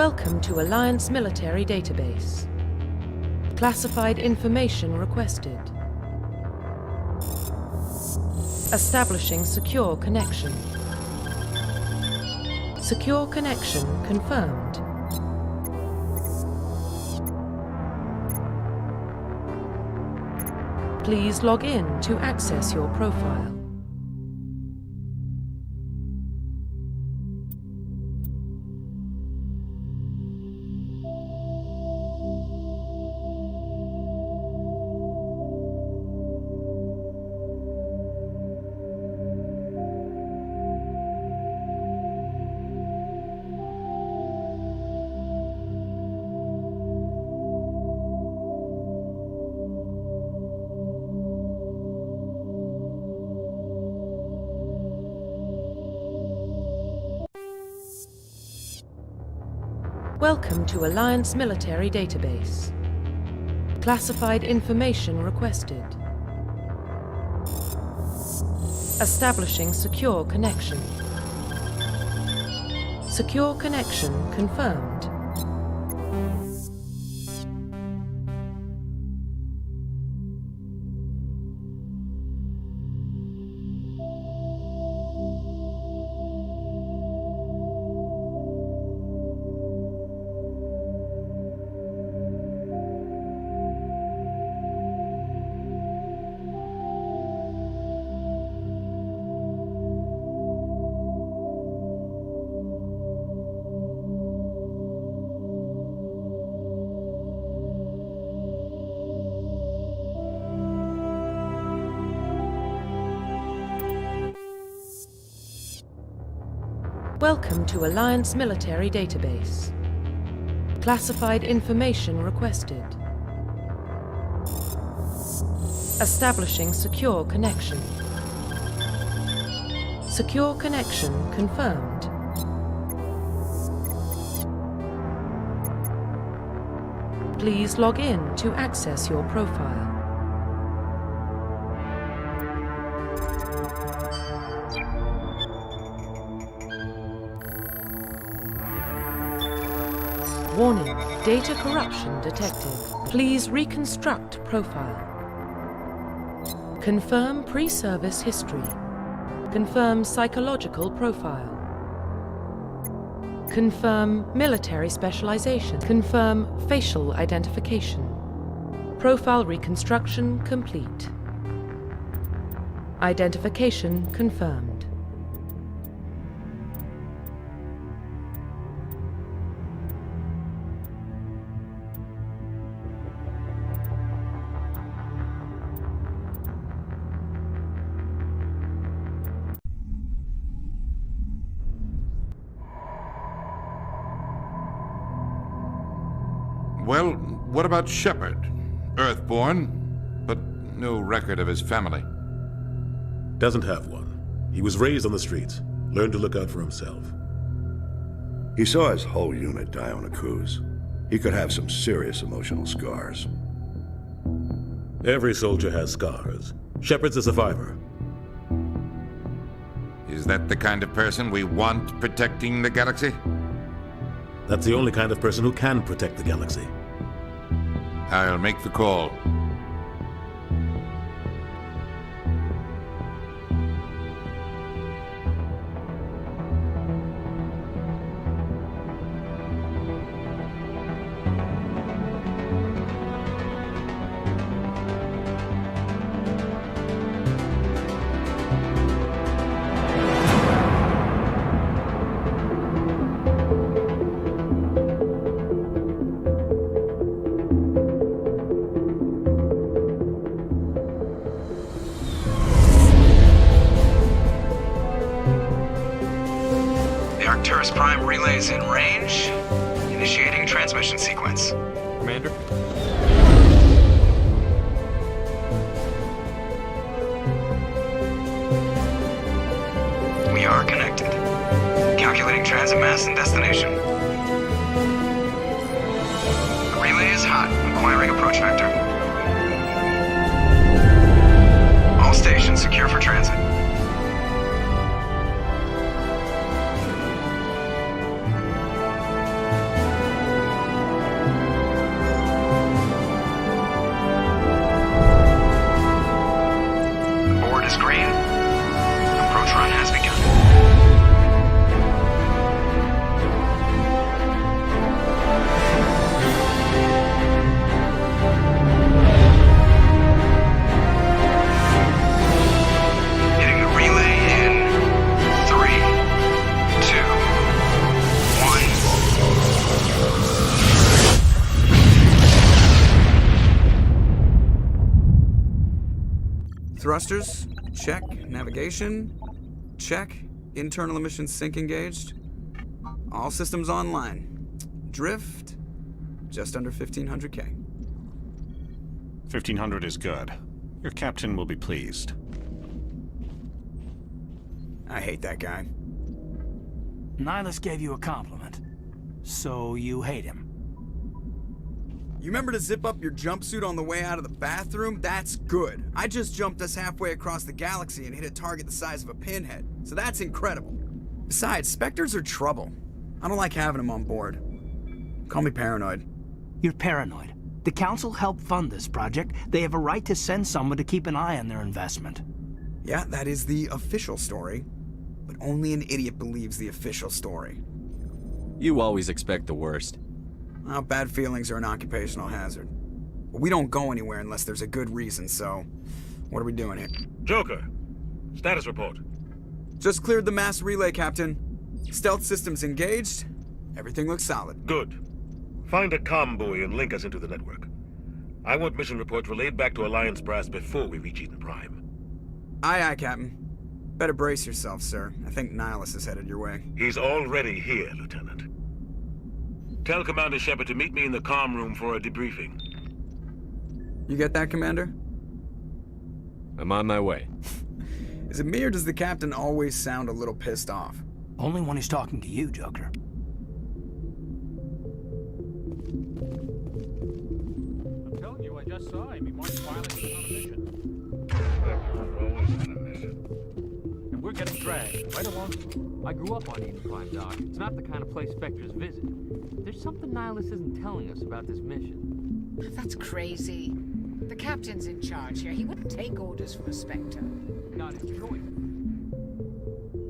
Welcome to Alliance Military Database. Classified information requested. Establishing secure connection. Secure connection confirmed. Please log in to access your profile. Welcome to Alliance Military Database. Classified information requested. Establishing secure connection. Secure connection confirmed. Welcome to Alliance Military Database. Classified information requested. Establishing secure connection. Secure connection confirmed. Please log in to access your profile. Warning, data corruption detected. Please reconstruct profile. Confirm pre-service history. Confirm psychological profile. Confirm military specialization. Confirm facial identification. Profile reconstruction complete. Identification confirmed. Well, what about Shepard? Earthborn, but no record of his family. Doesn't have one. He was raised on the streets, learned to look out for himself. He saw his whole unit die on a cruise. He could have some serious emotional scars. Every soldier has scars. Shepard's a survivor. Is that the kind of person we want protecting the galaxy? That's the only kind of person who can protect the galaxy. I'll make the call. Arcturus Prime relays in range. Initiating transmission sequence. Commander? We are connected. Calculating transit mass and destination. The relay is hot. Acquiring approach vector. All stations secure for transit. is green. Approach run has begun. Hitting the relay in 3, 2, 1. Thrusters, check. Navigation, check. Internal emission sync engaged. All systems online. Drift, just under 1500K. 1500 is good. Your captain will be pleased. I hate that guy. Nihilus gave you a compliment. So you hate him. You remember to zip up your jumpsuit on the way out of the bathroom? That's good. I just jumped us halfway across the galaxy and hit a target the size of a pinhead, so that's incredible. Besides, Spectres are trouble. I don't like having them on board. Call me paranoid. You're paranoid. The Council helped fund this project. They have a right to send someone to keep an eye on their investment. Yeah, that is the official story. But only an idiot believes the official story. You always expect the worst. Well, bad feelings are an occupational hazard. But we don't go anywhere unless there's a good reason, so... what are we doing here? Joker, status report. Just cleared the mass relay, Captain. Stealth systems engaged. Everything looks solid. Good. Find a comm buoy and link us into the network. I want mission reports relayed back to Alliance brass before we reach Eden Prime. Aye, aye, Captain. Better brace yourself, sir. I think Nihilus is headed your way. He's already here, Lieutenant. Tell Commander Shepard to meet me in the comm room for a debriefing. You get that, Commander? I'm on my way. Is it me or does the Captain always sound a little pissed off? Only when he's talking to you, Joker. I'm telling you, I just saw him. He marched violently on a mission. And we're getting dragged right along. I grew up on Eden Prime, Doc. It's not the kind of place Spectres visit. There's something Nihilus isn't telling us about this mission. That's crazy. The Captain's in charge here. He wouldn't take orders from a Spectre. Not his choice.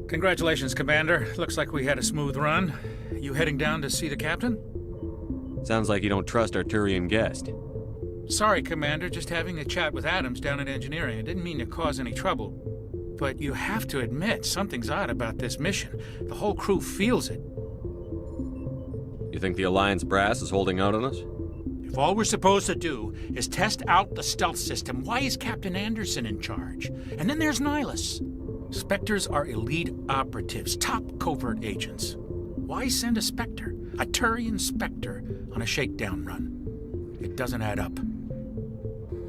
Congratulations, Commander. Looks like we had a smooth run. You heading down to see the Captain? Sounds like you don't trust our Turian guest. Sorry, Commander. Just having a chat with Adams down at engineering. I didn't mean to cause any trouble. But you have to admit, something's odd about this mission. The whole crew feels it. You think the Alliance brass is holding out on us? If all we're supposed to do is test out the stealth system, why is Captain Anderson in charge? And then there's Nihilus. Spectres are elite operatives, top covert agents. Why send a Spectre, a Turian Spectre, on a shakedown run? It doesn't add up.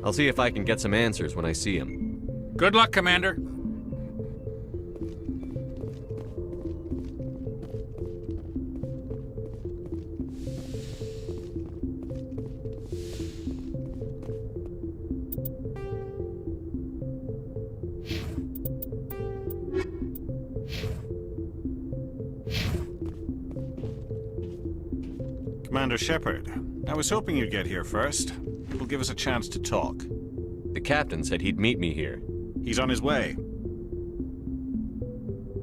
I'll see if I can get some answers when I see him. Good luck, Commander. Commander Shepard, I was hoping you'd get here first. It will give us a chance to talk. The captain said he'd meet me here. He's on his way.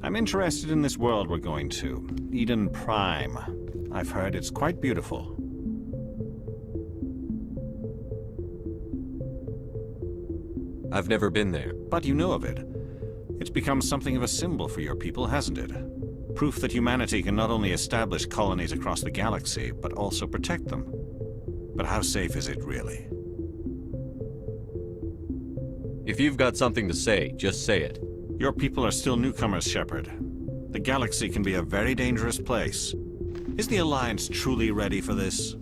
I'm interested in this world we're going to, Eden Prime. I've heard it's quite beautiful. I've never been there. But you know of it. It's become something of a symbol for your people, hasn't it? Proof that humanity can not only establish colonies across the galaxy, but also protect them. But how safe is it, really? If you've got something to say, just say it. Your people are still newcomers, Shepard. The galaxy can be a very dangerous place. Is the Alliance truly ready for this?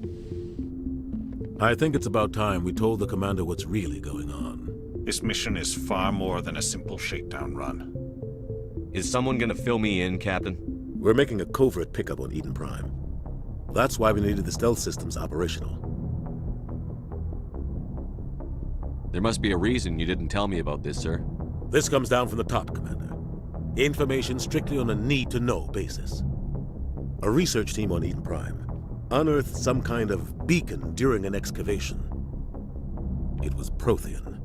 I think it's about time we told the commander what's really going on. This mission is far more than a simple shakedown run. Is someone gonna fill me in, Captain? We're making a covert pickup on Eden Prime. That's why we needed the stealth systems operational. There must be a reason you didn't tell me about this, sir. This comes down from the top, Commander. Information strictly on a need-to-know basis. A research team on Eden Prime unearthed some kind of beacon during an excavation. It was Prothean.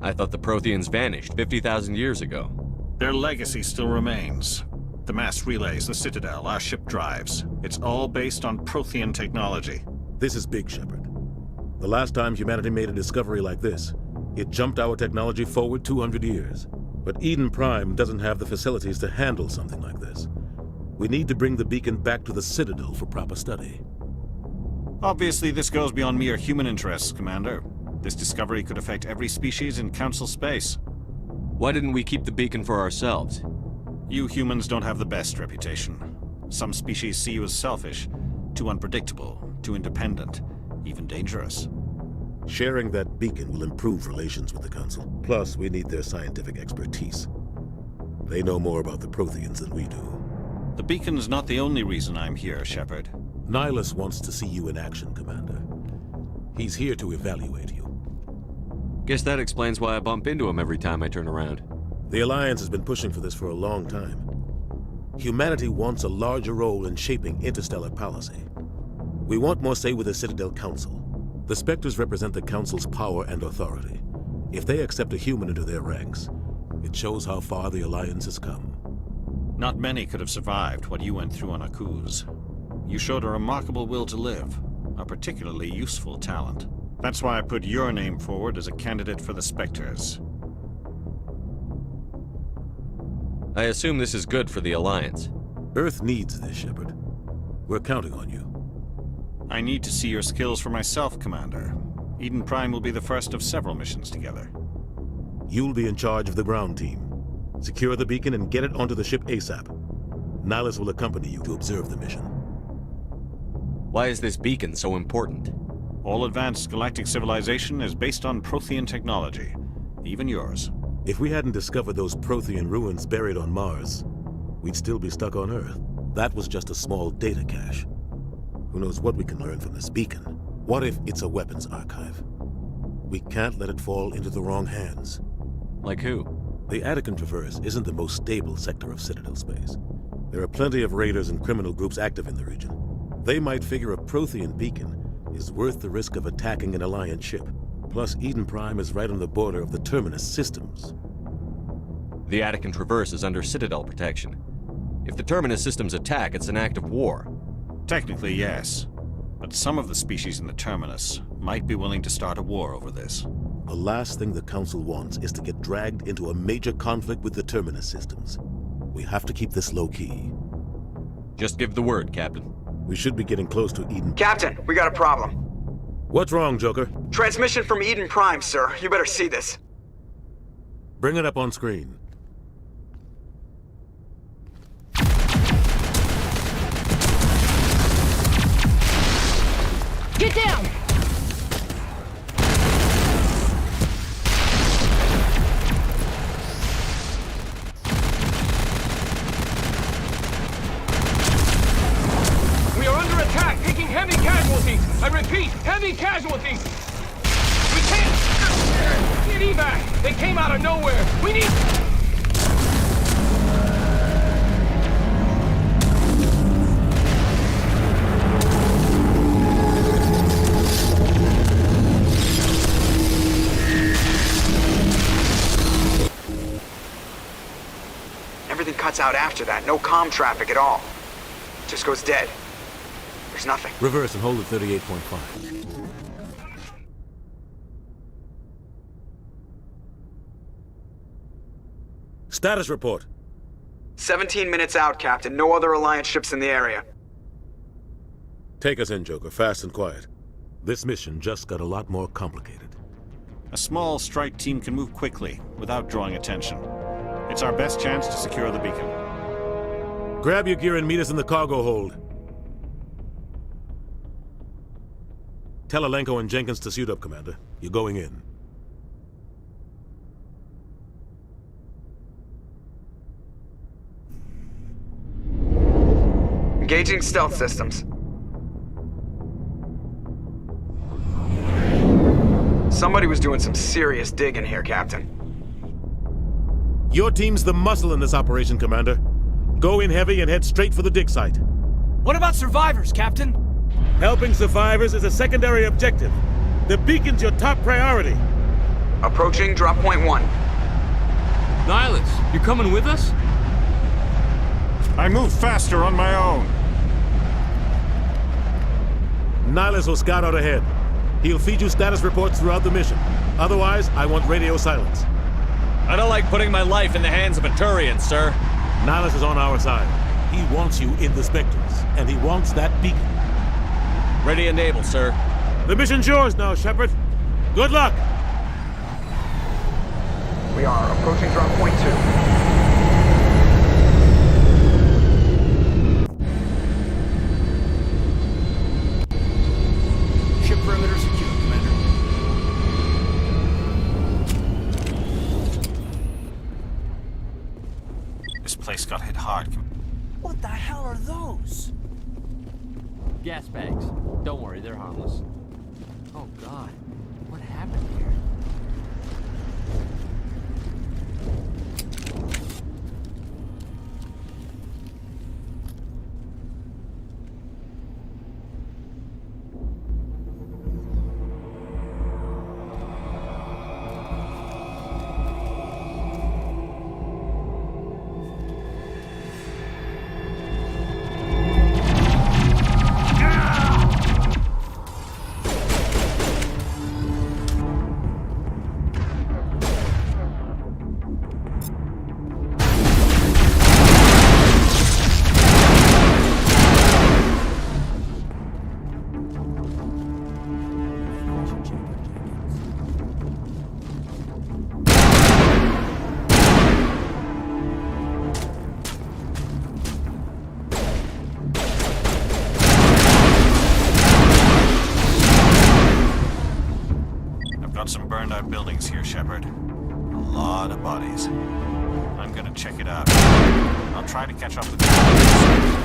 I thought the Protheans vanished 50,000 years ago. Their legacy still remains. The mass relays, the Citadel, our ship drives. It's all based on Prothean technology. This is big, Shepard. The last time humanity made a discovery like this, it jumped our technology forward 200 years. But Eden Prime doesn't have the facilities to handle something like this. We need to bring the beacon back to the Citadel for proper study. Obviously, this goes beyond mere human interests, Commander. This discovery could affect every species in Council space. Why didn't we keep the beacon for ourselves? You humans don't have the best reputation. Some species see you as selfish, too unpredictable, too independent, even dangerous. Sharing that beacon will improve relations with the Council. Plus, we need their scientific expertise. They know more about the Protheans than we do. The beacon's not the only reason I'm here, Shepard. Nihilus wants to see you in action, Commander. He's here to evaluate you. Guess that explains why I bump into him every time I turn around. The Alliance has been pushing for this for a long time. Humanity wants a larger role in shaping interstellar policy. We want more say with the Citadel Council. The Spectres represent the Council's power and authority. If they accept a human into their ranks, it shows how far the Alliance has come. Not many could have survived what you went through on Akuz. You showed a remarkable will to live, a particularly useful talent. That's why I put your name forward as a candidate for the Spectres. I assume this is good for the Alliance. Earth needs this, Shepard. We're counting on you. I need to see your skills for myself, Commander. Eden Prime will be the first of several missions together. You'll be in charge of the ground team. Secure the beacon and get it onto the ship ASAP. Nihilus will accompany you to observe the mission. Why is this beacon so important? All advanced galactic civilization is based on Prothean technology, even yours. If we hadn't discovered those Prothean ruins buried on Mars, we'd still be stuck on Earth. That was just a small data cache. Who knows what we can learn from this beacon? What if it's a weapons archive? We can't let it fall into the wrong hands. Like who? The Attican Traverse isn't the most stable sector of Citadel space. There are plenty of raiders and criminal groups active in the region. They might figure a Prothean beacon is worth the risk of attacking an Alliance ship. Plus, Eden Prime is right on the border of the Terminus systems. The Attican Traverse is under Citadel protection. If the Terminus systems attack, it's an act of war. Technically, yes. But some of the species in the Terminus might be willing to start a war over this. The last thing the Council wants is to get dragged into a major conflict with the Terminus systems. We have to keep this low-key. Just give the word, Captain. We should be getting close to Eden. Captain, we got a problem. What's wrong, Joker? Transmission from Eden Prime, sir. You better see this. Bring it up on screen. Get down! We are under attack, taking heavy casualties. I repeat, heavy casualties. We can't get evac. They came out of nowhere. We need... Everything cuts out after that. No comm traffic at all. Just goes dead. There's nothing. Reverse and hold at 38.5. Status report. 17 minutes out, Captain. No other Alliance ships in the area. Take us in, Joker, fast and quiet. This mission just got a lot more complicated. A small strike team can move quickly, without drawing attention. It's our best chance to secure the beacon. Grab your gear and meet us in the cargo hold. Tell Alenko and Jenkins to suit up, Commander. You're going in. Engaging stealth systems. Somebody was doing some serious digging here, Captain. Your team's the muscle in this operation, Commander. Go in heavy and head straight for the dig site. What about survivors, Captain? Helping survivors is a secondary objective. The beacon's your top priority. Approaching drop point 1. Nihilus, you coming with us? I move faster on my own. Nihilus will scout out ahead. He'll feed you status reports throughout the mission. Otherwise, I want radio silence. I don't like putting my life in the hands of a Turian, sir. Nihilus is on our side. He wants you in the Spectres, and he wants that beacon. Ready and able, sir. The mission's yours now, Shepard. Good luck! We are approaching drop point 2. Ship perimeter secure, Commander. This place got hit hard. What the hell are those? Gas bags. Don't worry, they're harmless. Oh God, what happened here? Some burned out buildings here, Shepard. A lot of bodies. I'm gonna check it out. I'll try to catch up with you.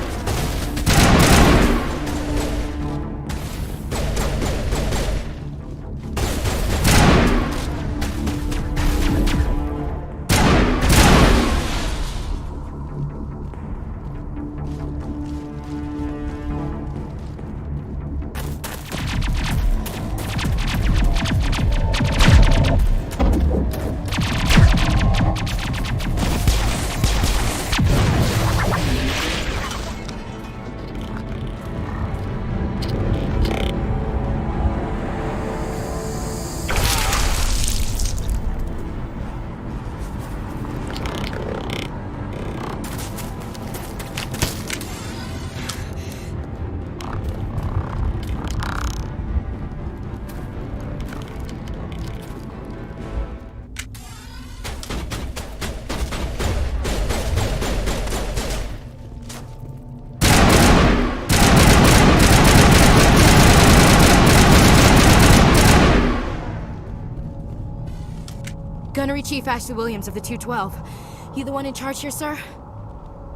Gunnery Chief Ashley Williams of the 212. You the one in charge here, sir?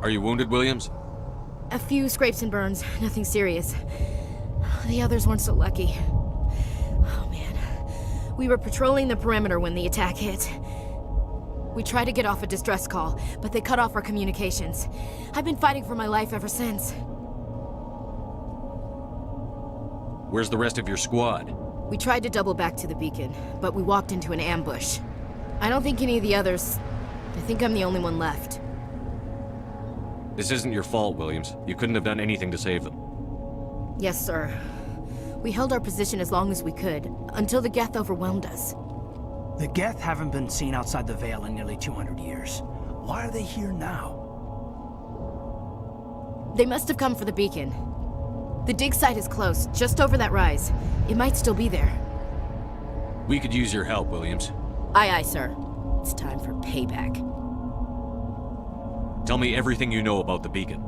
Are you wounded, Williams? A few scrapes and burns, nothing serious. The others weren't so lucky. Oh man. We were patrolling the perimeter when the attack hit. We tried to get off a distress call, but they cut off our communications. I've been fighting for my life ever since. Where's the rest of your squad? We tried to double back to the beacon, but we walked into an ambush. I don't think any of the others... I think I'm the only one left. This isn't your fault, Williams. You couldn't have done anything to save them. Yes, sir. We held our position as long as we could, until the Geth overwhelmed us. The Geth haven't been seen outside the Veil in nearly 200 years. Why are they here now? They must have come for the beacon. The dig site is close, just over that rise. It might still be there. We could use your help, Williams. Aye, aye, sir. It's time for payback. Tell me everything you know about the beacon.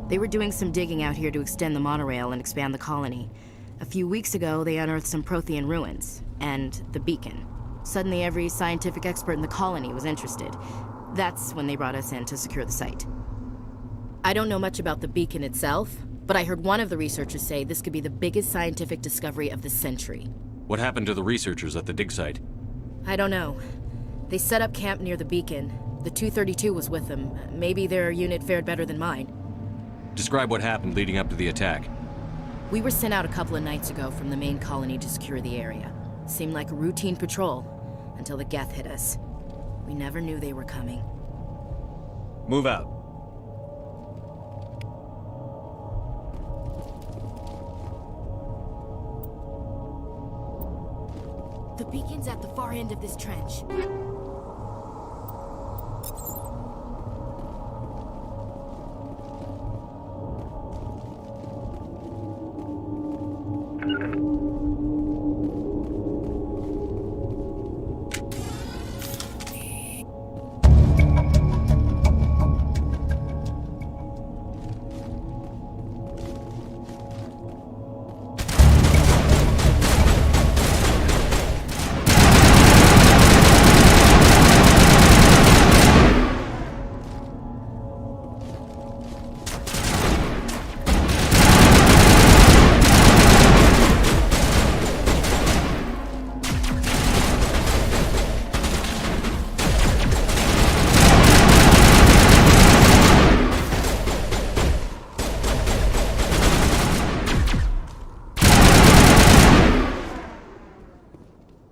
They were doing some digging out here to extend the monorail and expand the colony. A few weeks ago, they unearthed some Prothean ruins, and the beacon. Suddenly, every scientific expert in the colony was interested. That's when they brought us in to secure the site. I don't know much about the beacon itself, but I heard one of the researchers say this could be the biggest scientific discovery of the century. What happened to the researchers at the dig site? I don't know. They set up camp near the beacon. The 232 was with them. Maybe their unit fared better than mine. Describe what happened leading up to the attack. We were sent out a couple of nights ago from the main colony to secure the area. Seemed like a routine patrol. until the Geth hit us. We never knew they were coming. Move out. The beacon's at the far end of this trench.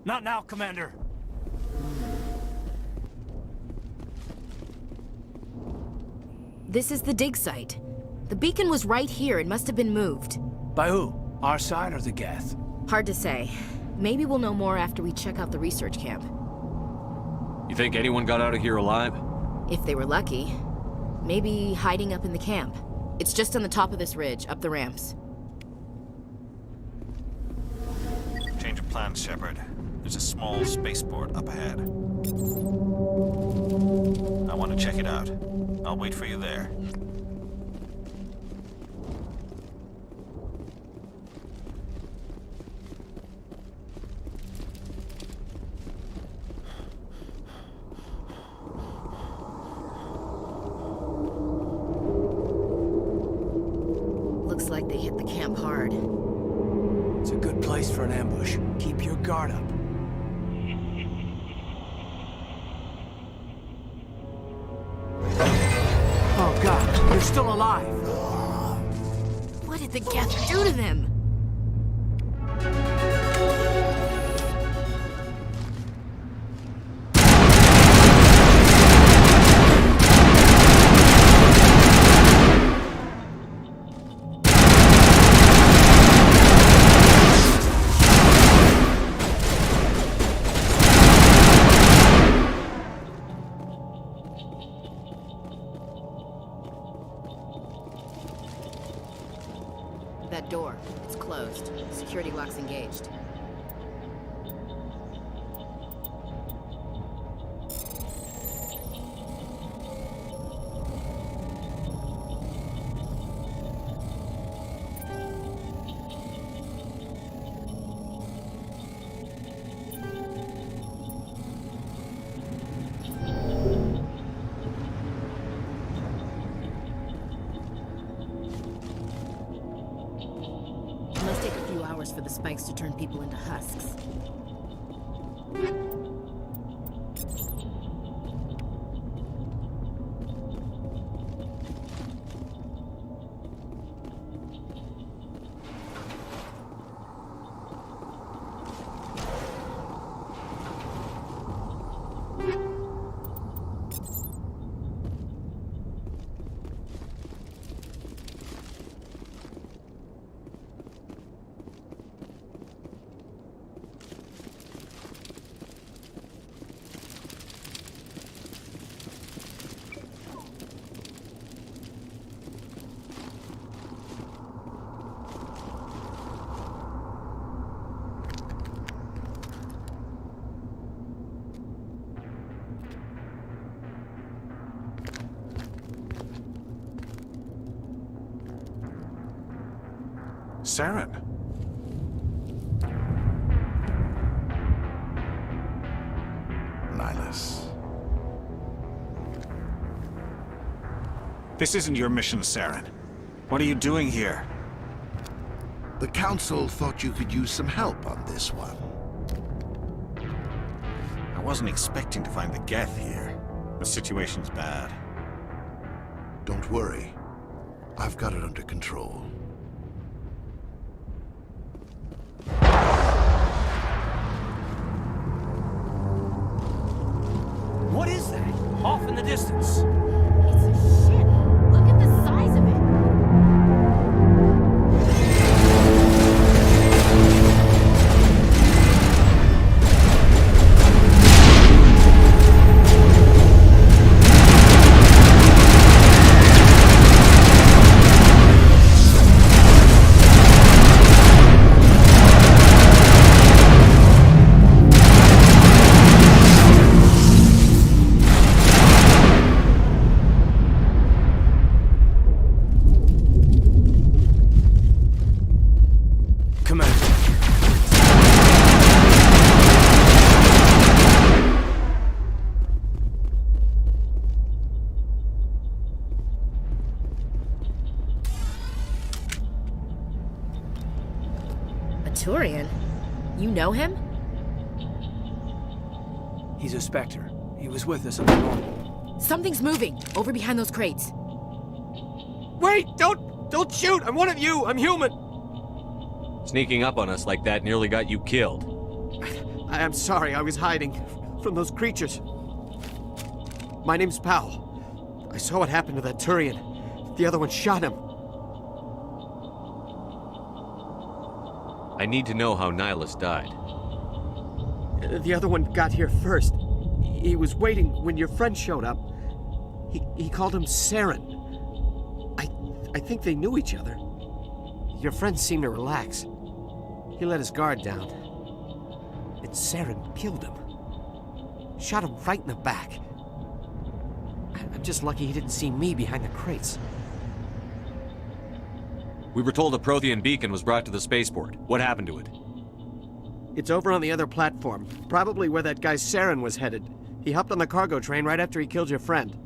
Not now, Commander. This is the dig site. The beacon was right here. It must have been moved. By who? Our side or the Geth? Hard to say. Maybe we'll know more after we check out the research camp. You think anyone got out of here alive? If they were lucky. Maybe hiding up in the camp. It's just on the top of this ridge, up the ramps. Change of plans, Shepard. There's a small spaceport up ahead. I want to check it out. I'll wait for you there. Looks like they hit the camp hard. It's a good place for an ambush. Keep your guard up. Oh God, you're still alive! What did the Geth do to them? That door, it's closed. Security lock's engaged. It must take a few hours for the spikes to turn people into husks. Saren. Nihilus. This isn't your mission, Saren. What are you doing here? The Council thought you could use some help on this one. I wasn't expecting to find the Geth here. The situation's bad. Don't worry. I've got it under control. Off in the distance. It's a ship. Look at the size of it. Turian? You know him? He's a Spectre. He was with us up north. Something's moving, over behind those crates. Wait! Don't shoot! I'm one of you! I'm human! Sneaking up on us like that nearly got you killed. I am sorry, I was hiding from those creatures. My name's Powell. I saw what happened to that Turian. The other one shot him. I need to know how Nihilus died. The other one got here first. He was waiting when your friend showed up. He called him Saren. I think they knew each other. Your friend seemed to relax. He let his guard down. And Saren killed him. Shot him right in the back. I'm just lucky he didn't see me behind the crates. We were told a Prothean beacon was brought to the spaceport. What happened to it? It's over on the other platform. Probably where that guy Saren was headed. He hopped on the cargo train right after he killed your friend.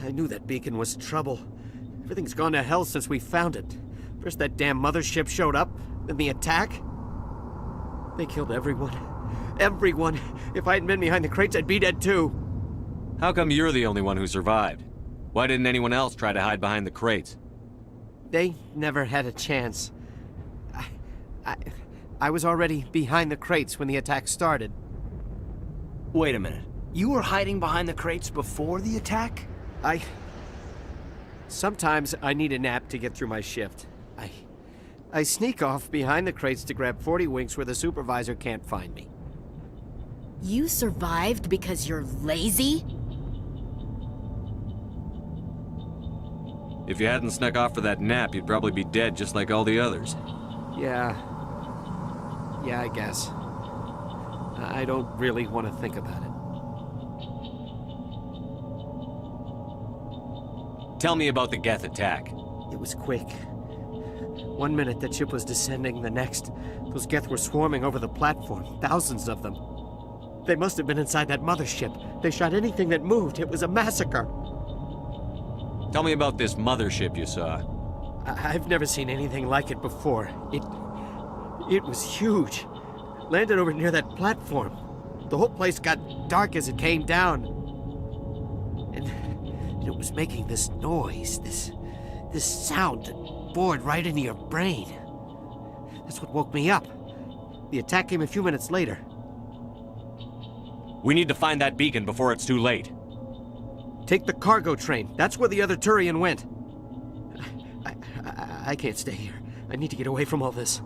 I knew that beacon was trouble. Everything's gone to hell since we found it. First that damn mothership showed up, then the attack. They killed everyone. Everyone! If I hadn't been behind the crates, I'd be dead too. How come you're the only one who survived? Why didn't anyone else try to hide behind the crates? They never had a chance. I was already behind the crates when the attack started. Wait a minute. You were hiding behind the crates before the attack? Sometimes I need a nap to get through my shift. I sneak off behind the crates to grab 40 winks where the supervisor can't find me. You survived because you're lazy? If you hadn't snuck off for that nap, you'd probably be dead just like all the others. Yeah, I guess. I don't really want to think about it. Tell me about the Geth attack. It was quick. 1 minute the ship was descending, the next, those Geth were swarming over the platform, thousands of them. They must have been inside that mothership. They shot anything that moved. It was a massacre. Tell me about this mothership you saw. I've never seen anything like it before. It was huge. Landed over near that platform. The whole place got dark as it came down. And it was making this noise, this sound that bored right into your brain. That's what woke me up. The attack came a few minutes later. We need to find that beacon before it's too late. Take the cargo train. That's where the other Turian went. I can't stay here. I need to get away from all this.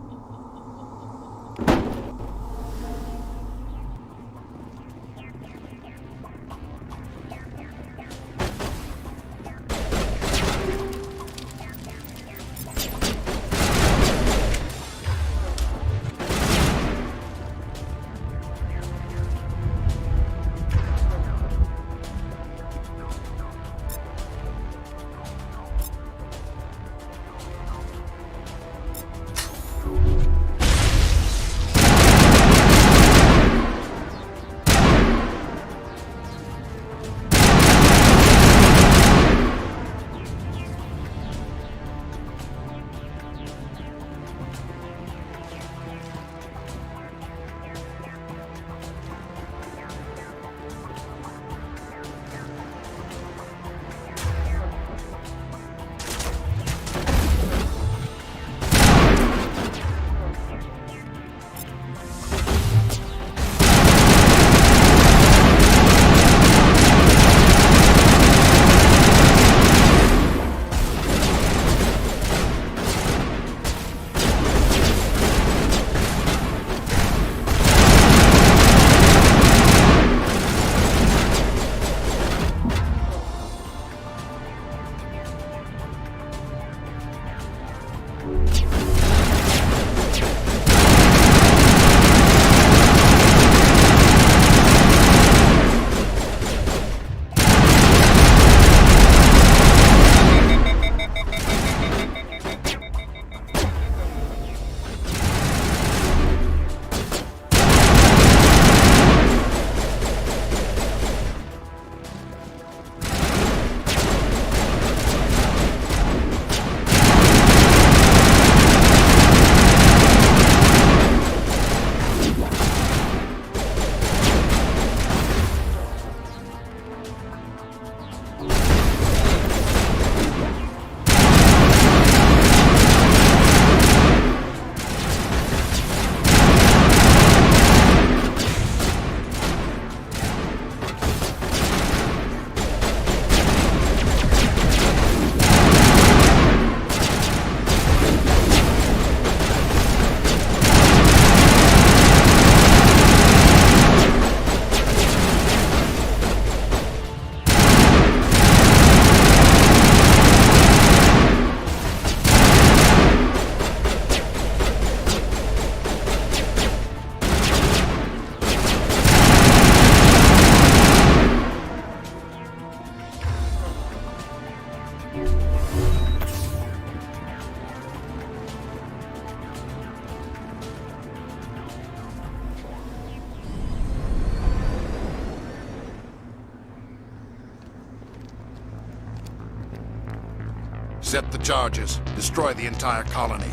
Set the charges. Destroy the entire colony.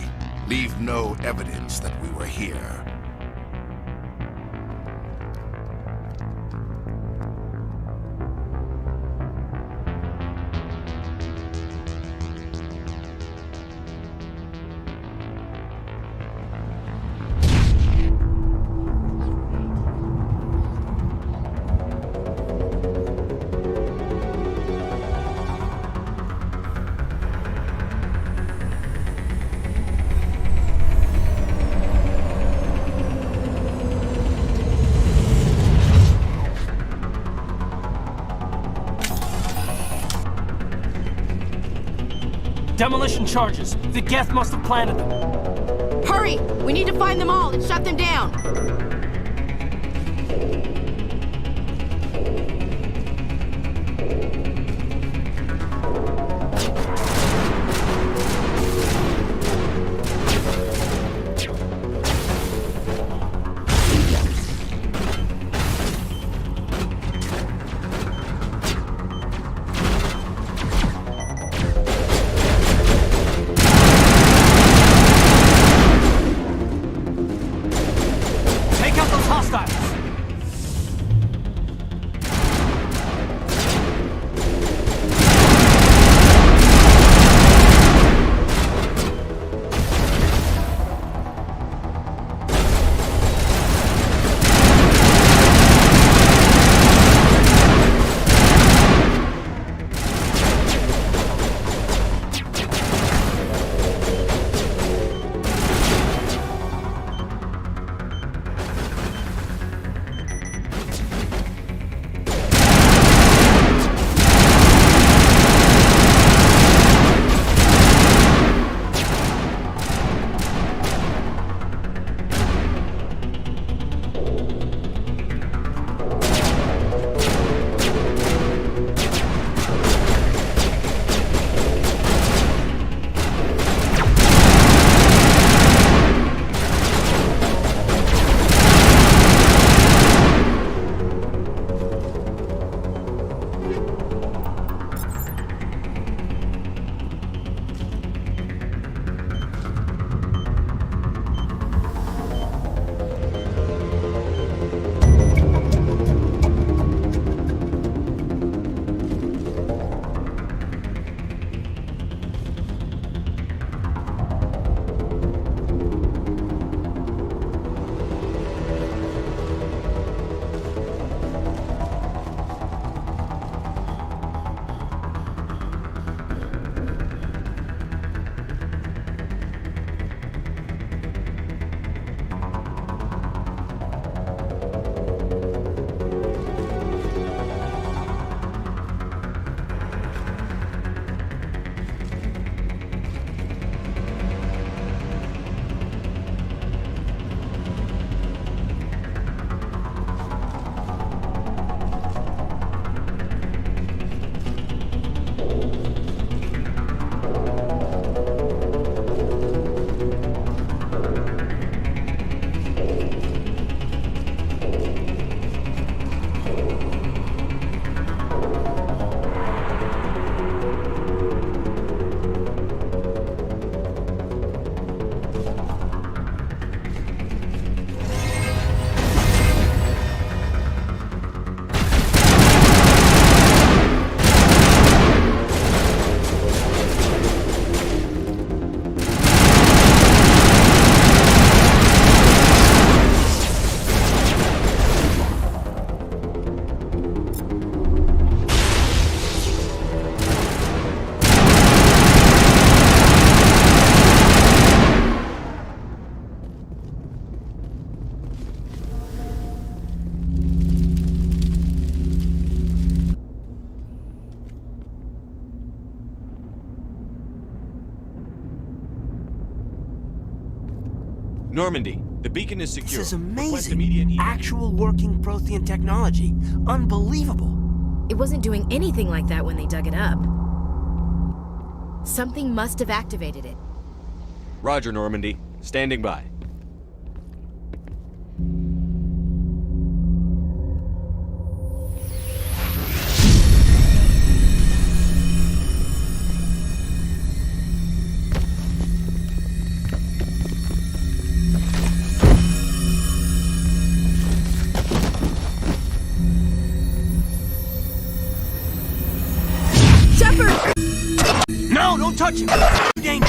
Leave no evidence that we were here. Demolition charges. The Geth must have planted them. Hurry! We need to find them all and shut them down. Normandy, the beacon is secure. This is Request immediate amazing. Actual working Prothean technology. Unbelievable. It wasn't doing anything like that when they dug it up. Something must have activated it. Roger, Normandy. Standing by. don't touch him! Danger!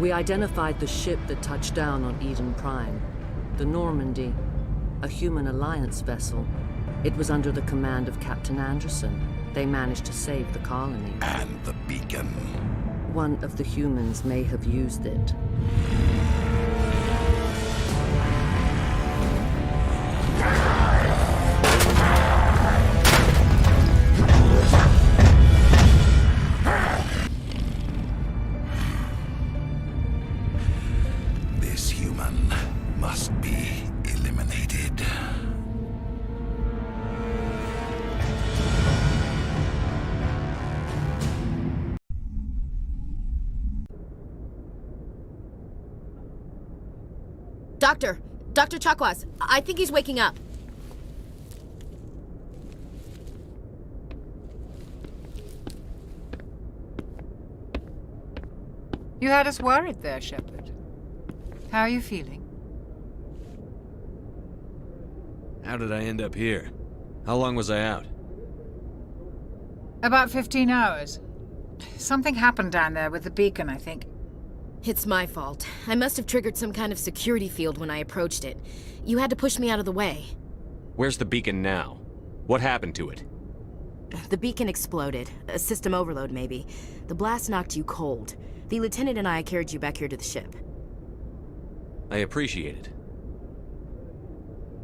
We identified the ship that touched down on Eden Prime. The Normandy, a human alliance vessel. It was under the command of Captain Anderson. They managed to save the colony. And the beacon. One of the humans may have used it. This human must be eliminated. Dr. Chakwas, I think he's waking up. You had us worried there, Shepard. How are you feeling? How did I end up here? How long was I out? About 15 hours. Something happened down there with the beacon, I think. It's my fault. I must have triggered some kind of security field when I approached it. You had to push me out of the way. Where's the beacon now? What happened to it? The beacon exploded. A system overload, maybe. The blast knocked you cold. The lieutenant and I carried you back here to the ship. I appreciate it.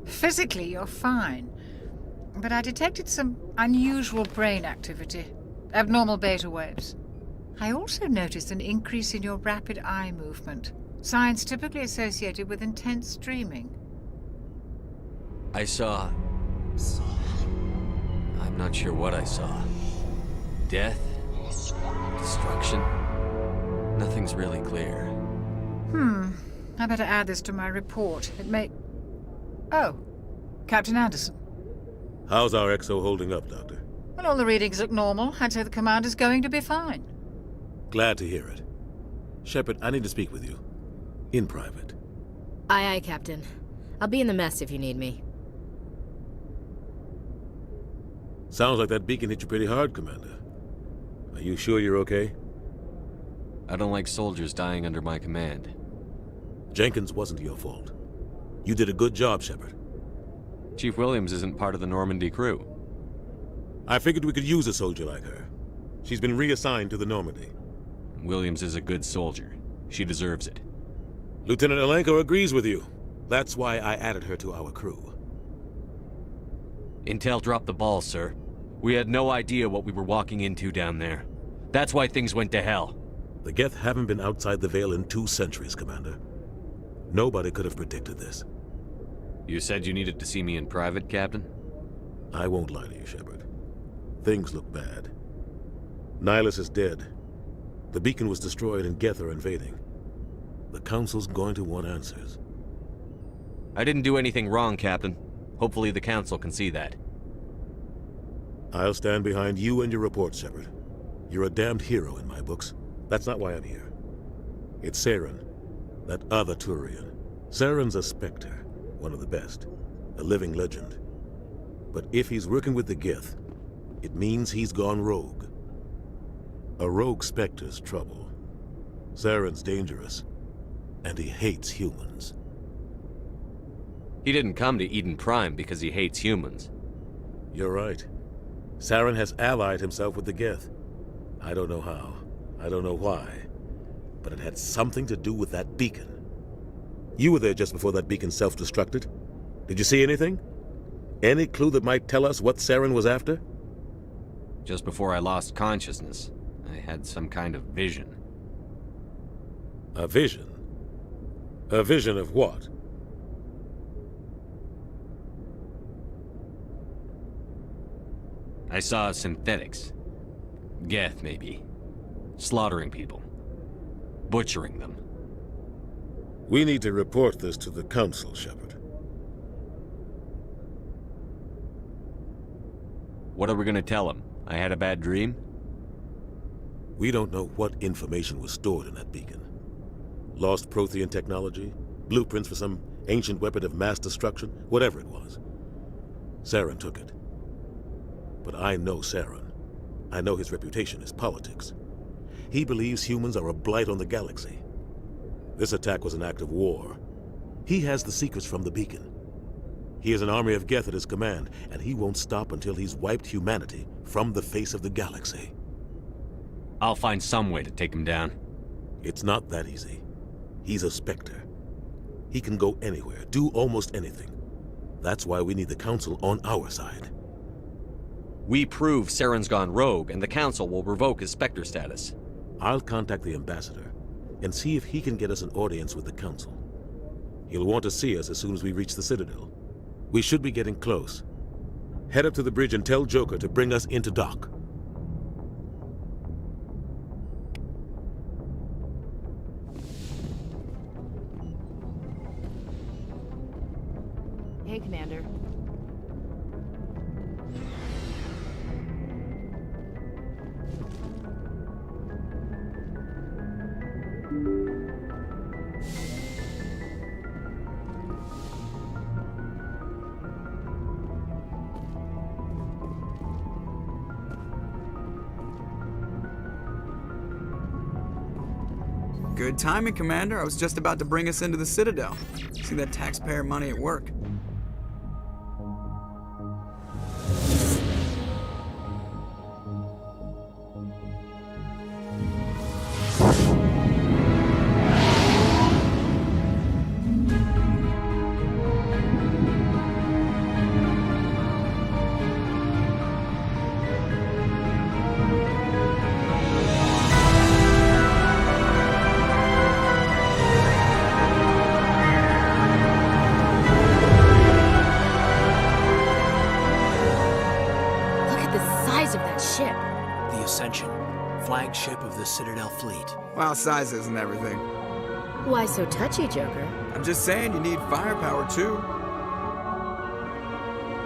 Physically, you're fine. But I detected some unusual brain activity. Abnormal beta waves. I also noticed an increase in your rapid eye movement. Signs typically associated with intense dreaming. I saw... I'm not sure what I saw. Death? Destruction? Nothing's really clear. I better add this to my report. It may... Oh, Captain Anderson. How's our XO holding up, Doctor? Well, all the readings look normal. I'd say the commander's going to be fine. Glad to hear it. Shepard, I need to speak with you. In private. Aye, Captain. I'll be in the mess if you need me. Sounds like that beacon hit you pretty hard, Commander. Are you sure you're okay? I don't like soldiers dying under my command. Jenkins wasn't your fault. You did a good job, Shepard. Chief Williams isn't part of the Normandy crew. I figured we could use a soldier like her. She's been reassigned to the Normandy. Williams is a good soldier. She deserves it. Lieutenant Alenko agrees with you. That's why I added her to our crew. Intel dropped the ball, sir. We had no idea what we were walking into down there. That's why things went to hell. The Geth haven't been outside the Veil in 2 centuries, Commander. Nobody could have predicted this. You said you needed to see me in private, Captain? I won't lie to you, Shepard. Things look bad. Nihilus is dead. The beacon was destroyed and Geth are invading. The Council's going to want answers. I didn't do anything wrong, Captain. Hopefully the Council can see that. I'll stand behind you and your report, Shepard. You're a damned hero in my books. That's not why I'm here. It's Saren, that other Turian. Saren's a Spectre, one of the best, a living legend. But if he's working with the Geth, it means he's gone rogue. A rogue Spectre's trouble. Saren's dangerous, and he hates humans. He didn't come to Eden Prime because he hates humans. You're right. Saren has allied himself with the Geth. I don't know how. I don't know why. But it had something to do with that beacon. You were there just before that beacon self-destructed. Did you see anything? Any clue that might tell us what Saren was after? Just before I lost consciousness, I had some kind of vision. A vision? A vision of what? I saw synthetics. Geth, maybe. Slaughtering people. Butchering them. We need to report this to the Council, Shepard. What are we gonna tell them? I had a bad dream? We don't know what information was stored in that beacon. Lost Prothean technology? Blueprints for some ancient weapon of mass destruction? Whatever it was. Saren took it. But I know Saren. I know his reputation is politics. He believes humans are a blight on the galaxy. This attack was an act of war. He has the secrets from the beacon. He has an army of Geth at his command, and he won't stop until he's wiped humanity from the face of the galaxy. I'll find some way to take him down. It's not that easy. He's a Spectre. He can go anywhere, do almost anything. That's why we need the Council on our side. We prove Saren's gone rogue, and the Council will revoke his Spectre status. I'll contact the Ambassador and see if he can get us an audience with the Council. He'll want to see us as soon as we reach the Citadel. We should be getting close. Head up to the bridge and tell Joker to bring us into dock. Hey, Commander. Good timing, Commander. I was just about to bring us into the Citadel. See that taxpayer money at work. Flagship of the Citadel fleet. Well, size isn't everything. Why so touchy, Joker? I'm just saying you need firepower, too.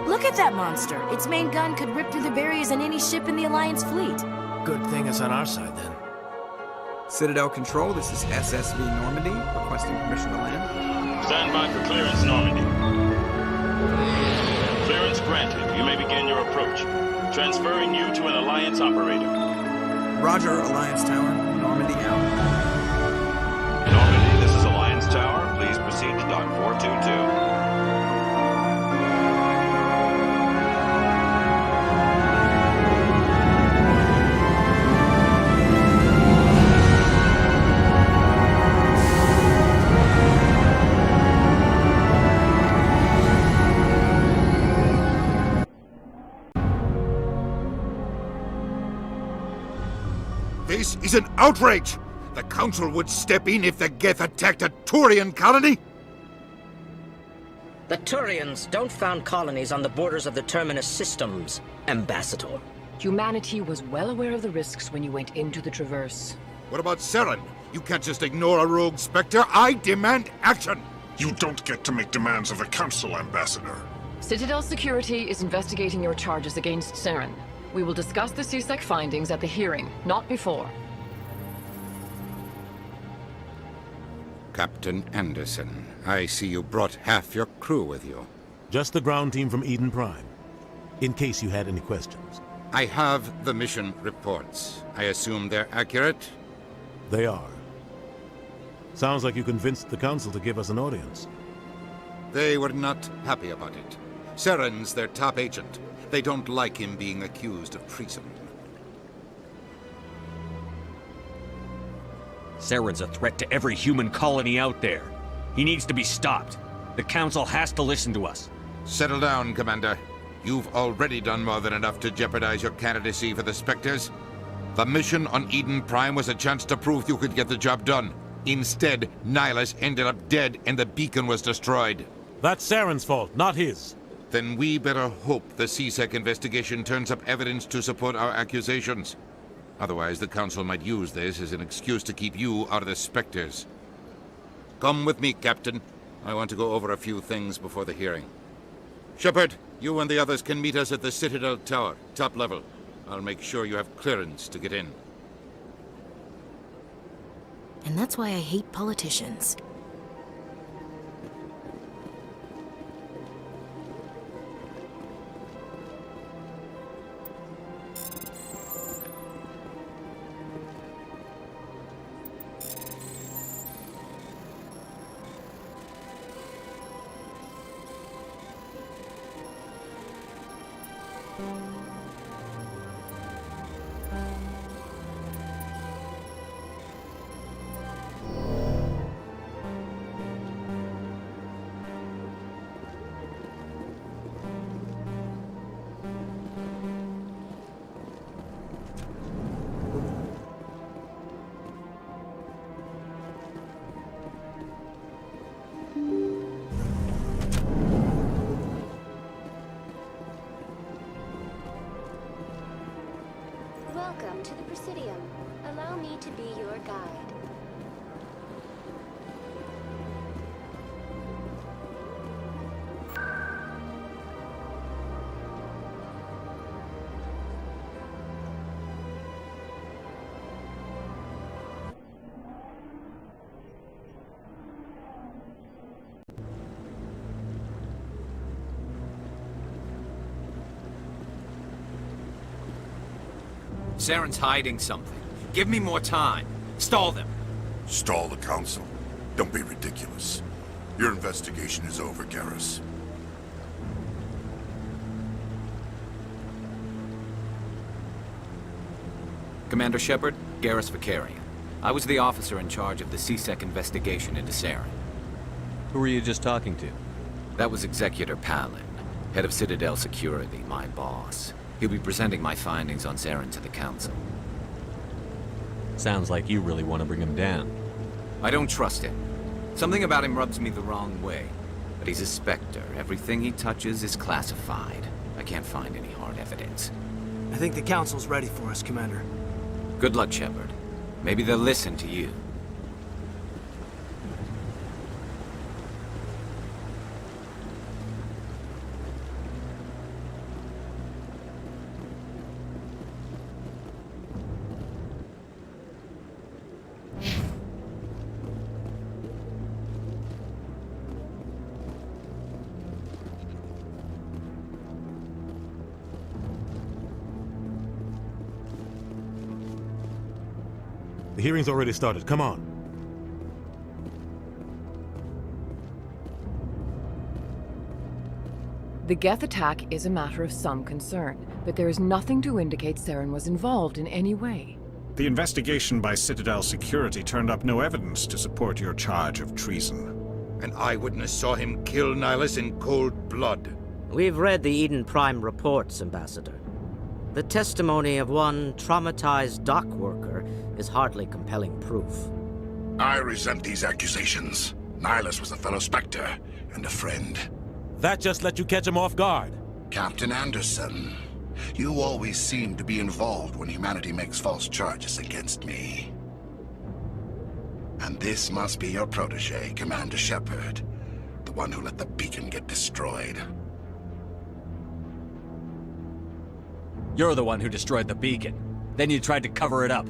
Look at that monster! Its main gun could rip through the barriers in any ship in the Alliance fleet. Good thing it's on our side, then. Citadel Control, this is SSV Normandy, requesting permission to land. Stand by for clearance, Normandy. Clearance granted. You may begin your approach. Transferring you to an Alliance operator. Roger, Alliance Tower. Normandy out. Normandy, this is Alliance Tower. Please proceed to Dock 422. This is an outrage! The Council would step in if the Geth attacked a Turian colony? The Turians don't found colonies on the borders of the Terminus systems, Ambassador. Humanity was well aware of the risks when you went into the Traverse. What about Saren? You can't just ignore a rogue Spectre. I demand action! You don't get to make demands of the Council, Ambassador. Citadel Security is investigating your charges against Saren. We will discuss the CSEC findings at the hearing, not before. Captain Anderson, I see you brought half your crew with you. Just the ground team from Eden Prime, in case you had any questions. I have the mission reports. I assume they're accurate? They are. Sounds like you convinced the Council to give us an audience. They were not happy about it. Saren's their top agent. They don't like him being accused of treason. Saren's a threat to every human colony out there. He needs to be stopped. The Council has to listen to us. Settle down, Commander. You've already done more than enough to jeopardize your candidacy for the Spectres. The mission on Eden Prime was a chance to prove you could get the job done. Instead, Nihilus ended up dead and the beacon was destroyed. That's Saren's fault, not his. Then we better hope the CSEC investigation turns up evidence to support our accusations. Otherwise, the Council might use this as an excuse to keep you out of the Spectres. Come with me, Captain. I want to go over a few things before the hearing. Shepard, you and the others can meet us at the Citadel Tower, top level. I'll make sure you have clearance to get in. And that's why I hate politicians. Welcome to the Presidium. Allow me to be your guide. Saren's hiding something. Give me more time. Stall them. Stall the Council? Don't be ridiculous. Your investigation is over, Garrus. Commander Shepard, Garrus Vicarian. I was the officer in charge of the CSEC investigation into Saren. Who were you just talking to? That was Executor Palin, head of Citadel Security, my boss. He'll be presenting my findings on Saren to the Council. Sounds like you really want to bring him down. I don't trust him. Something about him rubs me the wrong way. But he's a Spectre. Everything he touches is classified. I can't find any hard evidence. I think the Council's ready for us, Commander. Good luck, Shepard. Maybe they'll listen to you. The hearing's already started. Come on. The Geth attack is a matter of some concern, but there is nothing to indicate Saren was involved in any way. The investigation by Citadel Security turned up no evidence to support your charge of treason. An eyewitness saw him kill Nihilus in cold blood. We've read the Eden Prime reports, Ambassador. The testimony of one traumatized dock worker is hardly compelling proof. I resent these accusations. Nihilus was a fellow Spectre and a friend. That just let you catch him off guard. Captain Anderson, you always seem to be involved when humanity makes false charges against me. And this must be your protege, Commander Shepard, the one who let the beacon get destroyed. You're the one who destroyed the beacon. Then you tried to cover it up.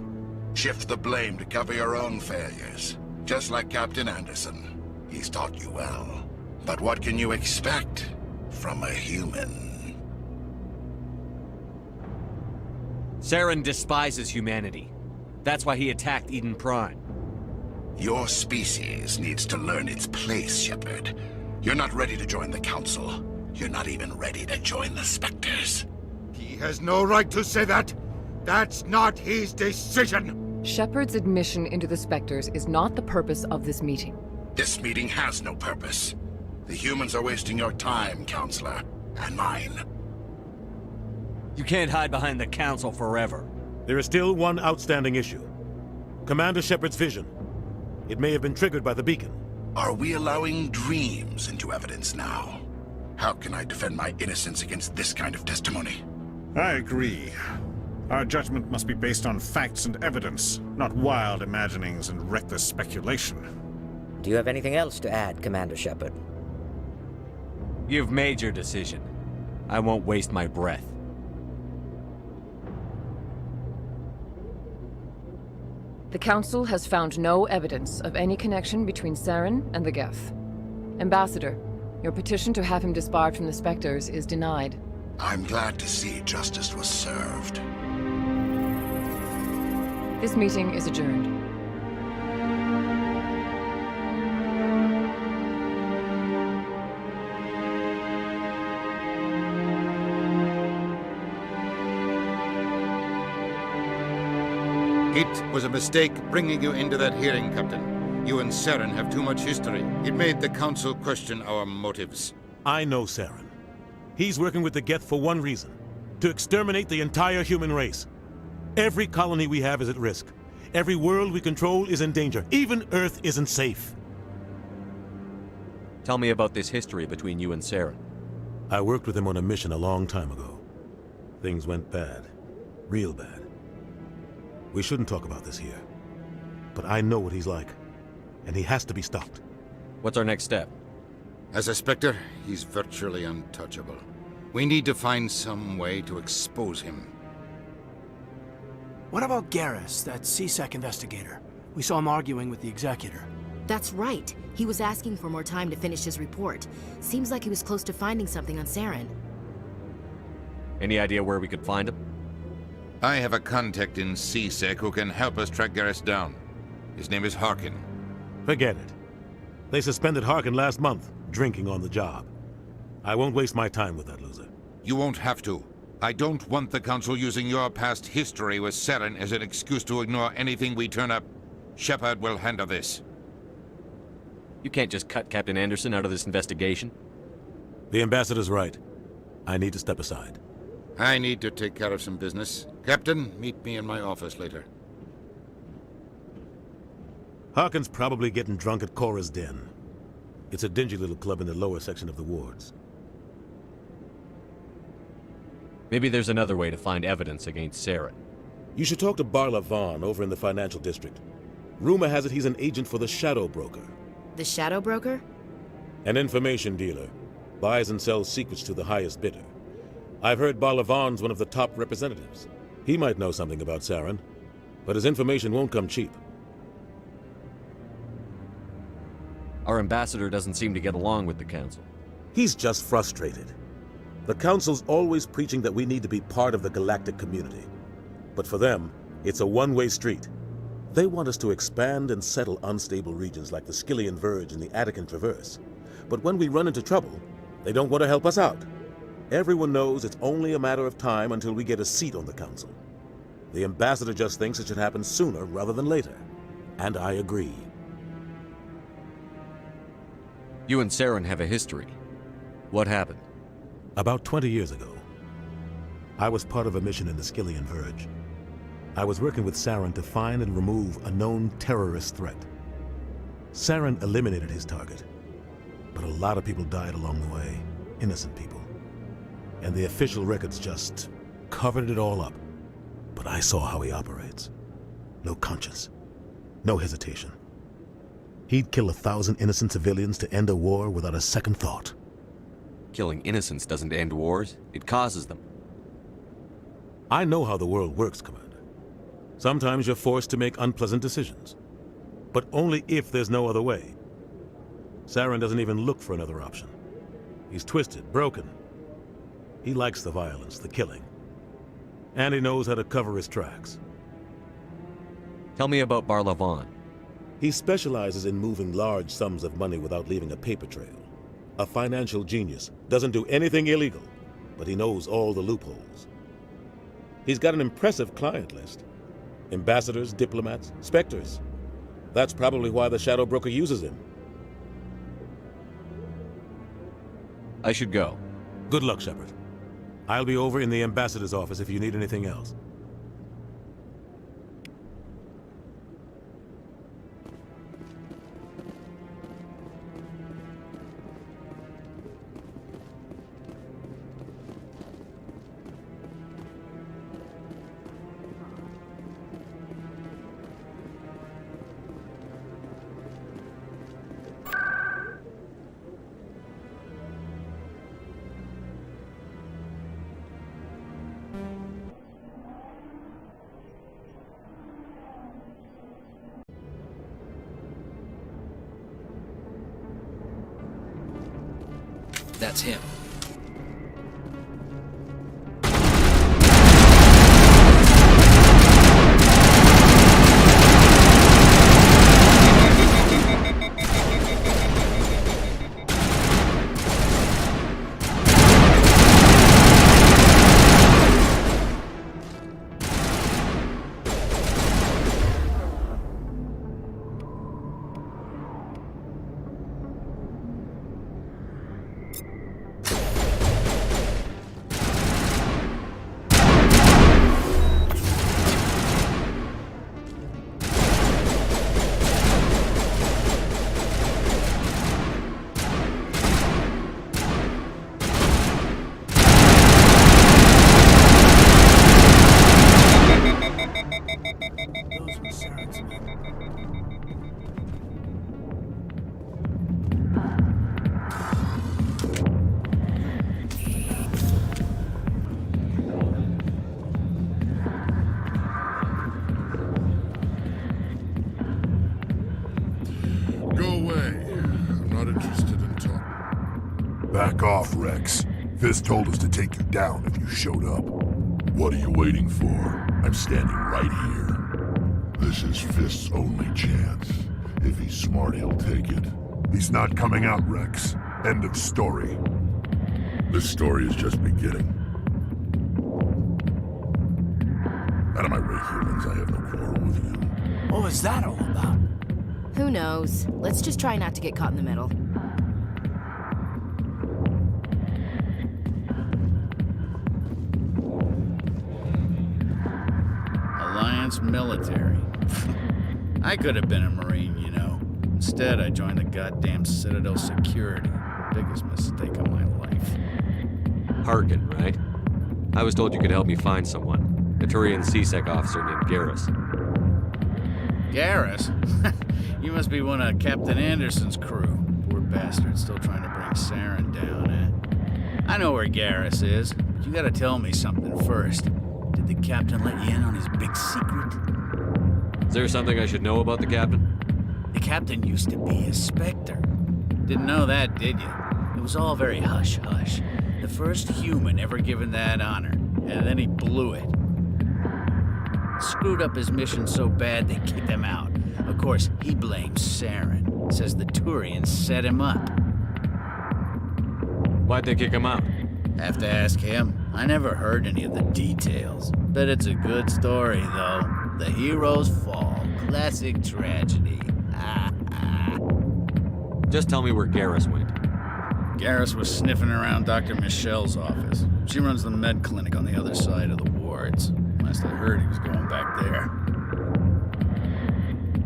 Shift the blame to cover your own failures. Just like Captain Anderson. He's taught you well. But what can you expect from a human? Saren despises humanity. That's why he attacked Eden Prime. Your species needs to learn its place, Shepard. You're not ready to join the Council. You're not even ready to join the Spectres. He has no right to say that. That's not his decision. Shepard's admission into the Spectres is not the purpose of this meeting. This meeting has no purpose. The humans are wasting your time, Counselor, and mine. You can't hide behind the Council forever. There is still one outstanding issue. Commander Shepard's vision. It may have been triggered by the beacon. Are we allowing dreams into evidence now? How can I defend my innocence against this kind of testimony? I agree. Our judgment must be based on facts and evidence, not wild imaginings and reckless speculation. Do you have anything else to add, Commander Shepard? You've made your decision. I won't waste my breath. The Council has found no evidence of any connection between Saren and the Geth. Ambassador, your petition to have him disbarred from the Spectres is denied. I'm glad to see justice was served. This meeting is adjourned. It was a mistake bringing you into that hearing, Captain. You and Saren have too much history. It made the Council question our motives. I know Saren. He's working with the Geth for one reason: to exterminate the entire human race. Every colony we have is at risk. Every world we control is in danger. Even Earth isn't safe. Tell me about this history between you and Saren. I worked with him on a mission a long time ago. Things went bad. Real bad. We shouldn't talk about this here. But I know what he's like. And he has to be stopped. What's our next step? As a Spectre, he's virtually untouchable. We need to find some way to expose him. What about Garrus, that CSEC investigator? We saw him arguing with the Executor. That's right. He was asking for more time to finish his report. Seems like he was close to finding something on Saren. Any idea where we could find him? I have a contact in CSEC who can help us track Garrus down. His name is Harkin. Forget it. They suspended Harkin last month, drinking on the job. I won't waste my time with that loser. You won't have to. I don't want the Council using your past history with Saren as an excuse to ignore anything we turn up. Shepard will handle this. You can't just cut Captain Anderson out of this investigation. The Ambassador's right. I need to step aside. I need to take care of some business. Captain, meet me in my office later. Harkin's probably getting drunk at Cora's Den. It's a dingy little club in the lower section of the wards. Maybe there's another way to find evidence against Saren. You should talk to Barla Vaughn over in the financial district. Rumor has it he's an agent for the Shadow Broker. The Shadow Broker? An information dealer. Buys and sells secrets to the highest bidder. I've heard Barla Vaughn's one of the top representatives. He might know something about Saren, but his information won't come cheap. Our ambassador doesn't seem to get along with the Council. He's just frustrated. The Council's always preaching that we need to be part of the galactic community. But for them, it's a one-way street. They want us to expand and settle unstable regions like the Skillian Verge and the Attican Traverse. But when we run into trouble, they don't want to help us out. Everyone knows it's only a matter of time until we get a seat on the Council. The Ambassador just thinks it should happen sooner rather than later. And I agree. You and Saren have a history. What happened? About 20 years ago, I was part of a mission in the Skillian Verge. I was working with Saren to find and remove a known terrorist threat. Saren eliminated his target, but a lot of people died along the way, innocent people. And the official records just covered it all up. But I saw how he operates. No conscience, no hesitation. He'd kill 1,000 innocent civilians to end a war without a second thought. Killing innocents doesn't end wars, it causes them. I know how the world works, Commander. Sometimes you're forced to make unpleasant decisions. But only if there's no other way. Saren doesn't even look for another option. He's twisted, broken. He likes the violence, the killing. And he knows how to cover his tracks. Tell me about Barla Vaughn. He specializes in moving large sums of money without leaving a paper trail. A financial genius, doesn't do anything illegal, but he knows all the loopholes. He's got an impressive client list. Ambassadors, diplomats, specters. That's probably why the Shadow Broker uses him. I should go. Good luck, Shepard. I'll be over in the Ambassador's office if you need anything else. That's him. Back off, Rex. Fist told us to take you down if you showed up. What are you waiting for? I'm standing right here. This is Fist's only chance. If he's smart, he'll take it. He's not coming out, Rex. End of story. This story is just beginning. Out of my way, humans. I have no quarrel with you. What was that all about? Who knows? Let's just try not to get caught in the middle. Alliance military. I could have been a Marine, you know. Instead, I joined the goddamn Citadel security. Biggest mistake of my life. Harkin, right? I was told you could help me find someone. A Turian CSEC officer named Garrus. Garrus? You must be one of Captain Anderson's crew. Poor bastard, still trying to bring Saren down, eh? I know where Garrus is, but you gotta tell me something first. Did the captain let you in on his big secret? Is there something I should know about the captain? The captain used to be a Spectre. Didn't know that, did you? It was all very hush-hush. The first human ever given that honor, and then he blew it. Screwed up his mission so bad they kicked him out. Of course, he blames Saren. Says the Turians set him up. Why'd they kick him out? Have to ask him. I never heard any of the details. Bet it's a good story, though. The heroes fall. Classic tragedy. Just tell me where Garrus went. Garrus was sniffing around Dr. Michelle's office. She runs the med clinic on the other side of the wards. Last I heard, he was going back there.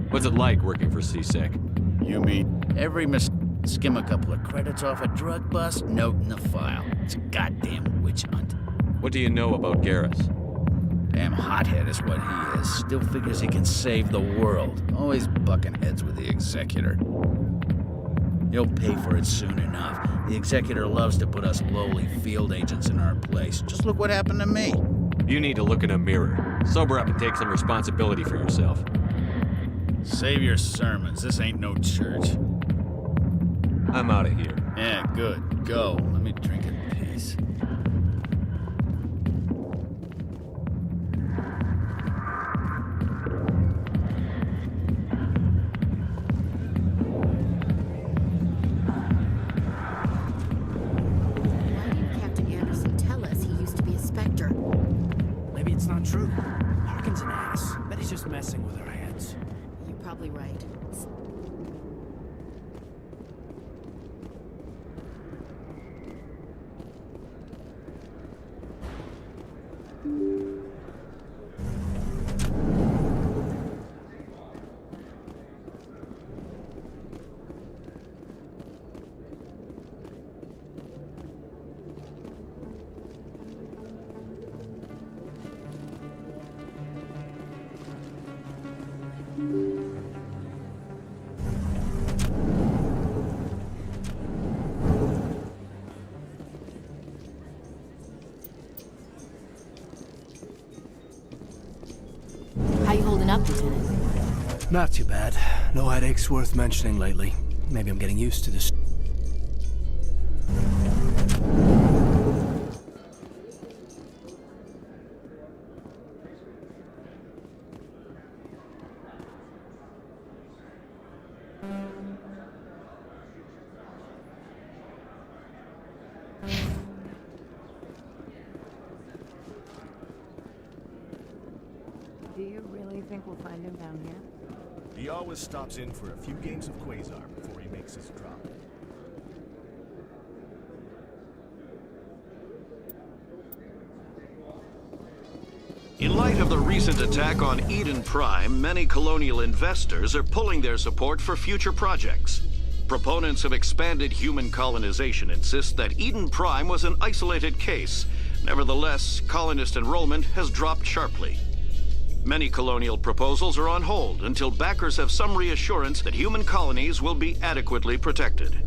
What's it like working for CSEC? You mean every skim a couple of credits off a drug bust, note in the file. It's a goddamn witch hunt. What do you know about Garrus? Damn hothead is what he is. Still figures he can save the world. Always bucking heads with the Executor. He'll pay for it soon enough. The Executor loves to put us lowly field agents in our place. Just look what happened to me. You need to look in a mirror. Sober up and take some responsibility for yourself. Save your sermons. This ain't no church. I'm out of here. Yeah, good. Go. Let me drink in peace. It's not true. Harkin's an ass. Bet he's just messing with our heads. You're probably right. How you holding up, Lieutenant? Not too bad. No headaches worth mentioning lately. Maybe I'm getting used to this. think we'll find him down here? He always stops in for a few games of Quasar before he makes his drop. In light of the recent attack on Eden Prime, many colonial investors are pulling their support for future projects. Proponents of expanded human colonization insist that Eden Prime was an isolated case. Nevertheless, colonist enrollment has dropped sharply. Many colonial proposals are on hold until backers have some reassurance that human colonies will be adequately protected.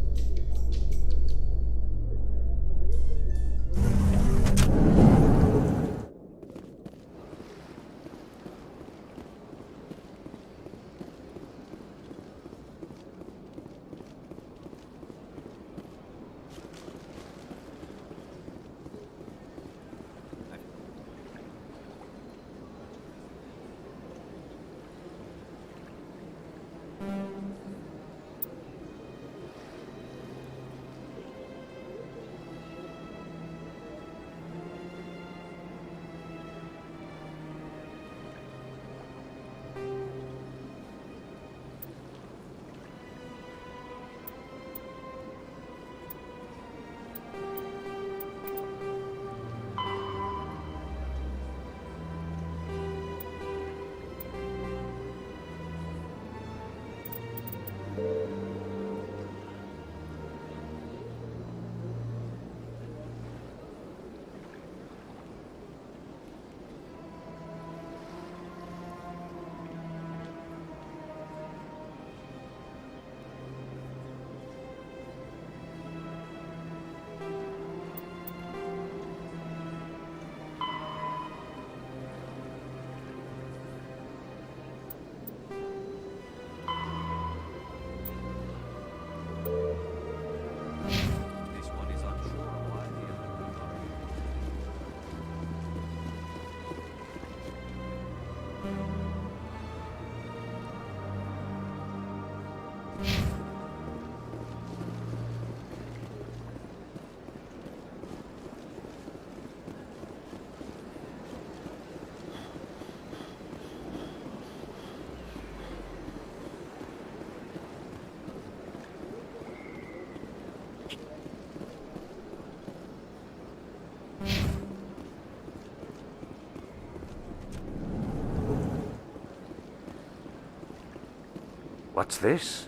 What's this?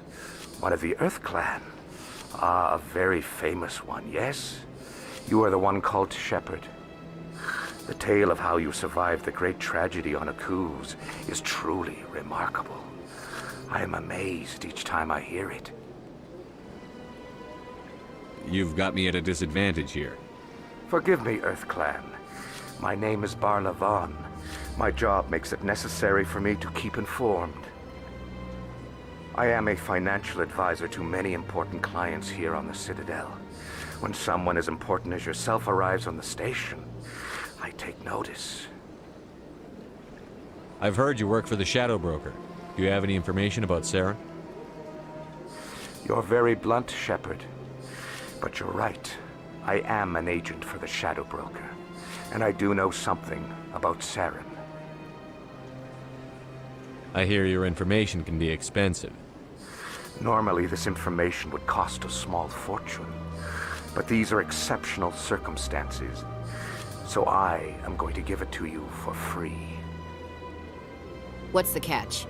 One of the Earth Clan. Ah, a very famous one, yes? You are the one called Shepherd. The tale of how you survived the great tragedy on Akuz is truly remarkable. I am amazed each time I hear it. You've got me at a disadvantage here. Forgive me, Earth Clan. My name is Barla Vaughn. My job makes it necessary for me to keep informed. I am a financial advisor to many important clients here on the Citadel. When someone as important as yourself arrives on the station, I take notice. I've heard you work for the Shadow Broker. Do you have any information about Saren? You're very blunt, Shepherd. But you're right. I am an agent for the Shadow Broker. And I do know something about Saren. I hear your information can be expensive. Normally, this information would cost a small fortune. But these are exceptional circumstances. So I am going to give it to you for free. What's the catch?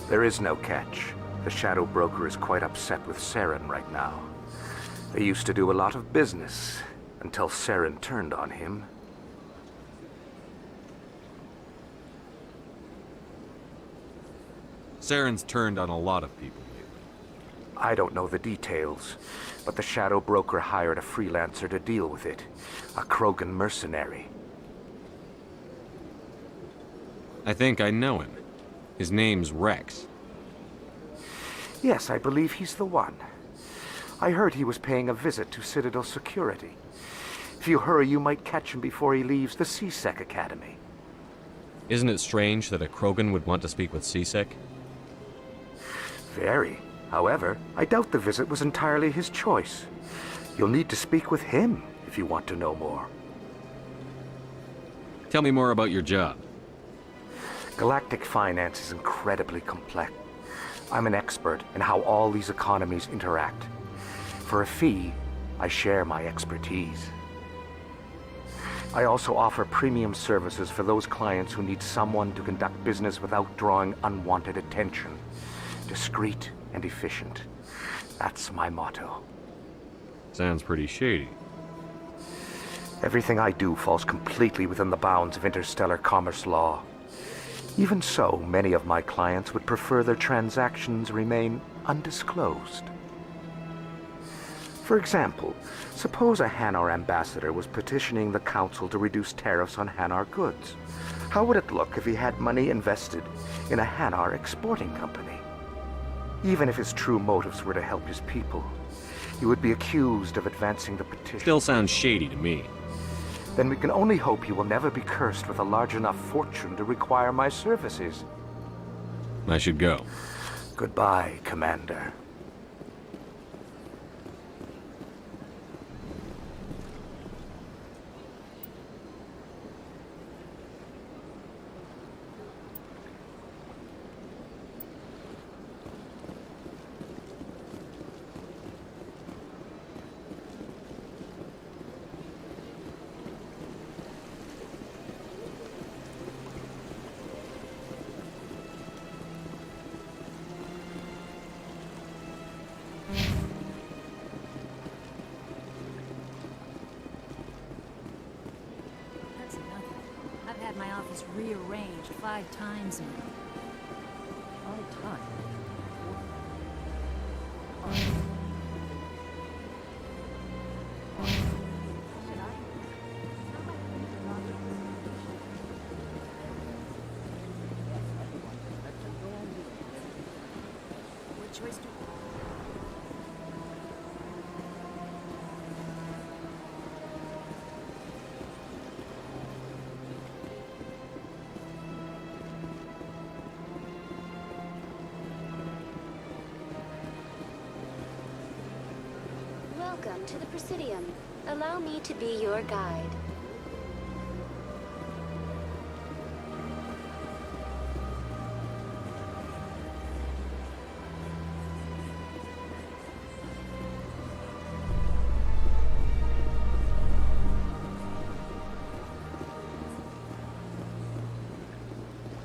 There is no catch. The Shadow Broker is quite upset with Saren right now. They used to do a lot of business until Saren turned on him. Saren's turned on a lot of people lately. I don't know the details, but the Shadow Broker hired a freelancer to deal with it. A Krogan mercenary. I think I know him. His name's Rex. Yes, I believe he's the one. I heard he was paying a visit to Citadel Security. If you hurry, you might catch him before he leaves the C-Sec Academy. Isn't it strange that a Krogan would want to speak with C-Sec? Very. However, I doubt the visit was entirely his choice. You'll need to speak with him if you want to know more. Tell me more about your job. Galactic finance is incredibly complex. I'm an expert in how all these economies interact. For a fee, I share my expertise. I also offer premium services for those clients who need someone to conduct business without drawing unwanted attention. Discreet and efficient. That's my motto. Sounds pretty shady. Everything I do falls completely within the bounds of interstellar commerce law. Even so, many of my clients would prefer their transactions remain undisclosed. For example, suppose a Hanar ambassador was petitioning the Council to reduce tariffs on Hanar goods. How would it look if he had money invested in a Hanar exporting company? Even if his true motives were to help his people, he would be accused of advancing the petition. Still sounds shady to me. Then we can only hope you will never be cursed with a large enough fortune to require my services. I should go. Goodbye, Commander. Rearranged 5 times now. 5 times? What choice do Welcome to the Presidium. Allow me to be your guide.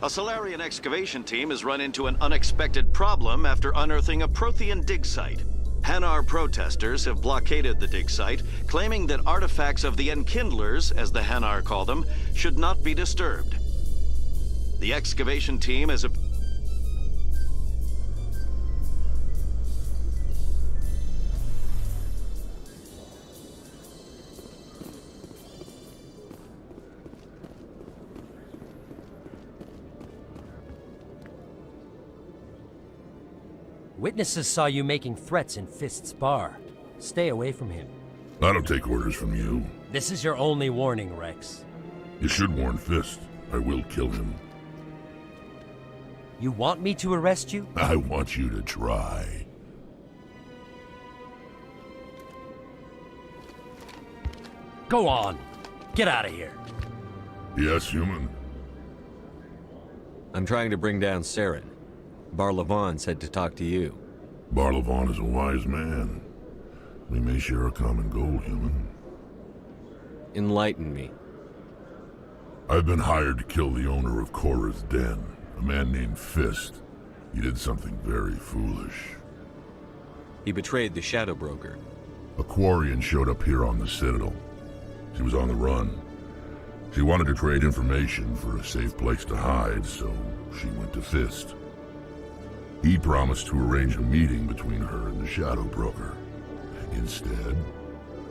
A Solarian excavation team has run into an unexpected problem after unearthing a Prothean dig site. Hanar protesters have blockaded the dig site, claiming that artifacts of the Enkindlers, as the Hanar call them, should not be disturbed. The excavation team has... Witnesses saw you making threats in Fist's bar. Stay away from him. I don't take orders from you. This is your only warning, Rex. You should warn Fist. I will kill him. You want me to arrest you? I want you to try. Go on. Get out of here. Yes, human. I'm trying to bring down Saren. Barlavon said to talk to you. Barlavon is a wise man. We may share a common goal, human. Enlighten me. I've been hired to kill the owner of Korra's Den, a man named Fist. He did something very foolish. He betrayed the Shadow Broker. A Quarian showed up here on the Citadel. She was on the run. She wanted to trade information for a safe place to hide, so she went to Fist. He promised to arrange a meeting between her and the Shadow Broker. Instead,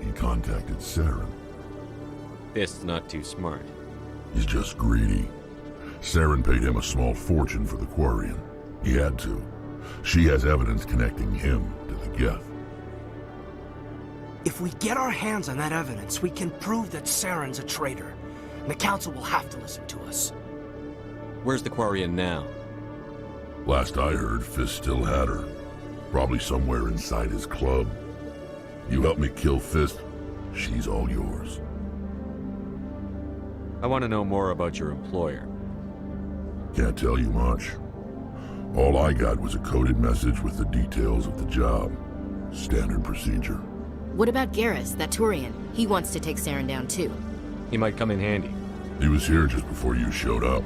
he contacted Saren. Fist's not too smart. He's just greedy. Saren paid him a small fortune for the Quarian. He had to. She has evidence connecting him to the Geth. If we get our hands on that evidence, we can prove that Saren's a traitor. And the Council will have to listen to us. Where's the Quarian now? Last I heard, Fist still had her. Probably somewhere inside his club. You help me kill Fist, she's all yours. I want to know more about your employer. Can't tell you much. All I got was a coded message with the details of the job. Standard procedure. What about Garrus, that Turian? He wants to take Saren down too. He might come in handy. He was here just before you showed up.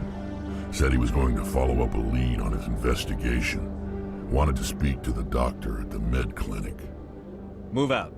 Said he was going to follow up a lead on his investigation. Wanted to speak to the doctor at the med clinic. Move out.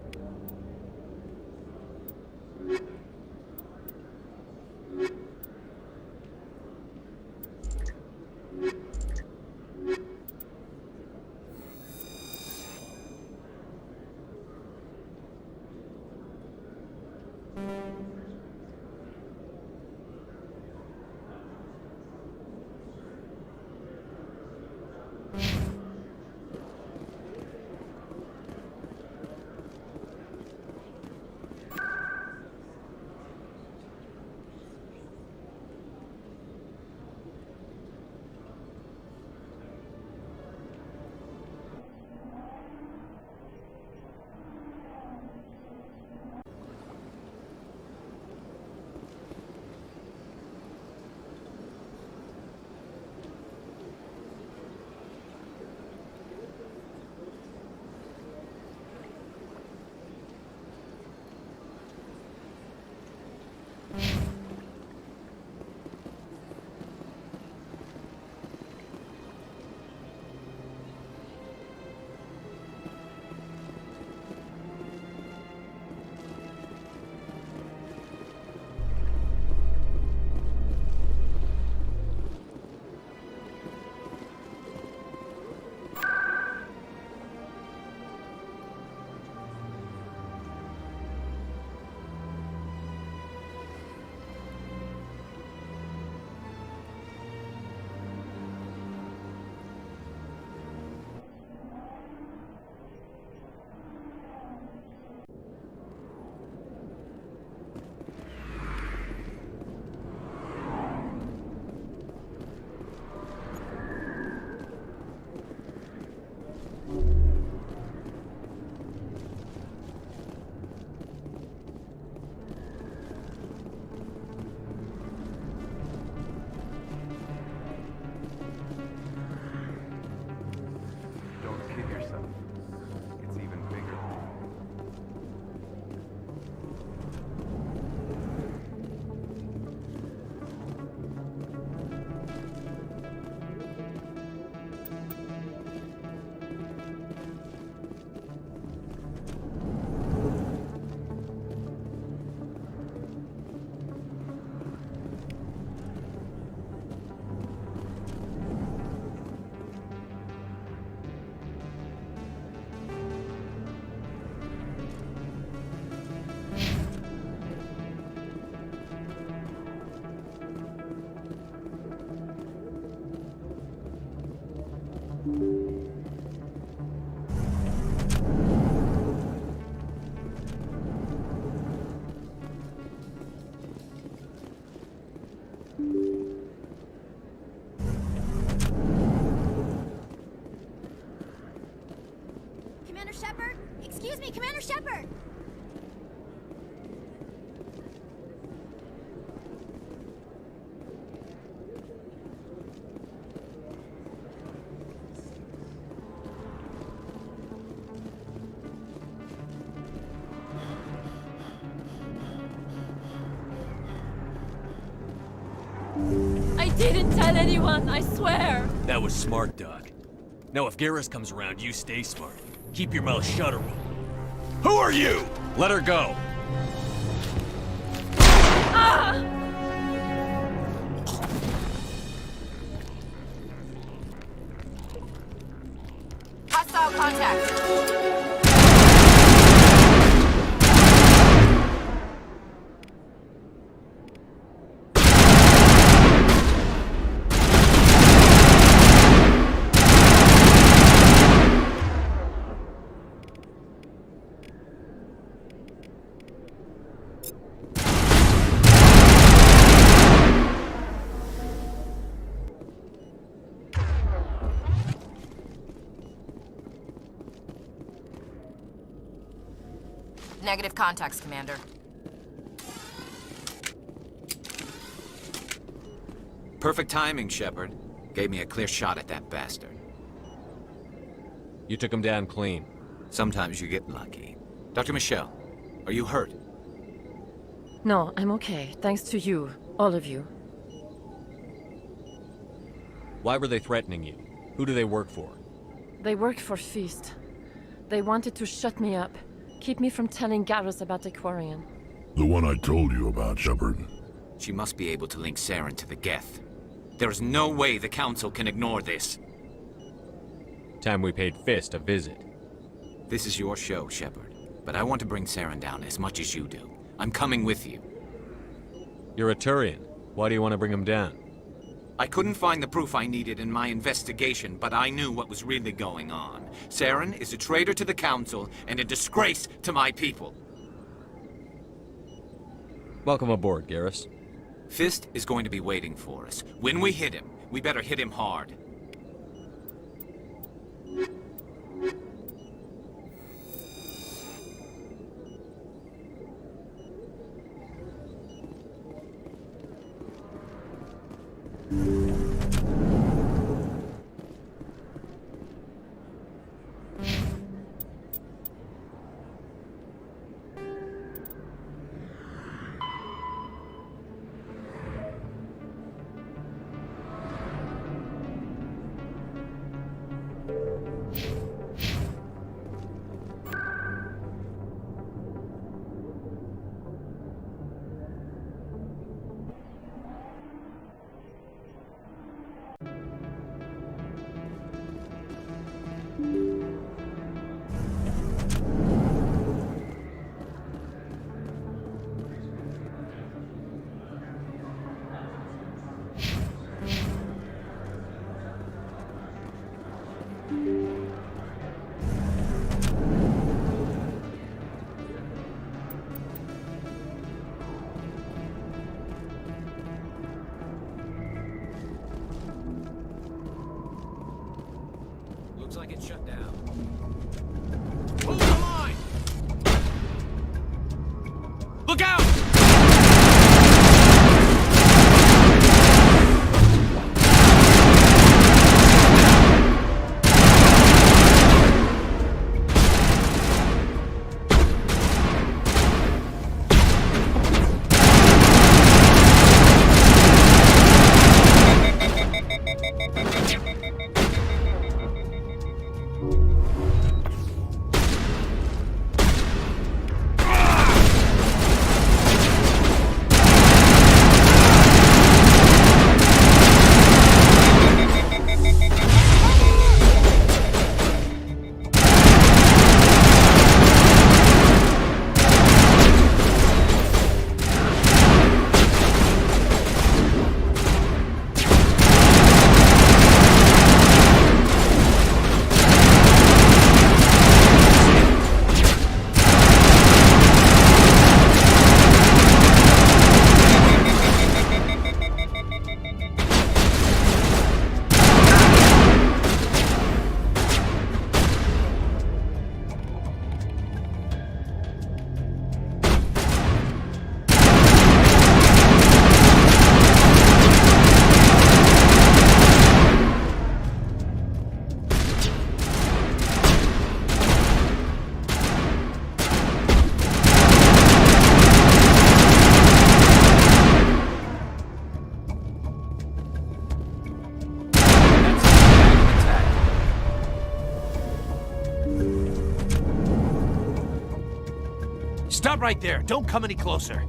Shepard? Excuse me, Commander Shepard! I didn't tell anyone, I swear! That was smart, Doc. Now if Garrus comes around, you stay smart. Keep your mouth shut, or who are you? Let her go. Ah! Hostile contact. Negative contacts, Commander. Perfect timing, Shepard. Gave me a clear shot at that bastard. You took him down clean. Sometimes you get lucky. Dr. Michelle, are you hurt? No, I'm okay. Thanks to you. All of you. Why were they threatening you? Who do they work for? They worked for Feast. They wanted to shut me up. Keep me from telling Garrus about the Quarian. The one I told you about, Shepard. She must be able to link Saren to the Geth. There is no way the Council can ignore this. Time we paid Fist a visit. This is your show, Shepard. But I want to bring Saren down as much as you do. I'm coming with you. You're a Turian. Why do you want to bring him down? I couldn't find the proof I needed in my investigation, but I knew what was really going on. Saren is a traitor to the Council and a disgrace to my people. Welcome aboard, Garrus. Fist is going to be waiting for us. When we hit him, we better hit him hard. Looks like it's shut down. Hold the line! Look out! Stop right there. Don't come any closer.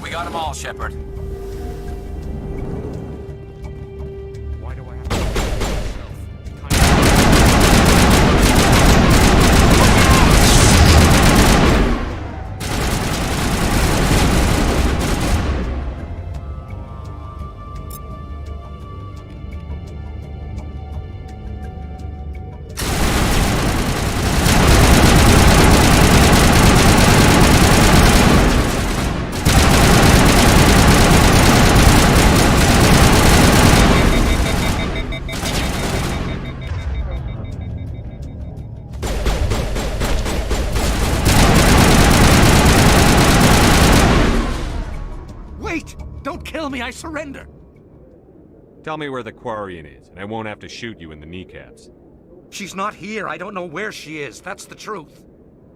We got them all, Shepard. Why do I have to Wait! Don't kill me, I surrender! Tell me where the Quarian is, and I won't have to shoot you in the kneecaps. She's not here. I don't know where she is. That's the truth.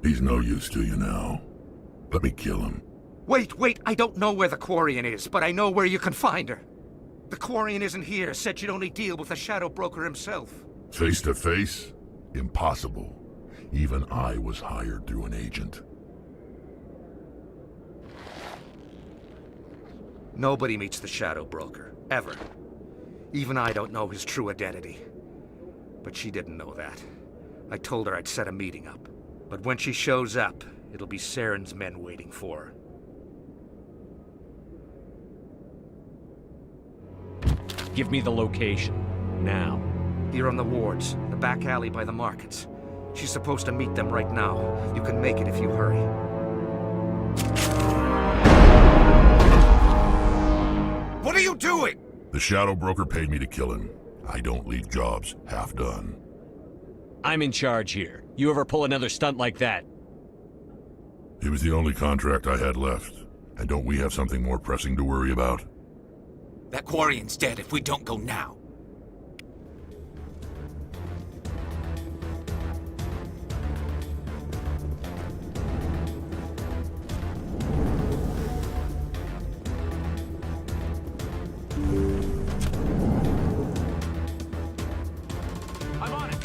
He's no use to you now. Let me kill him. Wait, I don't know where the Quarian is, but I know where you can find her. The Quarian isn't here, said she'd only deal with the Shadow Broker himself. Face to face? Impossible. Even I was hired through an agent. Nobody meets the Shadow Broker, ever. Even I don't know his true identity. But she didn't know that. I told her I'd set a meeting up. But when she shows up, it'll be Saren's men waiting for her. Give me the location. Now. Here on the wards, the back alley by the markets. She's supposed to meet them right now. You can make it if you hurry. What are you doing? The Shadow Broker paid me to kill him. I don't leave jobs half done. I'm in charge here. You ever pull another stunt like that? It was the only contract I had left. And don't we have something more pressing to worry about? That Quarian's dead if we don't go now. I'm on it!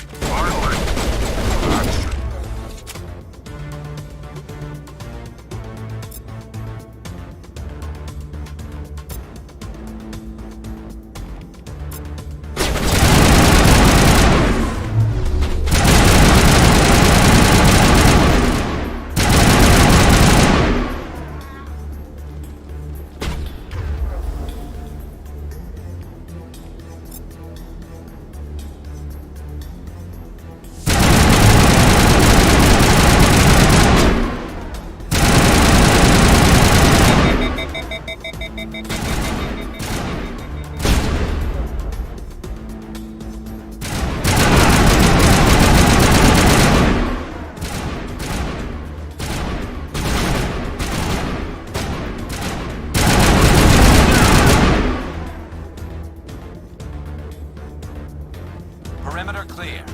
Perimeter clear.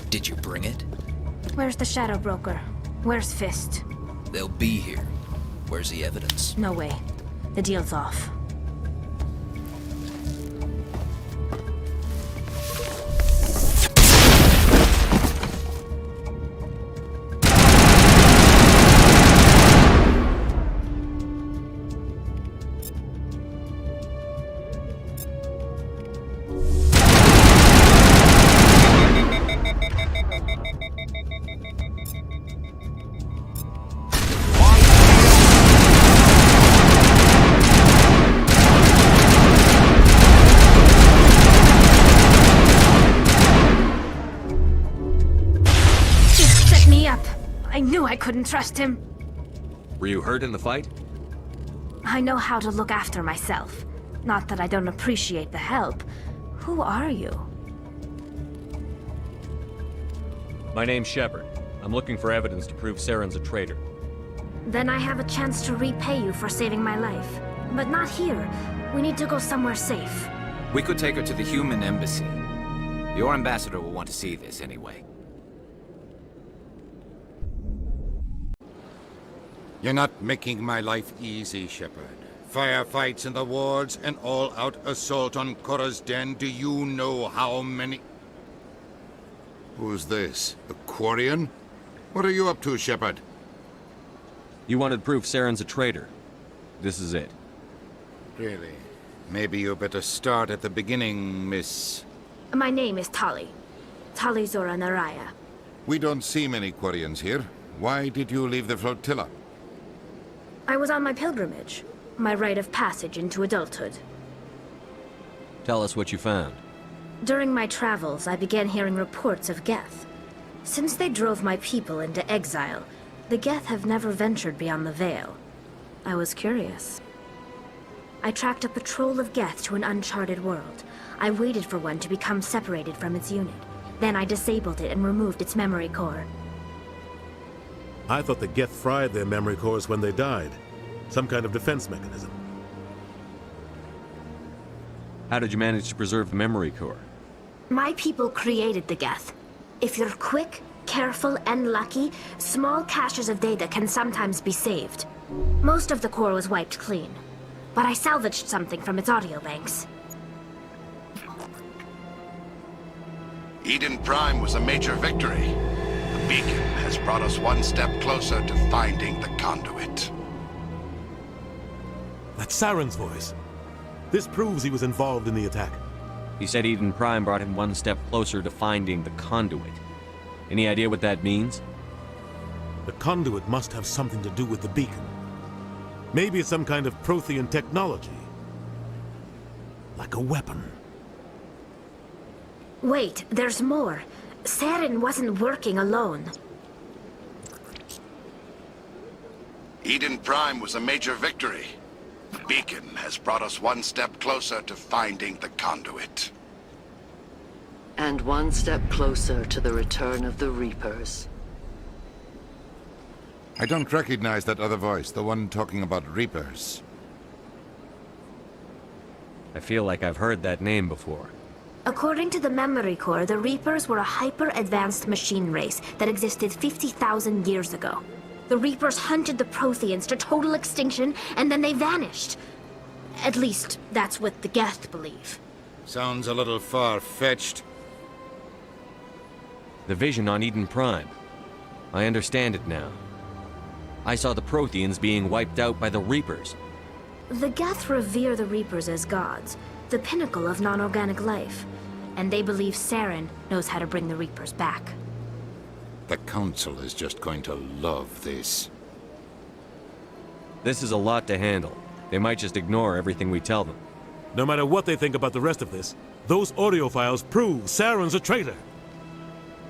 Did you bring it? Where's the Shadow Broker? Where's Fist? They'll be here. Where's the evidence? No way. The deal's off. I knew I couldn't trust him. Were you hurt in the fight? I know how to look after myself. Not that I don't appreciate the help. Who are you? My name's Shepard. I'm looking for evidence to prove Saren's a traitor. Then I have a chance to repay you for saving my life. But not here. We need to go somewhere safe. We could take her to the human embassy. Your ambassador will want to see this anyway. You're not making my life easy, Shepard. Firefights in the wards, an all-out assault on Korra's den. Do you know how many... Who's this? A Quarian? What are you up to, Shepard? You wanted proof Saren's a traitor. This is it. Really? Maybe you better start at the beginning, Miss... My name is Tali. Tali Zora Naraya. We don't see many Quarians here. Why did you leave the flotilla? I was on my pilgrimage. My rite of passage into adulthood. Tell us what you found. During my travels, I began hearing reports of Geth. Since they drove my people into exile, the Geth have never ventured beyond the Veil. I was curious. I tracked a patrol of Geth to an uncharted world. I waited for one to become separated from its unit. Then I disabled it and removed its memory core. I thought the Geth fried their memory cores when they died. Some kind of defense mechanism. How did you manage to preserve the memory core? My people created the Geth. If you're quick, careful, and lucky, small caches of data can sometimes be saved. Most of the core was wiped clean, but I salvaged something from its audio banks. Eden Prime was a major victory. The beacon has brought us one step closer to finding the conduit. That's Saren's voice. This proves he was involved in the attack. He said Eden Prime brought him one step closer to finding the conduit. Any idea what that means? The conduit must have something to do with the beacon. Maybe it's some kind of Prothean technology. Like a weapon. Wait, there's more. Saren wasn't working alone. Eden Prime was a major victory. The beacon has brought us one step closer to finding the conduit. And one step closer to the return of the Reapers. I don't recognize that other voice, the one talking about Reapers. I feel like I've heard that name before. According to the memory core, the Reapers were a hyper-advanced machine race that existed 50,000 years ago. The Reapers hunted the Protheans to total extinction, and then they vanished. At least, that's what the Geth believe. Sounds a little far-fetched. The vision on Eden Prime. I understand it now. I saw the Protheans being wiped out by the Reapers. The Geth revere the Reapers as gods, the pinnacle of non-organic life. And they believe Saren knows how to bring the Reapers back. The Council is just going to love this. This is a lot to handle. They might just ignore everything we tell them. No matter what they think about the rest of this, those audio files prove Saren's a traitor.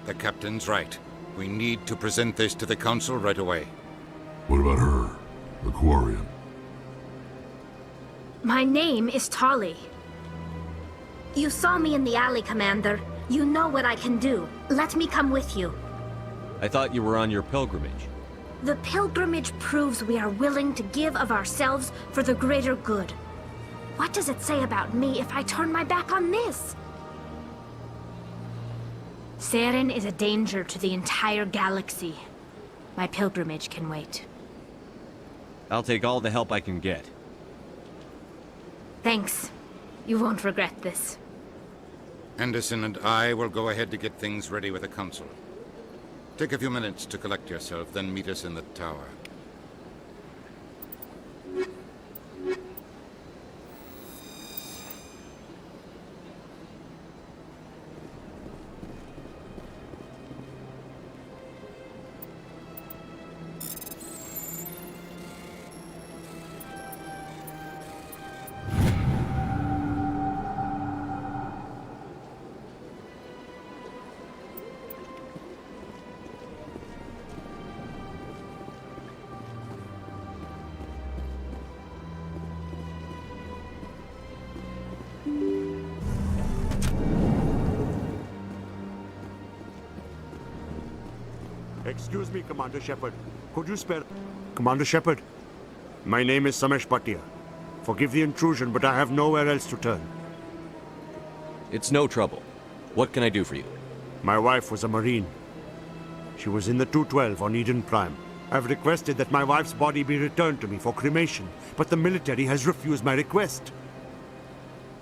The Captain's right. We need to present this to the Council right away. What about her? The Quarian? My name is Tali. You saw me in the alley, Commander. You know what I can do. Let me come with you. I thought you were on your pilgrimage. The pilgrimage proves we are willing to give of ourselves for the greater good. What does it say about me if I turn my back on this? Saren is a danger to the entire galaxy. My pilgrimage can wait. I'll take all the help I can get. Thanks. You won't regret this. Anderson and I will go ahead to get things ready with the Council. Take a few minutes to collect yourself, then meet us in the tower. Excuse me, Commander Shepard. Could you spare... Commander Shepard, my name is Samesh Bhatia. Forgive the intrusion, but I have nowhere else to turn. It's no trouble. What can I do for you? My wife was a Marine. She was in the 212 on Eden Prime. I've requested that my wife's body be returned to me for cremation, but the military has refused my request.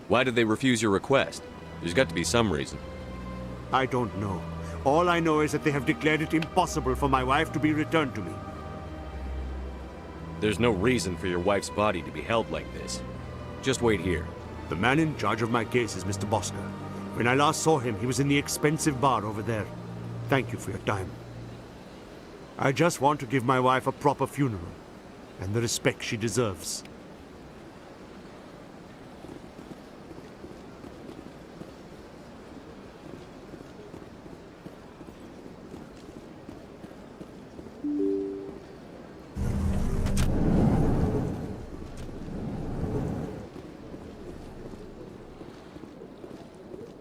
Why did they refuse your request? There's got to be some reason. I don't know. All I know is that they have declared it impossible for my wife to be returned to me. There's no reason for your wife's body to be held like this. Just wait here. The man in charge of my case is Mr. Bosker. When I last saw him, he was in the expensive bar over there. Thank you for your time. I just want to give my wife a proper funeral, and the respect she deserves.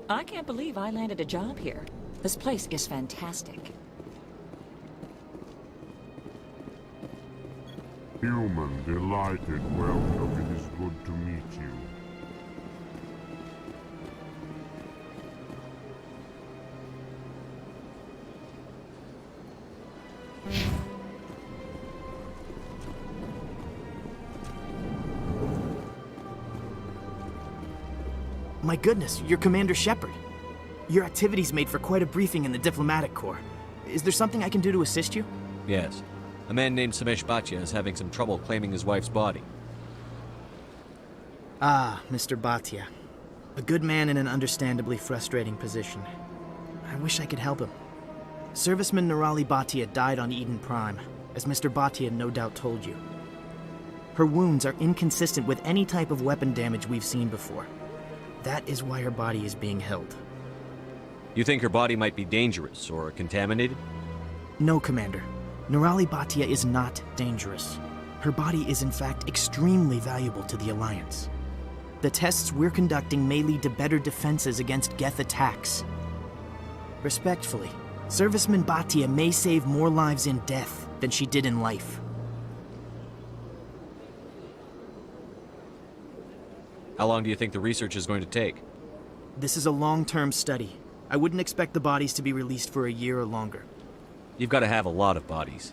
I can't believe I landed a job here. This place is fantastic. Human, delighted, welcome. It is good to meet you. My goodness, you're Commander Shepard. Your activities made for quite a briefing in the Diplomatic Corps. Is there something I can do to assist you? Yes. A man named Samesh Bhatia is having some trouble claiming his wife's body. Ah, Mr. Bhatia. A good man in an understandably frustrating position. I wish I could help him. Serviceman Nirali Bhatia died on Eden Prime, as Mr. Bhatia no doubt told you. Her wounds are inconsistent with any type of weapon damage we've seen before. That is why her body is being held. You think her body might be dangerous or contaminated? No, Commander. Nirali Bhatia is not dangerous. Her body is in fact extremely valuable to the Alliance. The tests we're conducting may lead to better defenses against Geth attacks. Respectfully, Serviceman Bhatia may save more lives in death than she did in life. How long do you think the research is going to take? This is a long-term study. I wouldn't expect the bodies to be released for a year or longer. You've got to have a lot of bodies.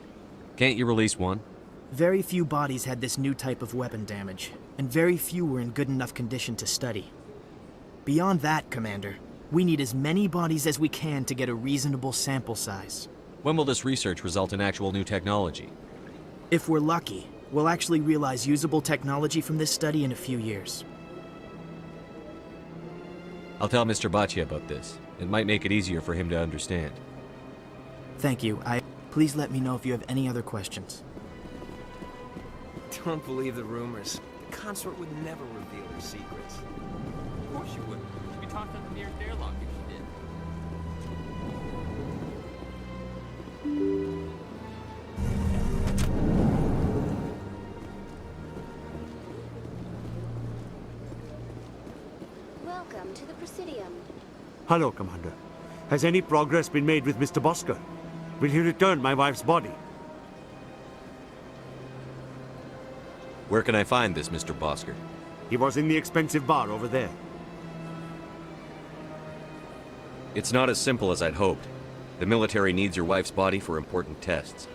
Can't you release one? Very few bodies had this new type of weapon damage, and very few were in good enough condition to study. Beyond that, Commander, we need as many bodies as we can to get a reasonable sample size. When will this research result in actual new technology? If we're lucky, we'll actually realize usable technology from this study in a few years. I'll tell Mr. Bhatia about this. It might make it easier for him to understand. Thank you. Please let me know if you have any other questions. Don't believe the rumors. The consort would never reveal her secrets. Of course you would. She'd be talking to the nearest airlock if she did. Welcome to the Presidium. Hello, Commander. Has any progress been made with Mr. Bosker? Will he return my wife's body? Where can I find this Mr. Bosker? He was in the expensive bar over there. It's not as simple as I'd hoped. The military needs your wife's body for important tests.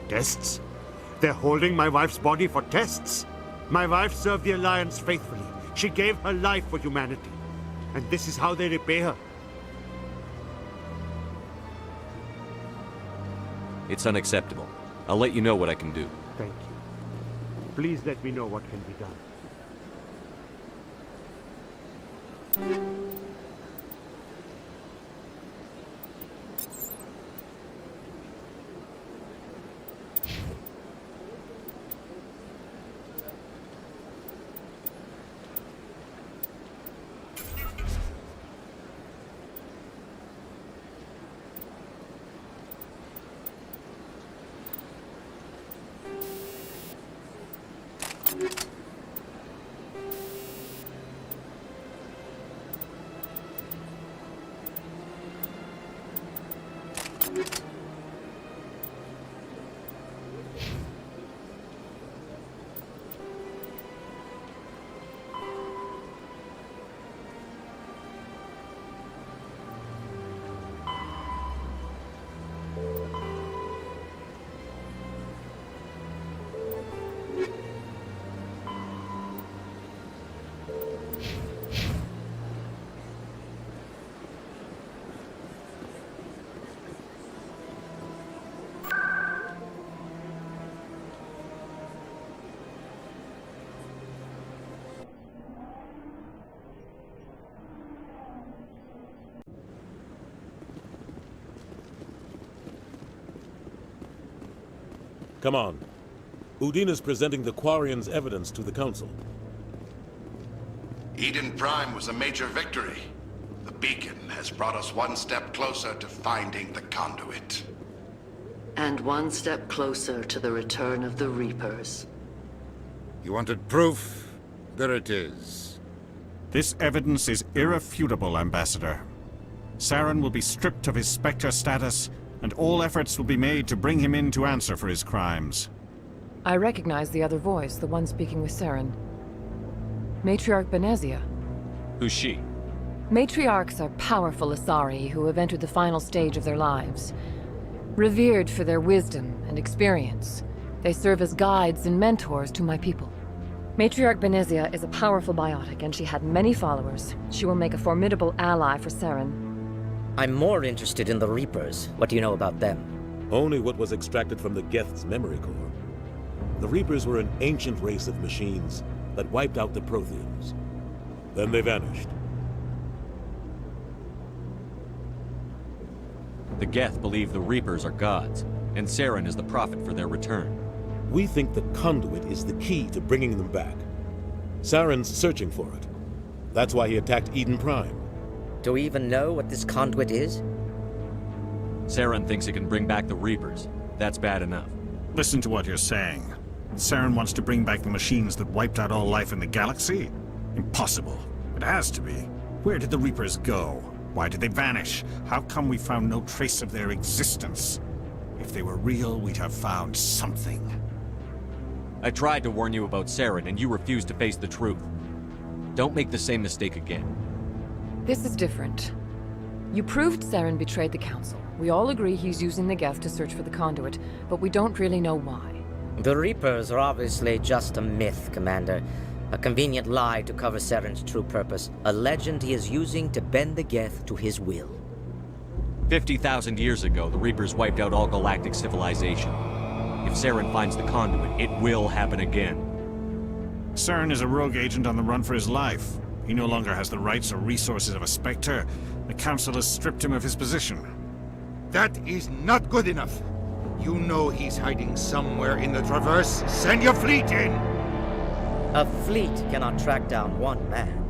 Tests? They're holding my wife's body for tests? My wife served the Alliance faithfully. She gave her life for humanity. And this is how they repay her. It's unacceptable. I'll let you know what I can do. Thank you. Please let me know what can be done. Come on. Udina's presenting the Quarian's evidence to the Council. Eden Prime was a major victory. The beacon has brought us one step closer to finding the conduit. And one step closer to the return of the Reapers. You wanted proof? There it is. This evidence is irrefutable, Ambassador. Saren will be stripped of his Spectre status, and all efforts will be made to bring him in to answer for his crimes. I recognize the other voice, the one speaking with Saren. Matriarch Benezia. Who's she? Matriarchs are powerful Asari who have entered the final stage of their lives. Revered for their wisdom and experience, they serve as guides and mentors to my people. Matriarch Benezia is a powerful biotic, and she had many followers. She will make a formidable ally for Saren. I'm more interested in the Reapers. What do you know about them? Only what was extracted from the Geth's memory core. The Reapers were an ancient race of machines that wiped out the Protheans. Then they vanished. The Geth believe the Reapers are gods, and Saren is the prophet for their return. We think the conduit is the key to bringing them back. Saren's searching for it. That's why he attacked Eden Prime. Do we even know what this conduit is? Saren thinks it can bring back the Reapers. That's bad enough. Listen to what you're saying. Saren wants to bring back the machines that wiped out all life in the galaxy? Impossible. It has to be. Where did the Reapers go? Why did they vanish? How come we found no trace of their existence? If they were real, we'd have found something. I tried to warn you about Saren, and you refused to face the truth. Don't make the same mistake again. This is different. You proved Saren betrayed the Council. We all agree he's using the Geth to search for the conduit, but we don't really know why. The Reapers are obviously just a myth, Commander. A convenient lie to cover Saren's true purpose. A legend he is using to bend the Geth to his will. 50,000 years ago, the Reapers wiped out all galactic civilization. If Saren finds the conduit, it will happen again. Saren is a rogue agent on the run for his life. He no longer has the rights or resources of a Spectre. The Council has stripped him of his position. That is not good enough. You know he's hiding somewhere in the Traverse. Send your fleet in! A fleet cannot track down one man.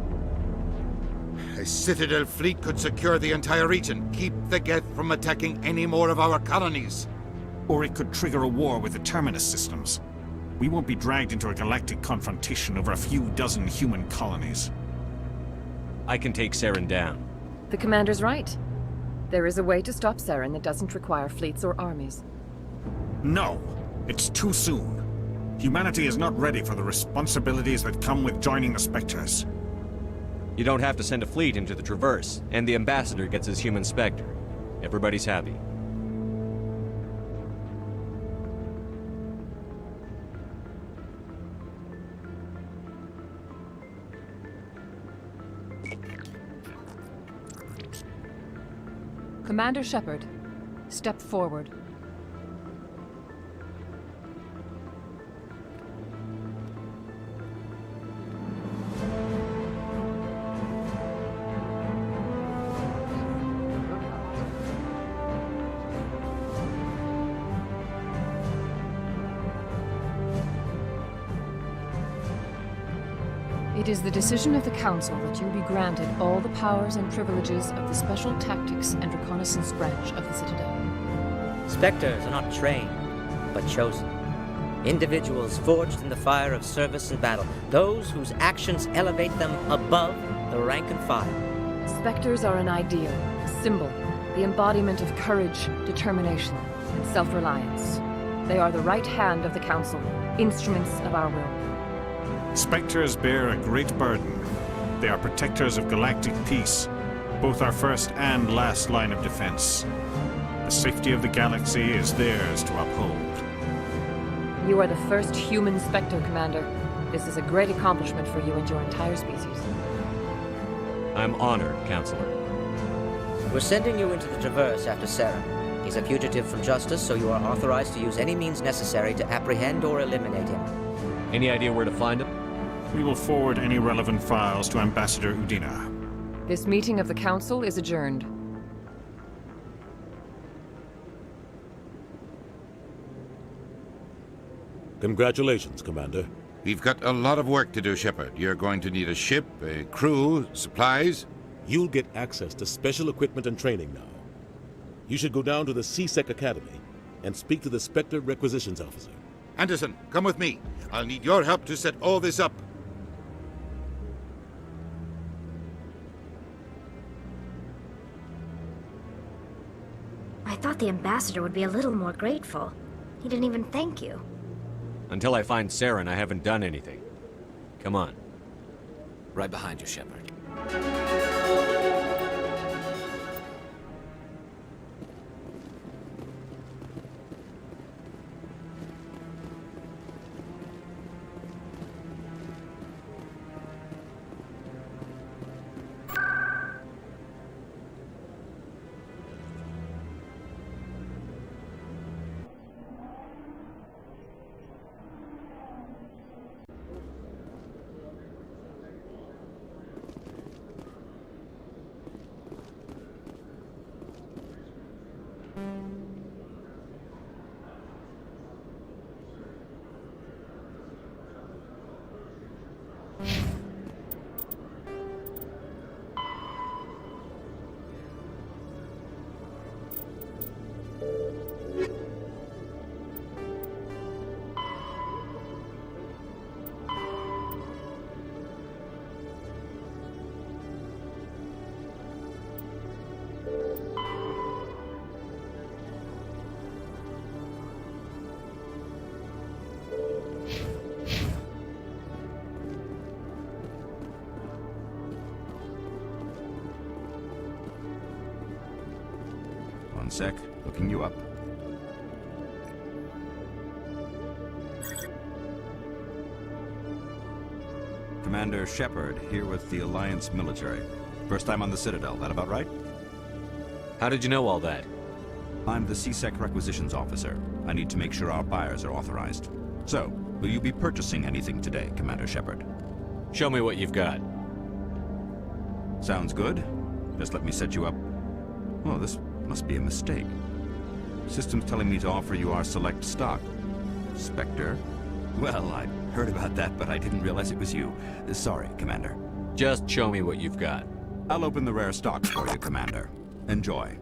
A Citadel fleet could secure the entire region, keep the Geth from attacking any more of our colonies. Or it could trigger a war with the Terminus systems. We won't be dragged into a galactic confrontation over a few dozen human colonies. I can take Saren down. The Commander's right. There is a way to stop Saren that doesn't require fleets or armies. No! It's too soon. Humanity is not ready for the responsibilities that come with joining the Spectres. You don't have to send a fleet into the Traverse, and the Ambassador gets his human Spectre. Everybody's happy. Commander Shepard, step forward. It is the decision of the Council that you be granted all the powers and privileges of the Special Tactics and Reconnaissance branch of the Citadel. Spectres are not trained, but chosen. Individuals forged in the fire of service and battle. Those whose actions elevate them above the rank and file. Spectres are an ideal, a symbol, the embodiment of courage, determination, and self-reliance. They are the right hand of the Council, instruments of our will. Spectres bear a great burden. They are protectors of galactic peace, both our first and last line of defense. The safety of the galaxy is theirs to uphold. You are the first human Spectre, Commander. This is a great accomplishment for you and your entire species. I'm honored, Counselor. We're sending you into the Traverse after Saren. He's a fugitive from justice, so you are authorized to use any means necessary to apprehend or eliminate him. Any idea where to find him? We will forward any relevant files to Ambassador Udina. This meeting of the Council is adjourned. Congratulations, Commander. We've got a lot of work to do, Shepard. You're going to need a ship, a crew, supplies. You'll get access to special equipment and training now. You should go down to the C-Sec Academy and speak to the Spectre Requisitions Officer. Anderson, come with me. I'll need your help to set all this up. I thought the ambassador would be a little more grateful. He didn't even thank you. Until I find Saren, I haven't done anything. Come on. Right behind you, Shepard. One sec, looking you up. Commander Shepard, here with the Alliance military. First time on the Citadel, that about right? How did you know all that? I'm the C-Sec Requisitions Officer. I need to make sure our buyers are authorized. So, will you be purchasing anything today, Commander Shepard? Show me what you've got. Sounds good. Just let me set you up. Oh, this must be a mistake. System's telling me to offer you our select stock. Spectre? Well, I heard about that, but I didn't realize it was you. Sorry, Commander. Just show me what you've got. I'll open the rare stock for you, Commander. Enjoy.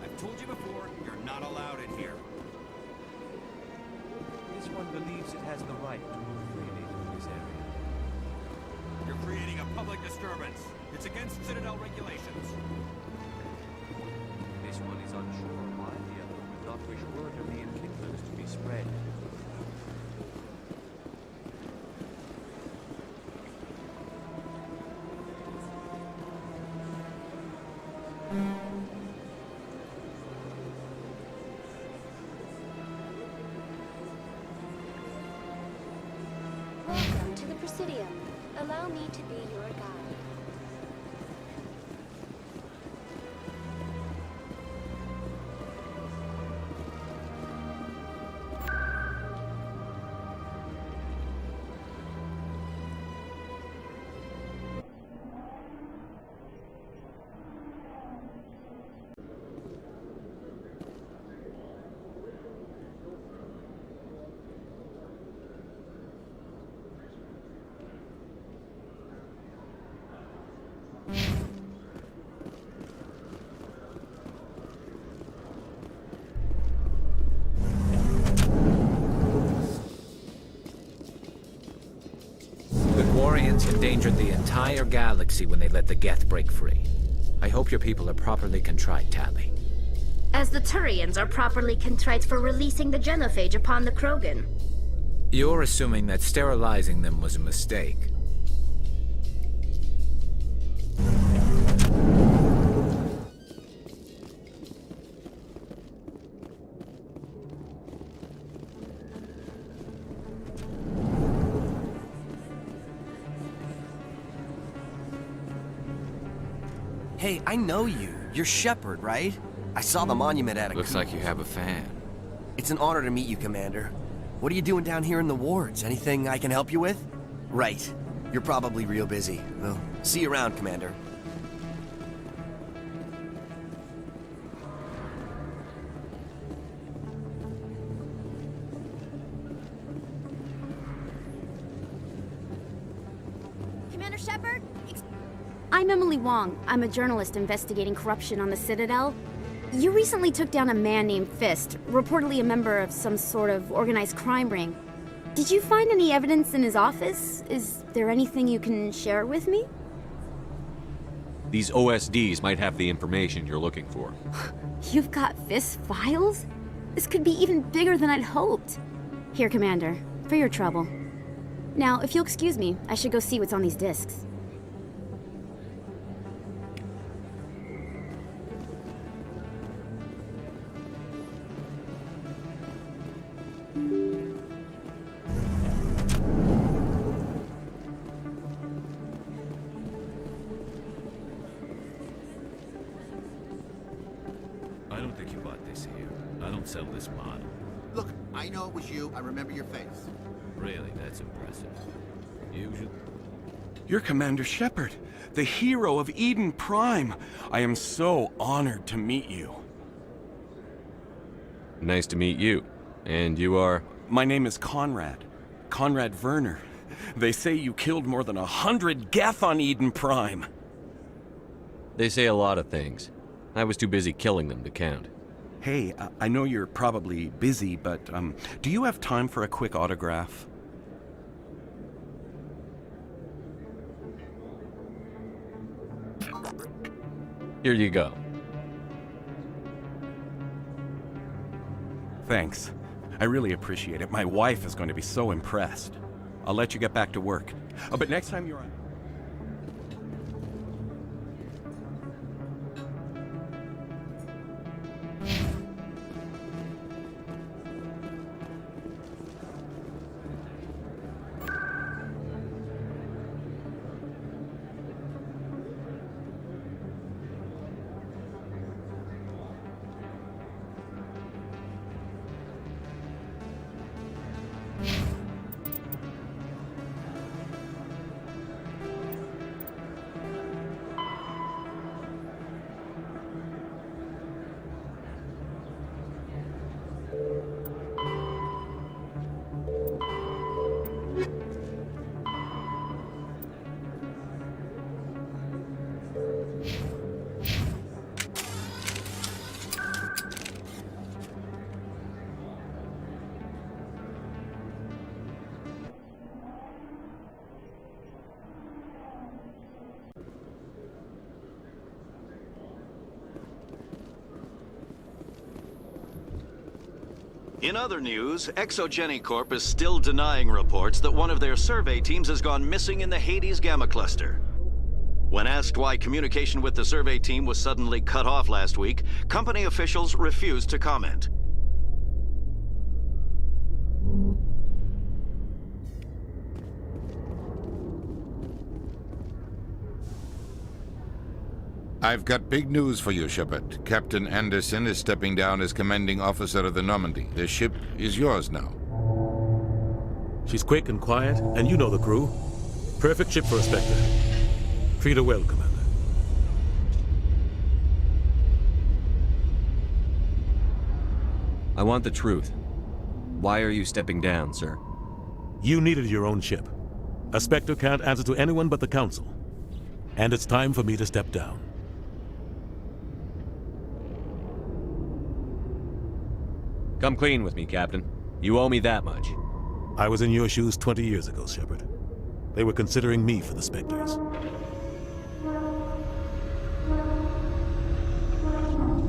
I've told you before, you're not allowed in here. This one believes it has the right to move freely through this area. You're creating a public disturbance. It's against Citadel regulations. This one is unsure why the other would not wish word of the enkindlers to be spread. Welcome to the Presidium. Allow me to be your guide. The Quarians endangered the entire galaxy when they let the Geth break free. I hope your people are properly contrite, Tali. As the Turians are properly contrite for releasing the genophage upon the Krogan. You're assuming that sterilizing them was a mistake. Hey, I know you. You're Shepard, right? I saw the monument at a Looks like you have a fan. It's an honor to meet you, Commander. What are you doing down here in the wards? Anything I can help you with? Right. You're probably real busy. Well, see you around, Commander. Commander Shepard? I'm Emily Wong. I'm a journalist investigating corruption on the Citadel. You recently took down a man named Fist, reportedly a member of some sort of organized crime ring. Did you find any evidence in his office? Is there anything you can share with me? These OSDs might have the information you're looking for. You've got Fist's files? This could be even bigger than I'd hoped. Here, Commander, for your trouble. Now, if you'll excuse me, I should go see what's on these discs. I don't think you bought this here. I don't sell this model. Look, I know it was you. I remember your face. Really, that's impressive. You're Commander Shepard, the hero of Eden Prime. I am so honored to meet you. Nice to meet you. And you are? My name is Conrad. Conrad Werner. They say you killed more than 100 Geth on Eden Prime. They say a lot of things. I was too busy killing them to count. Hey, I know you're probably busy, but do you have time for a quick autograph? Here you go. Thanks. I really appreciate it. My wife is going to be so impressed. I'll let you get back to work. But next time you're on... In other news, Exogeny Corp is still denying reports that one of their survey teams has gone missing in the Hades Gamma Cluster. When asked why communication with the survey team was suddenly cut off last week, company officials refused to comment. I've got big news for you, Shepard. Captain Anderson is stepping down as commanding officer of the Normandy. The ship is yours now. She's quick and quiet, and you know the crew. Perfect ship for a Spectre. Treat her well, Commander. I want the truth. Why are you stepping down, sir? You needed your own ship. A Spectre can't answer to anyone but the Council. And it's time for me to step down. Come clean with me, Captain. You owe me that much. I was in your shoes 20 years ago, Shepard. They were considering me for the Spectres.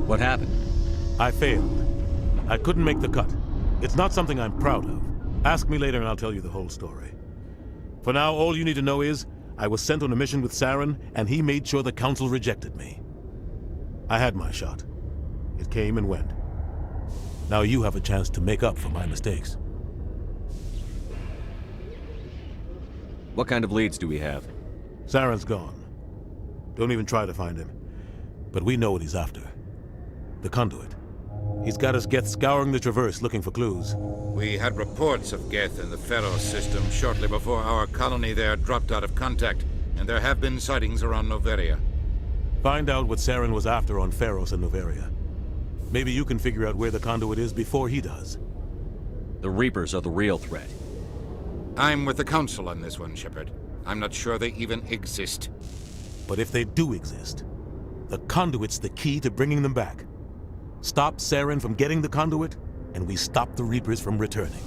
What happened? I failed. I couldn't make the cut. It's not something I'm proud of. Ask me later and I'll tell you the whole story. For now, all you need to know is, I was sent on a mission with Saren, and he made sure the Council rejected me. I had my shot. It came and went. Now you have a chance to make up for my mistakes. What kind of leads do we have? Saren's gone. Don't even try to find him. But we know what he's after. The conduit. He's got us Geth scouring the Traverse looking for clues. We had reports of Geth in the Pharos system shortly before our colony there dropped out of contact, and there have been sightings around Noveria. Find out what Saren was after on Pharos and Noveria. Maybe you can figure out where the conduit is before he does. The Reapers are the real threat. I'm with the Council on this one, Shepard. I'm not sure they even exist. But if they do exist, the conduit's the key to bringing them back. Stop Saren from getting the conduit, and we stop the Reapers from returning.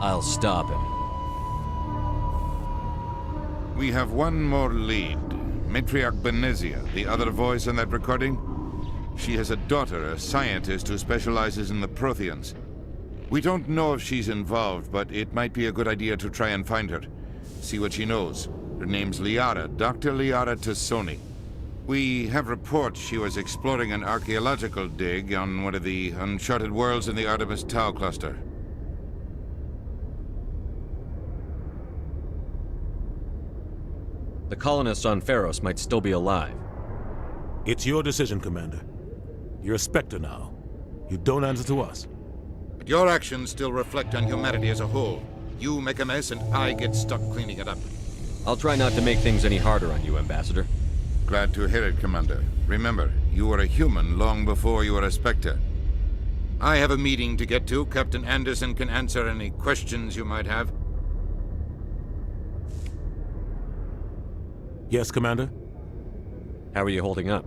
I'll stop him. We have one more lead. Matriarch Benezia, the other voice in that recording. She has a daughter, a scientist who specializes in the Protheans. We don't know if she's involved, but it might be a good idea to try and find her. See what she knows. Her name's Liara, Dr. Liara Tassoni. We have reports she was exploring an archaeological dig on one of the uncharted worlds in the Artemis Tau cluster. The colonists on Pharos might still be alive. It's your decision, Commander. You're a Spectre now. You don't answer to us. But your actions still reflect on humanity as a whole. You make a mess and I get stuck cleaning it up. I'll try not to make things any harder on you, Ambassador. Glad to hear it, Commander. Remember, you were a human long before you were a Spectre. I have a meeting to get to. Captain Anderson can answer any questions you might have. Yes, Commander? How are you holding up?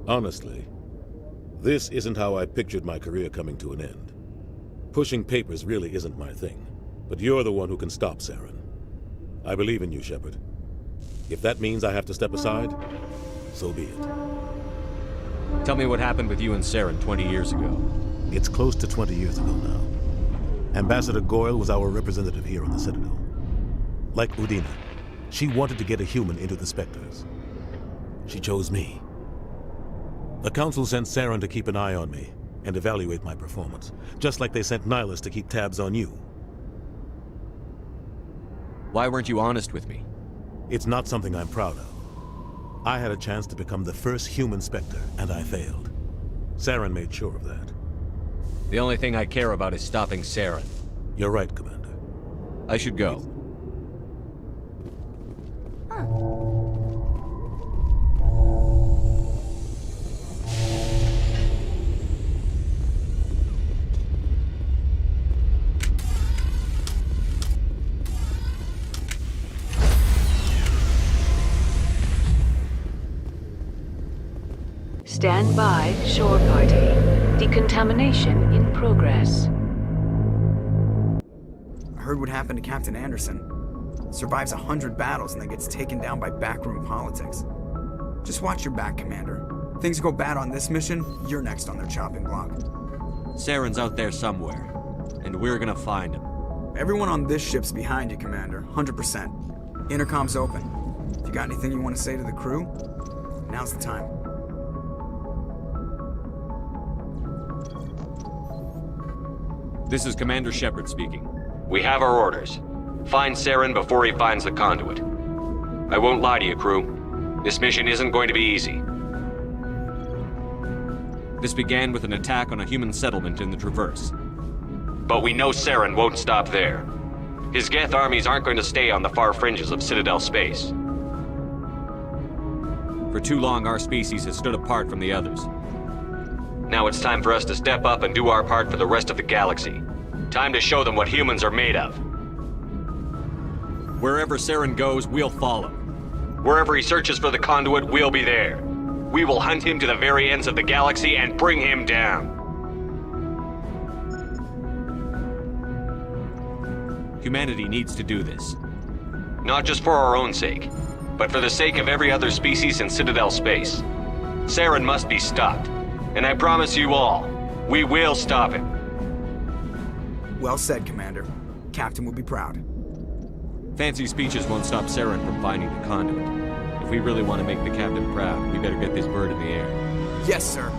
Honestly, this isn't how I pictured my career coming to an end. Pushing papers really isn't my thing, but you're the one who can stop Saren. I believe in you, Shepard. If that means I have to step aside, so be it. Tell me what happened with you and Saren 20 years ago. It's close to 20 years ago now. Ambassador Goyle was our representative here on the Citadel. Like Udina, she wanted to get a human into the Spectres. She chose me. The Council sent Saren to keep an eye on me and evaluate my performance, just like they sent Nihilus to keep tabs on you. Why weren't you honest with me? It's not something I'm proud of. I had a chance to become the first human Spectre, and I failed. Saren made sure of that. The only thing I care about is stopping Saren. You're right, Commander. I should go. Stand by, shore party. Decontamination in progress. I heard what happened to Captain Anderson. Survives 100 battles and then gets taken down by backroom politics. Just watch your back, Commander. Things go bad on this mission, you're next on their chopping block. Saren's out there somewhere, and we're gonna find him. Everyone on this ship's behind you, Commander. 100%. Intercom's open. If you got anything you want to say to the crew, now's the time. This is Commander Shepard speaking. We have our orders. Find Saren before he finds the conduit. I won't lie to you, crew. This mission isn't going to be easy. This began with an attack on a human settlement in the Traverse. But we know Saren won't stop there. His Geth armies aren't going to stay on the far fringes of Citadel space. For too long, our species has stood apart from the others. Now it's time for us to step up and do our part for the rest of the galaxy. Time to show them what humans are made of. Wherever Saren goes, we'll follow. Wherever he searches for the conduit, we'll be there. We will hunt him to the very ends of the galaxy and bring him down. Humanity needs to do this. Not just for our own sake, but for the sake of every other species in Citadel space. Saren must be stopped. And I promise you all, we will stop him. Well said, Commander. Captain will be proud. Fancy speeches won't stop Saren from finding the conduit. If we really want to make the captain proud, we better get this bird in the air. Yes, sir.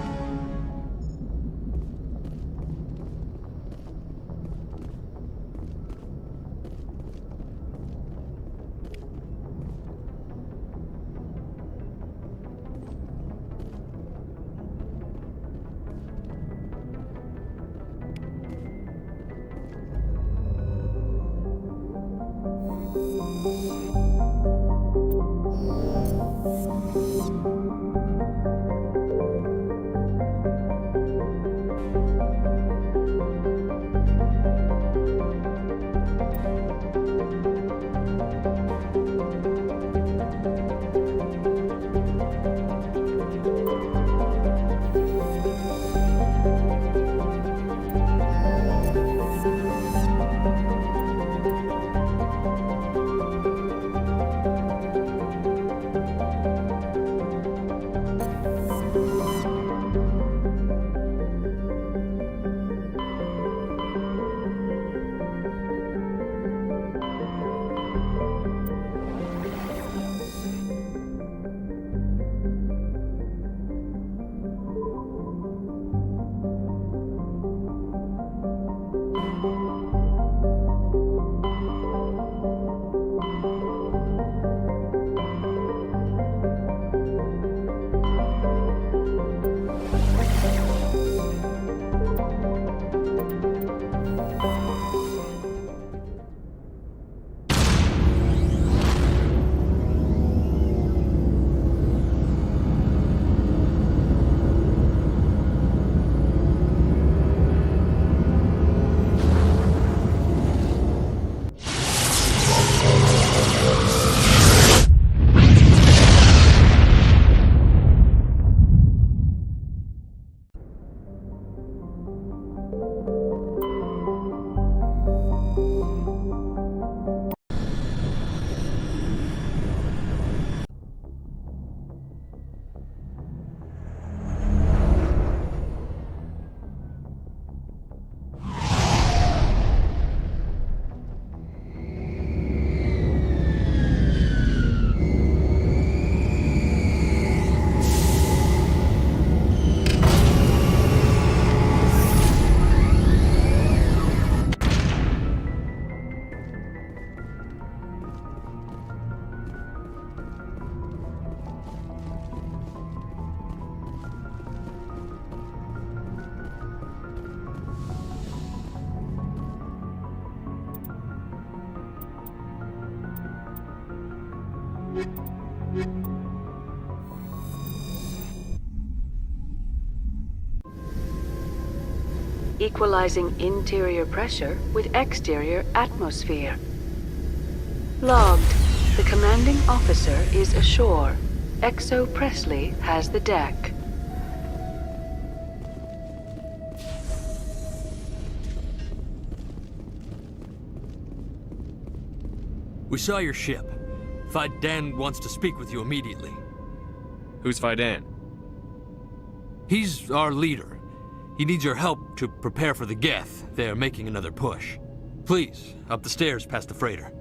Equalizing interior pressure with exterior atmosphere. Logged. The commanding officer is ashore. Exo Presley has the deck. We saw your ship. Fidan wants to speak with you immediately. Who's Fidan? He's our leader. He needs your help to prepare for the Geth. They're making another push. Please, up the stairs past the freighter.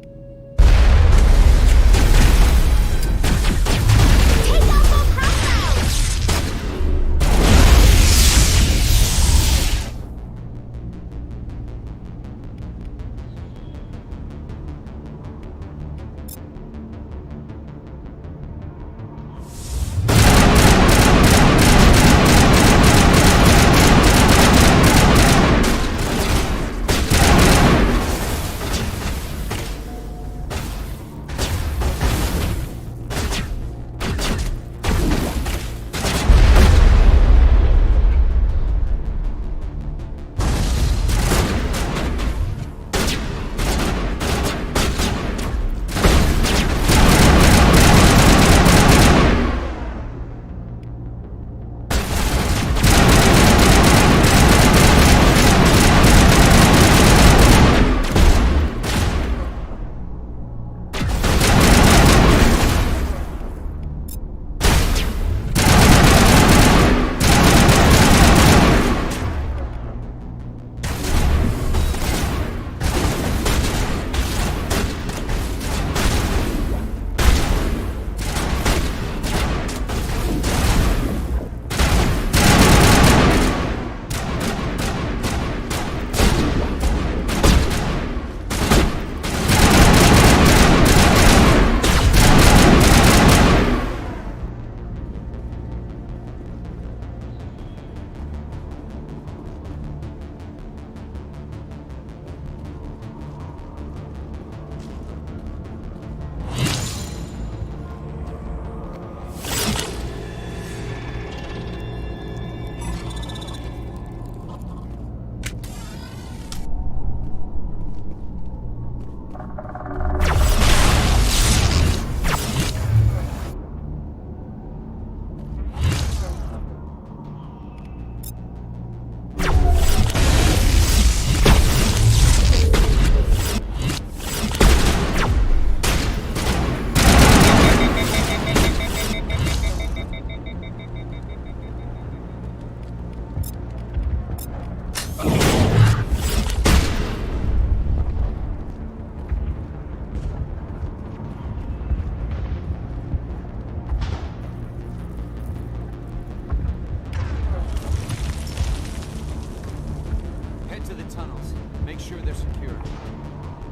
Make sure they're secure.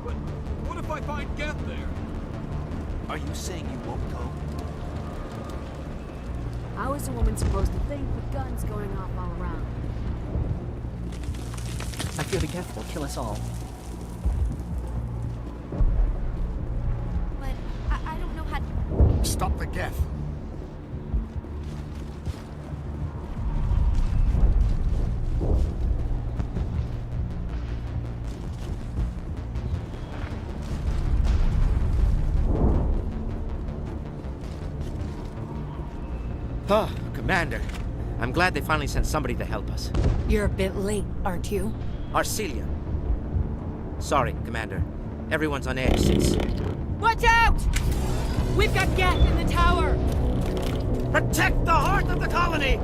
But what if I find Geth there? Are you saying you won't go? How is a woman supposed to think with guns going off all around? I fear the Geth will kill us all. But I don't know how to... Stop the Geth. Oh, Commander. I'm glad they finally sent somebody to help us. You're a bit late, aren't you? Arcelia. Sorry, Commander. Everyone's on edge since... Watch out! We've got Geth in the tower! Protect the heart of the colony!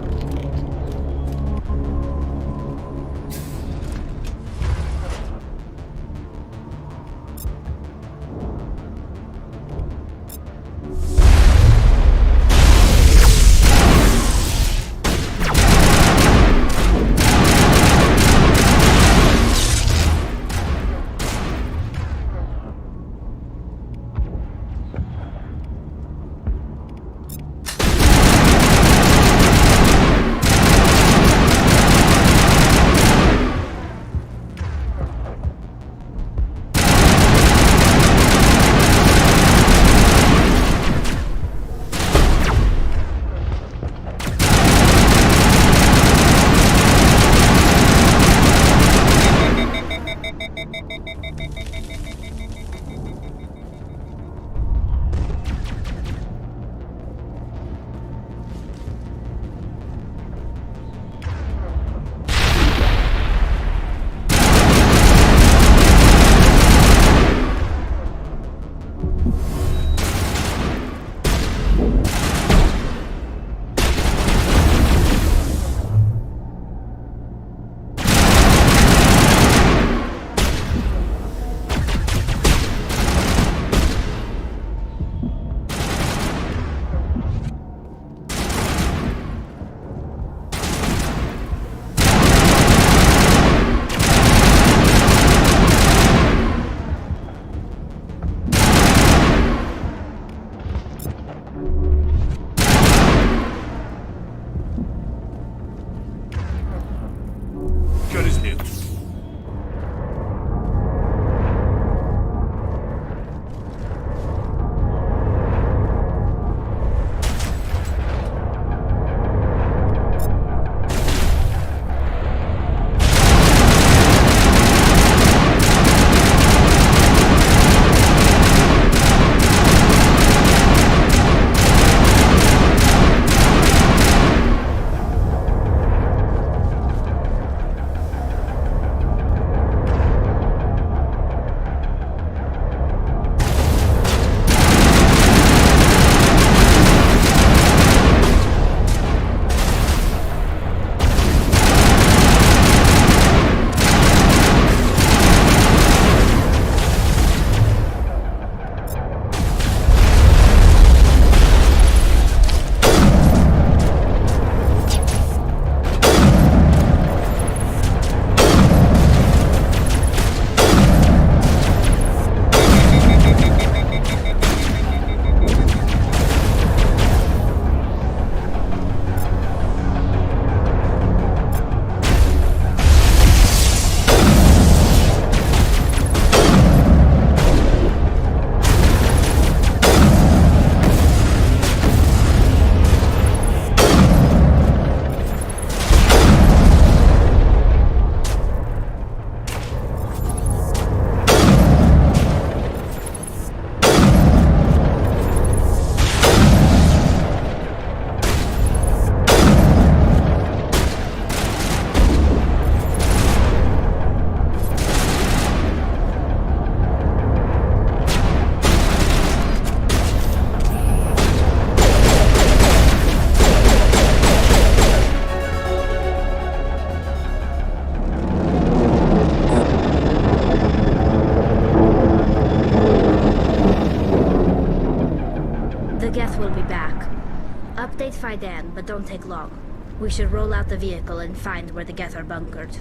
Try Dan, but don't take long. We should roll out the vehicle and find where the Geth are bunkered.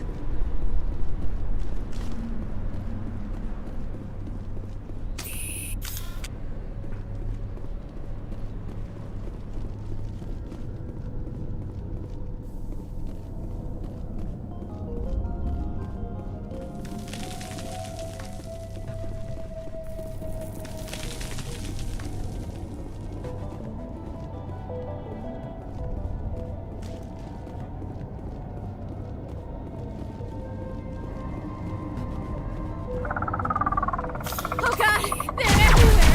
Oh god! They're everywhere!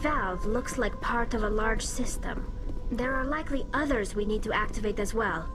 Valve looks like part of a large system. There are likely others we need to activate as well.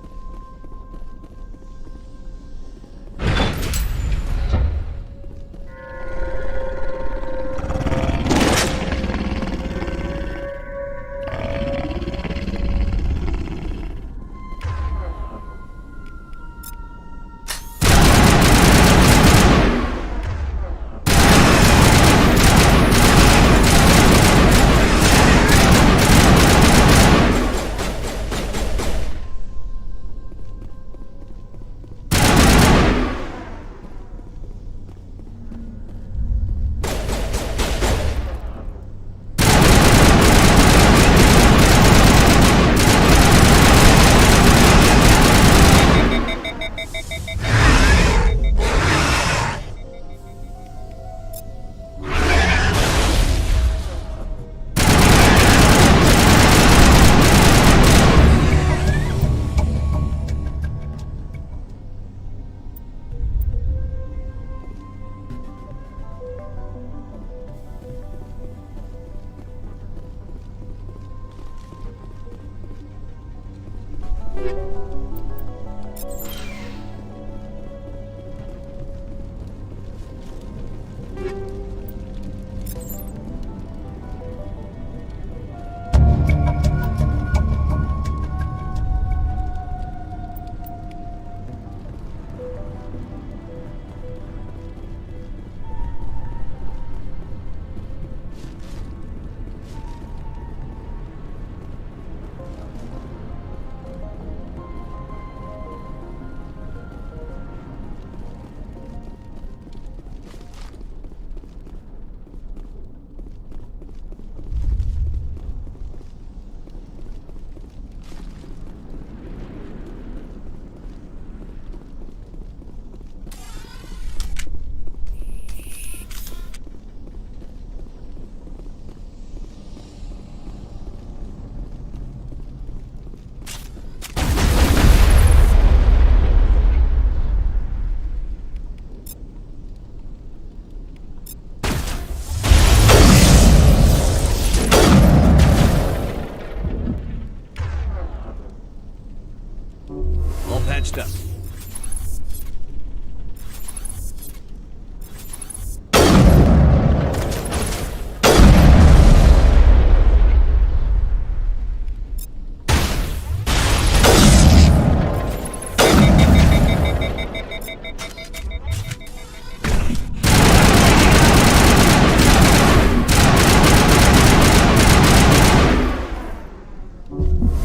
patched up.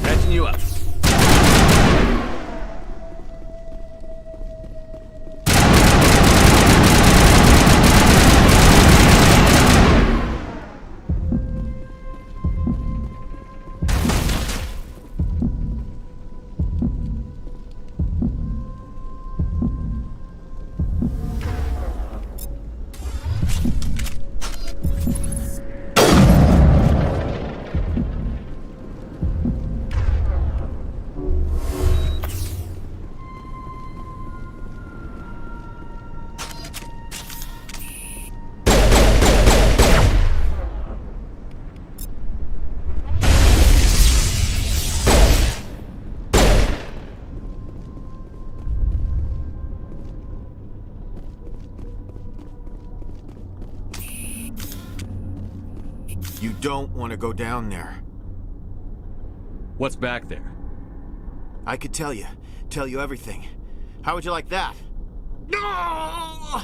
Patching you up. You don't want to go down there. What's back there? I could tell you everything. How would you like that? No!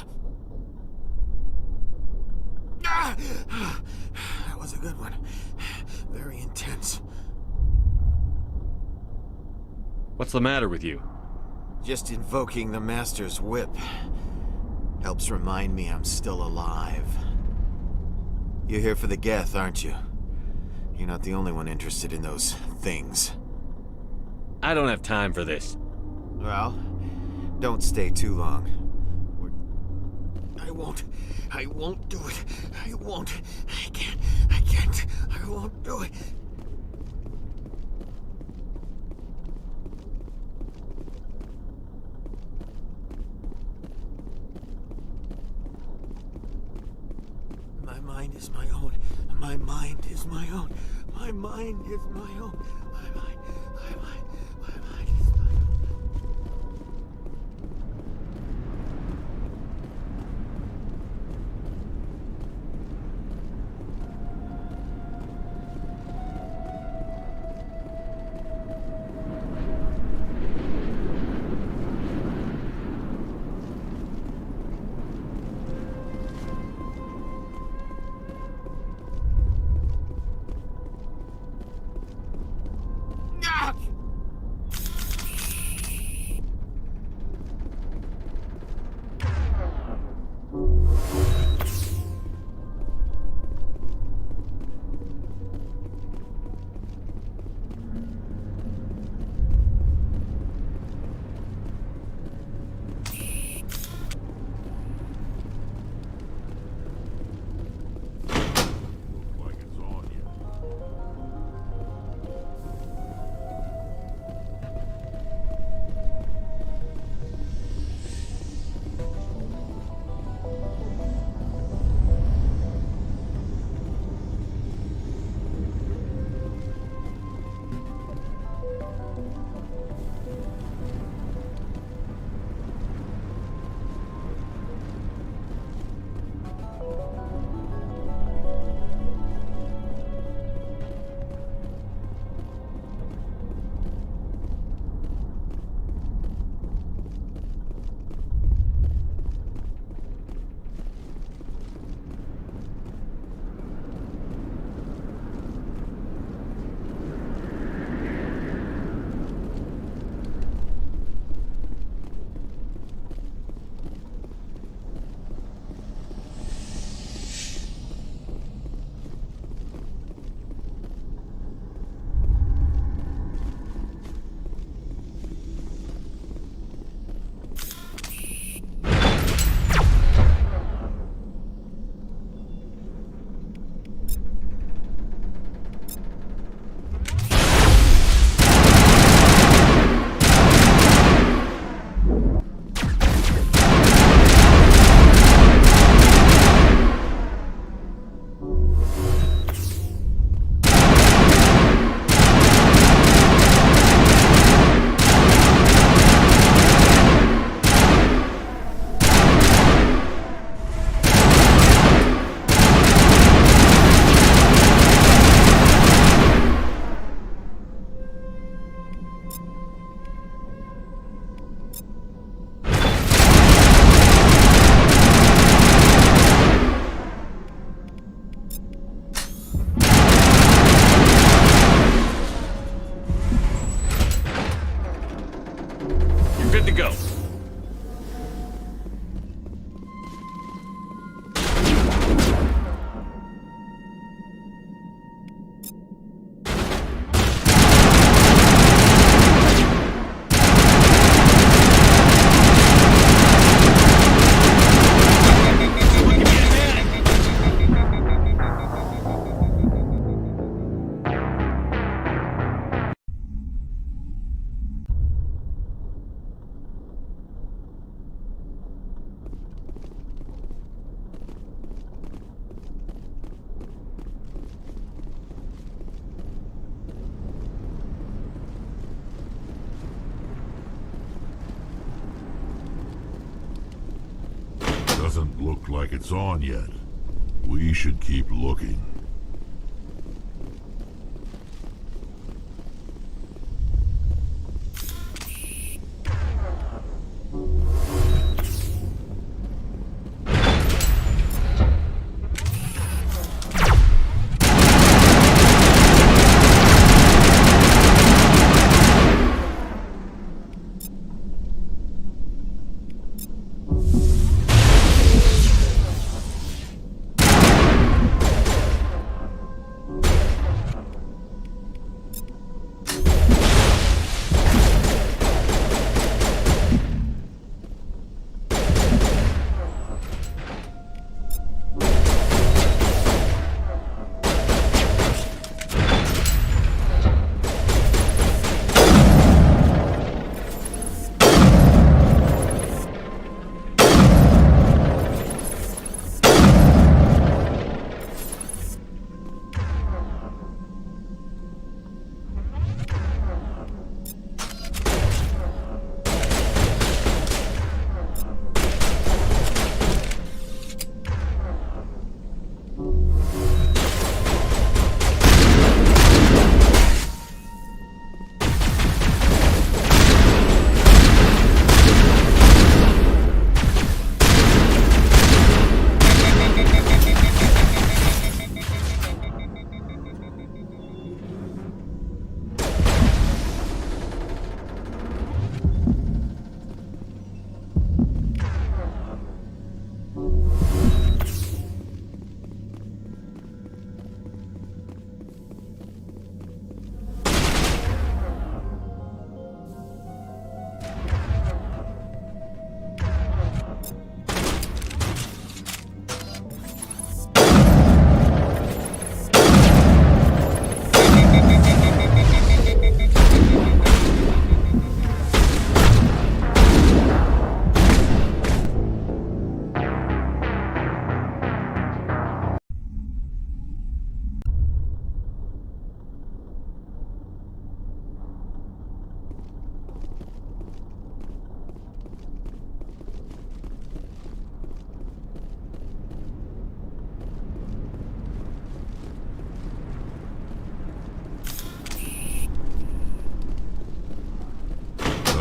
That was a good one. Very intense. What's the matter with you? Just invoking the Master's whip helps remind me I'm still alive. You're here for the Geth, aren't you? You're not the only one interested in those things. I don't have time for this. Well, don't stay too long. I won't do it. I won't do it. My mind is my own. My mind is my own. My mind is my own. My mind is my own. Doesn't look like it's on yet. We should keep looking.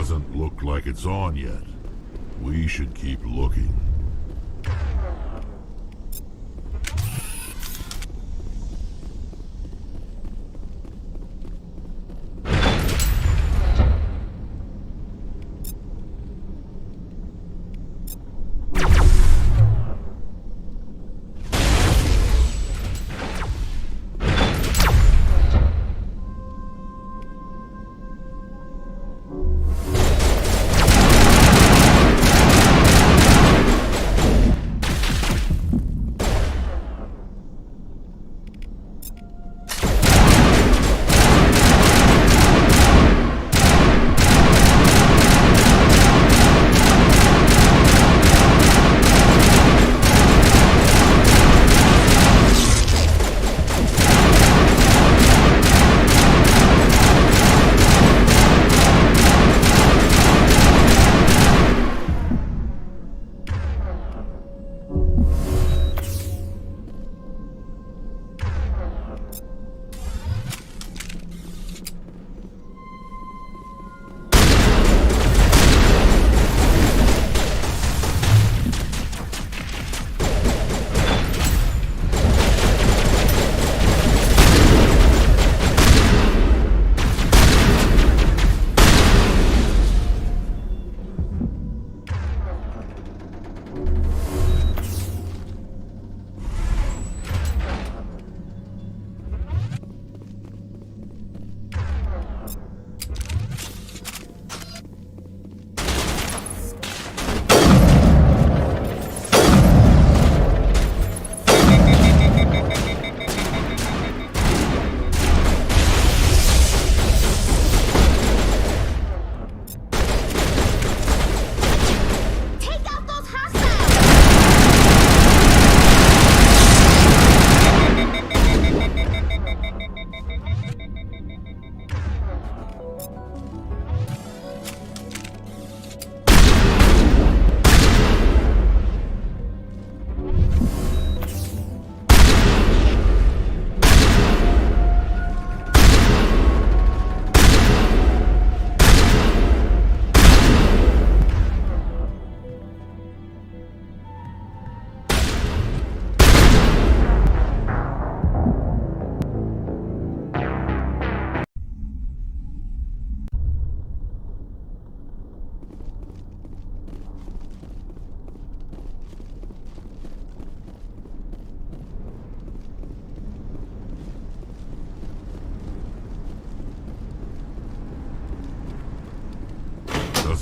Doesn't look like it's on yet. We should keep looking.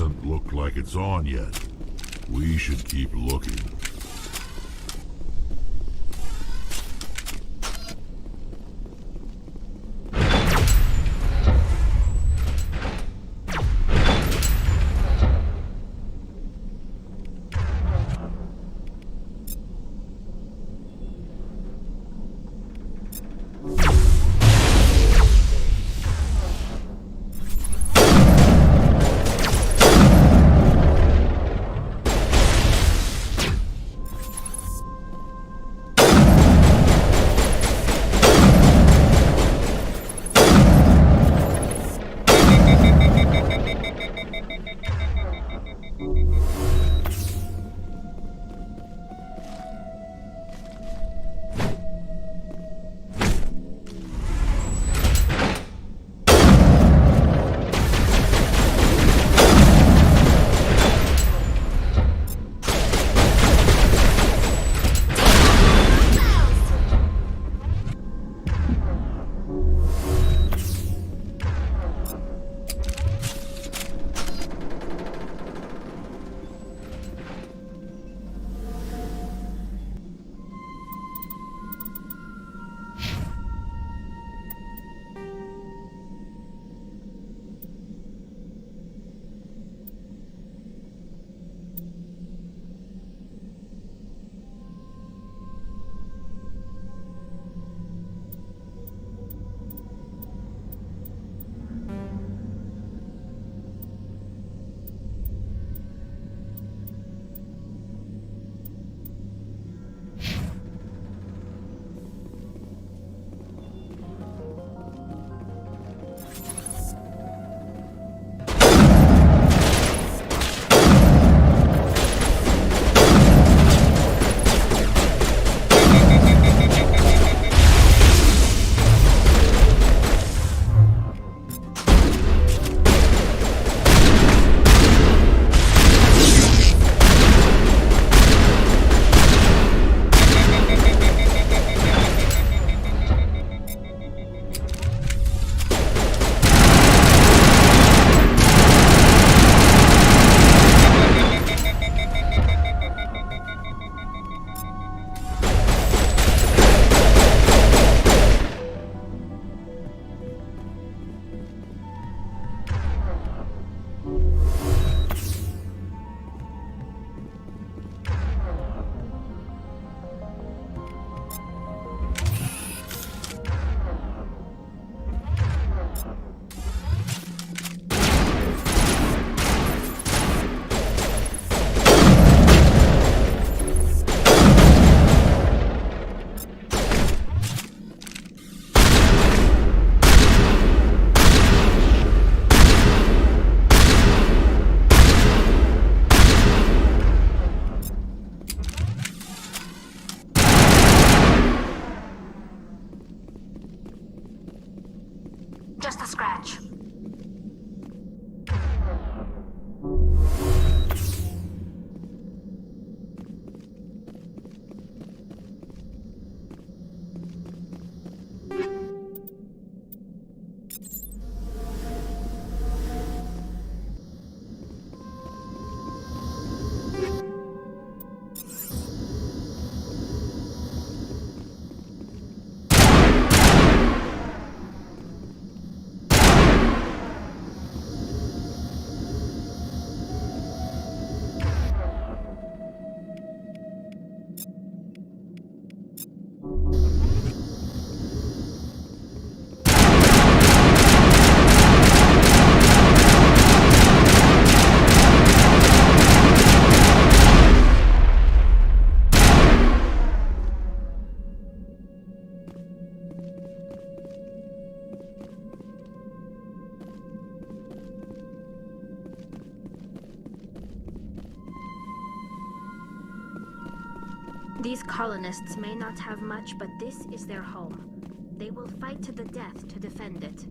doesn't look like it's on yet. We should keep looking. Just a scratch. These colonists may not have much, but this is their home. They will fight to the death to defend it.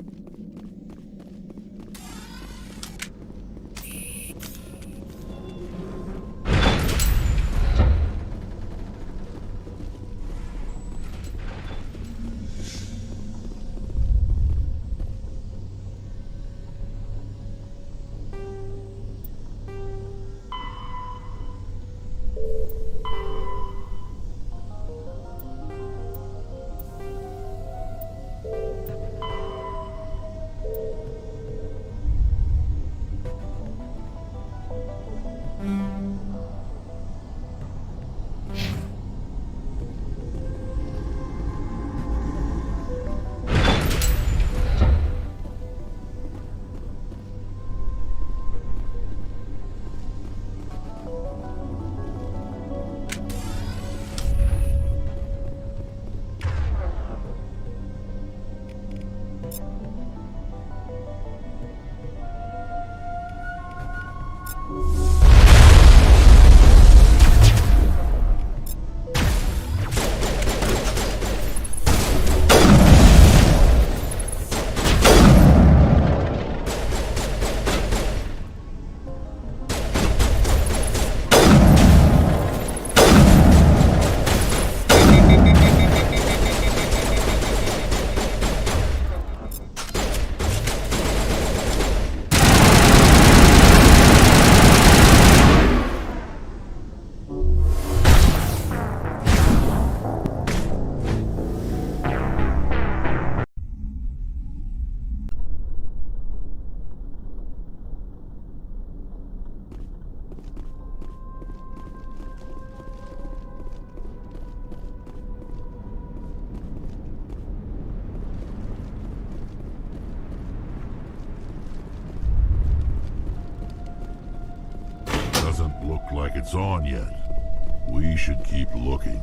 it's on yet. We should keep looking.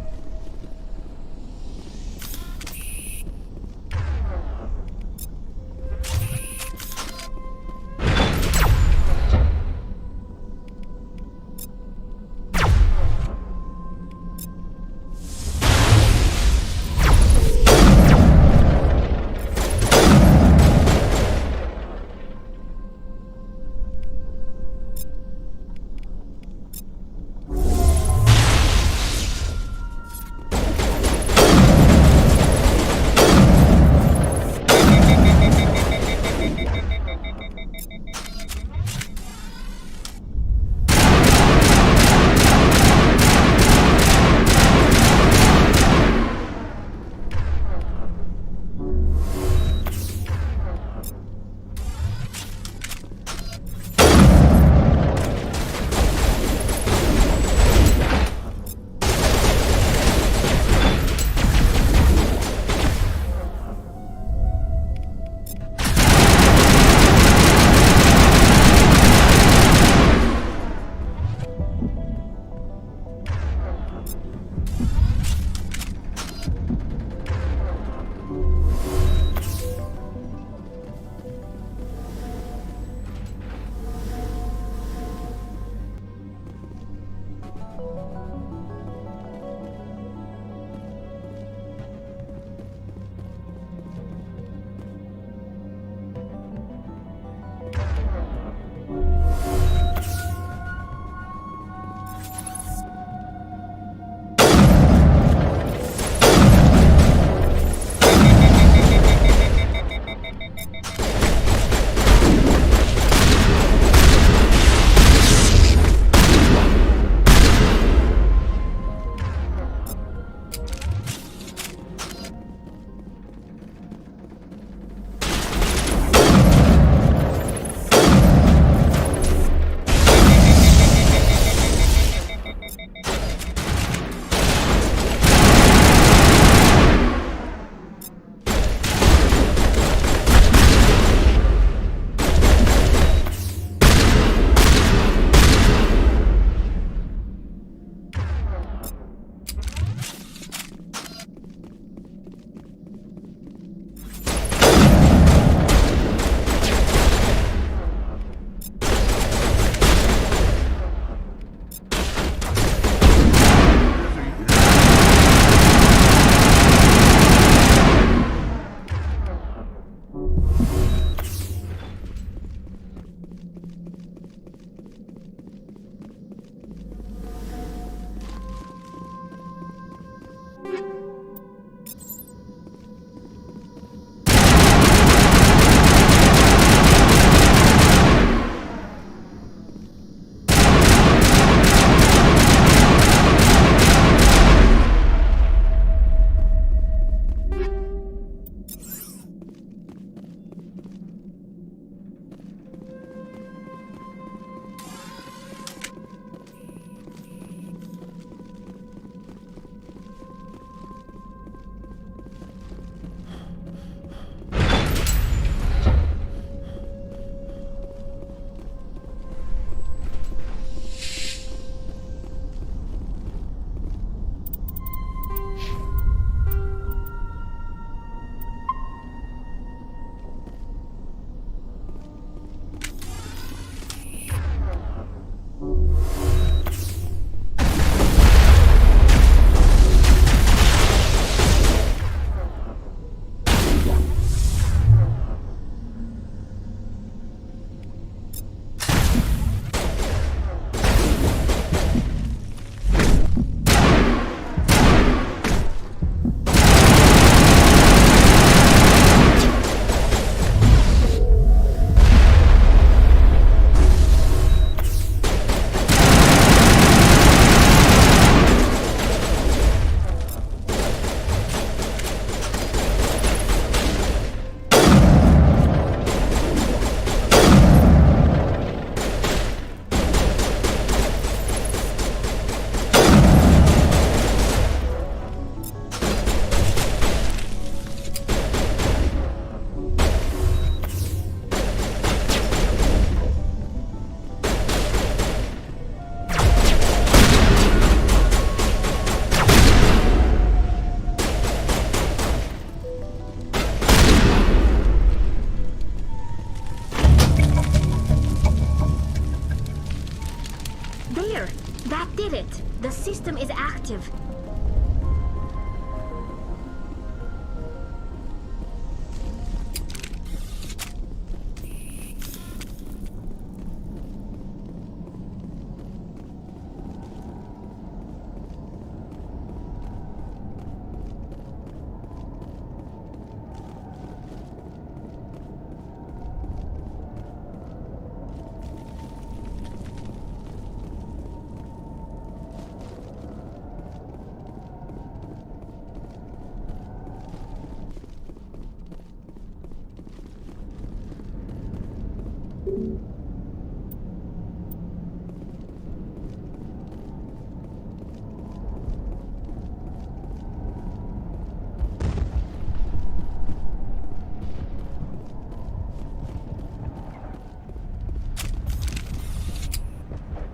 system is active.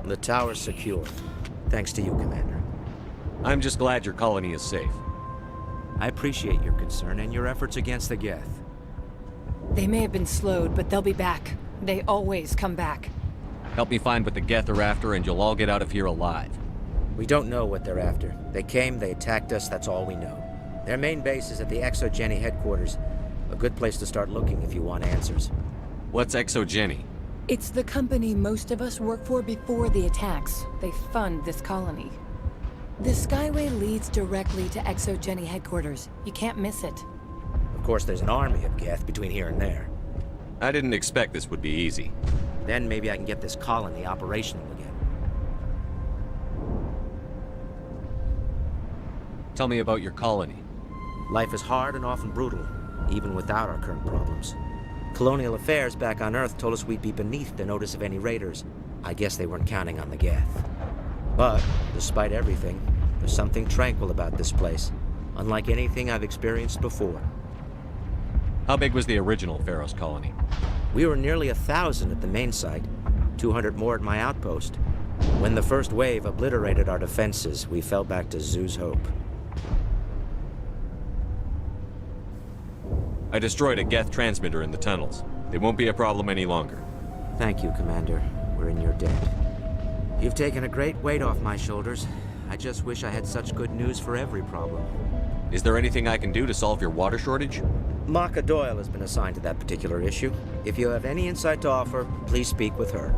The tower's secure. Thanks to you, Commander. I'm just glad your colony is safe. I appreciate your concern and your efforts against the Geth. They may have been slowed, but they'll be back. They always come back. Help me find what the Geth are after, and you'll all get out of here alive. We don't know what they're after. They came, they attacked us, that's all we know. Their main base is at the Exogeny headquarters. A good place to start looking if you want answers. What's Exogeny? It's the company most of us work for before the attacks. They fund this colony. The Skyway leads directly to Exogeny headquarters. You can't miss it. Of course, there's an army of Geth between here and there. I didn't expect this would be easy. Then maybe I can get this colony operational again. Tell me about your colony. Life is hard and often brutal, even without our current problems. Colonial affairs back on Earth told us we'd be beneath the notice of any raiders. I guess they weren't counting on the Geth. But, despite everything, there's something tranquil about this place, unlike anything I've experienced before. How big was the original Pharaoh's colony? We were nearly 1,000 at the main site, 200 more at my outpost. When the first wave obliterated our defenses, we fell back to Zoo's Hope. I destroyed a Geth transmitter in the tunnels. They won't be a problem any longer. Thank you, Commander. We're in your debt. You've taken a great weight off my shoulders. I just wish I had such good news for every problem. Is there anything I can do to solve your water shortage? Maka Doyle has been assigned to that particular issue. If you have any insight to offer, please speak with her.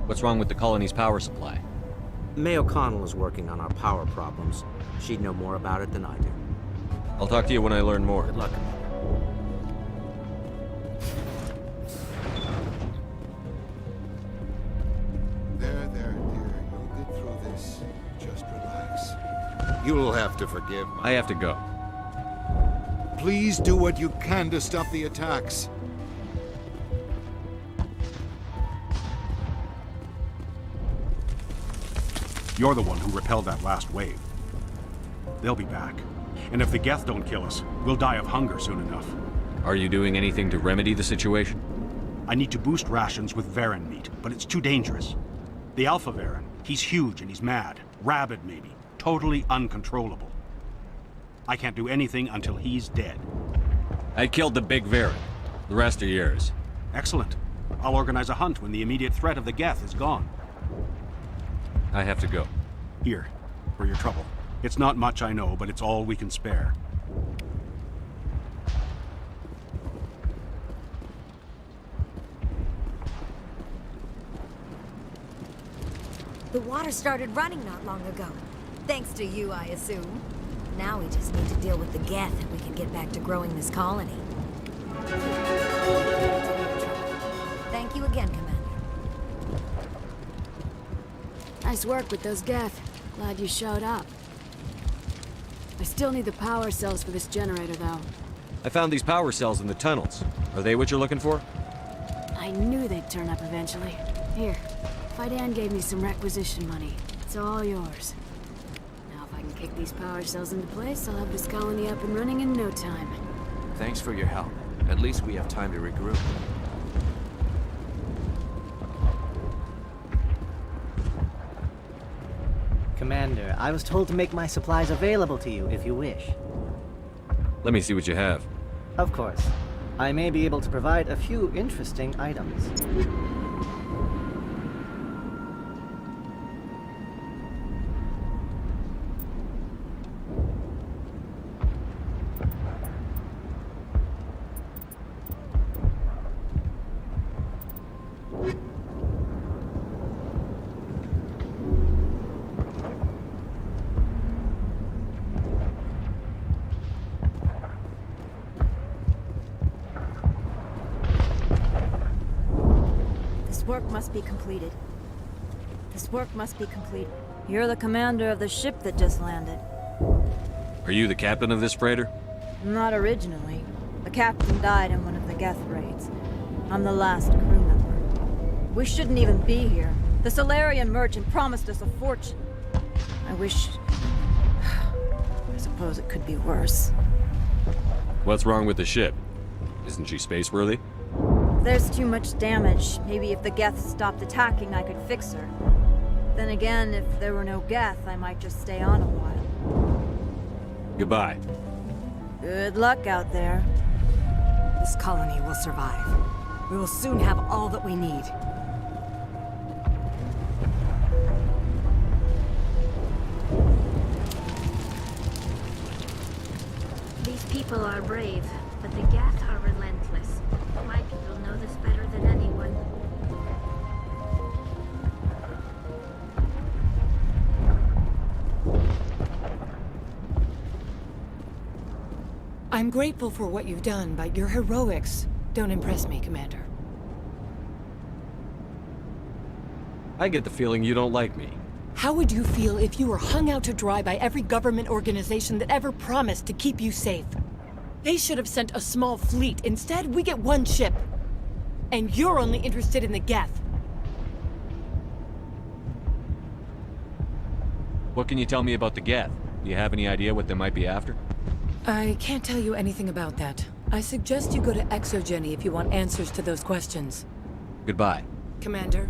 What's wrong with the colony's power supply? May O'Connell is working on our power problems. She'd know more about it than I do. I'll talk to you when I learn more. Good luck. There, you'll get through this. Just relax. You'll have to forgive me. I have to go. Please do what you can to stop the attacks. You're the one who repelled that last wave. They'll be back. And if the Geth don't kill us, we'll die of hunger soon enough. Are you doing anything to remedy the situation? I need to boost rations with Varen meat, but it's too dangerous. The Alpha Varen, he's huge and he's mad. Rabid, maybe. Totally uncontrollable. I can't do anything until he's dead. I killed the big Varen. The rest are yours. Excellent. I'll organize a hunt when the immediate threat of the Geth is gone. I have to go. Here, for your trouble. It's not much, I know, but it's all we can spare. The water started running not long ago. Thanks to you, I assume. Now we just need to deal with the Geth and we can get back to growing this colony. Thank you again, Commander. Nice work with those Geth. Glad you showed up. I still need the power cells for this generator, though. I found these power cells in the tunnels. Are they what you're looking for? I knew they'd turn up eventually. Here, Fidan gave me some requisition money. It's all yours. Now if I can kick these power cells into place, I'll have this colony up and running in no time. Thanks for your help. At least we have time to regroup. Commander, I was told to make my supplies available to you if you wish. Let me see what you have. Of course. I may be able to provide a few interesting items. work must be completed. This work must be complete. You're the commander of the ship that just landed. Are you the captain of this freighter? Not originally. The captain died in one of the Geth raids. I'm the last crew member. We shouldn't even be here. The Solarian merchant promised us a fortune. I wish... I suppose it could be worse. What's wrong with the ship? Isn't she space-worthy? There's too much damage. Maybe if the Geth stopped attacking, I could fix her. Then again, if there were no Geth, I might just stay on a while. Goodbye. Good luck out there. This colony will survive. We will soon have all that we need. These people are brave, but the Geth are relentless. My people know this better than anyone. I'm grateful for what you've done, but your heroics don't impress me, Commander. I get the feeling you don't like me. How would you feel if you were hung out to dry by every government organization that ever promised to keep you safe? They should have sent a small fleet. Instead, we get one ship. And you're only interested in the Geth. What can you tell me about the Geth? Do you have any idea what they might be after? I can't tell you anything about that. I suggest you go to Exogeny if you want answers to those questions. Goodbye. Commander.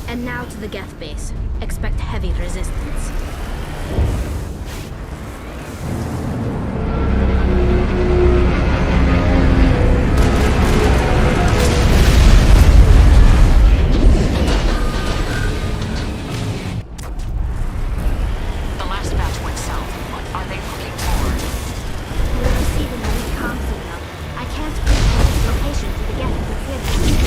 And now to the Geth base. Expect heavy resistance. The last batch went south. What are they looking for? We're receiving a weak comm signal. I can't pinpoint its location to the Geth within.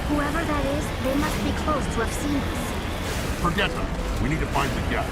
Whoever that is, they must be close to have seen us. Forget them. We need to find the Geth.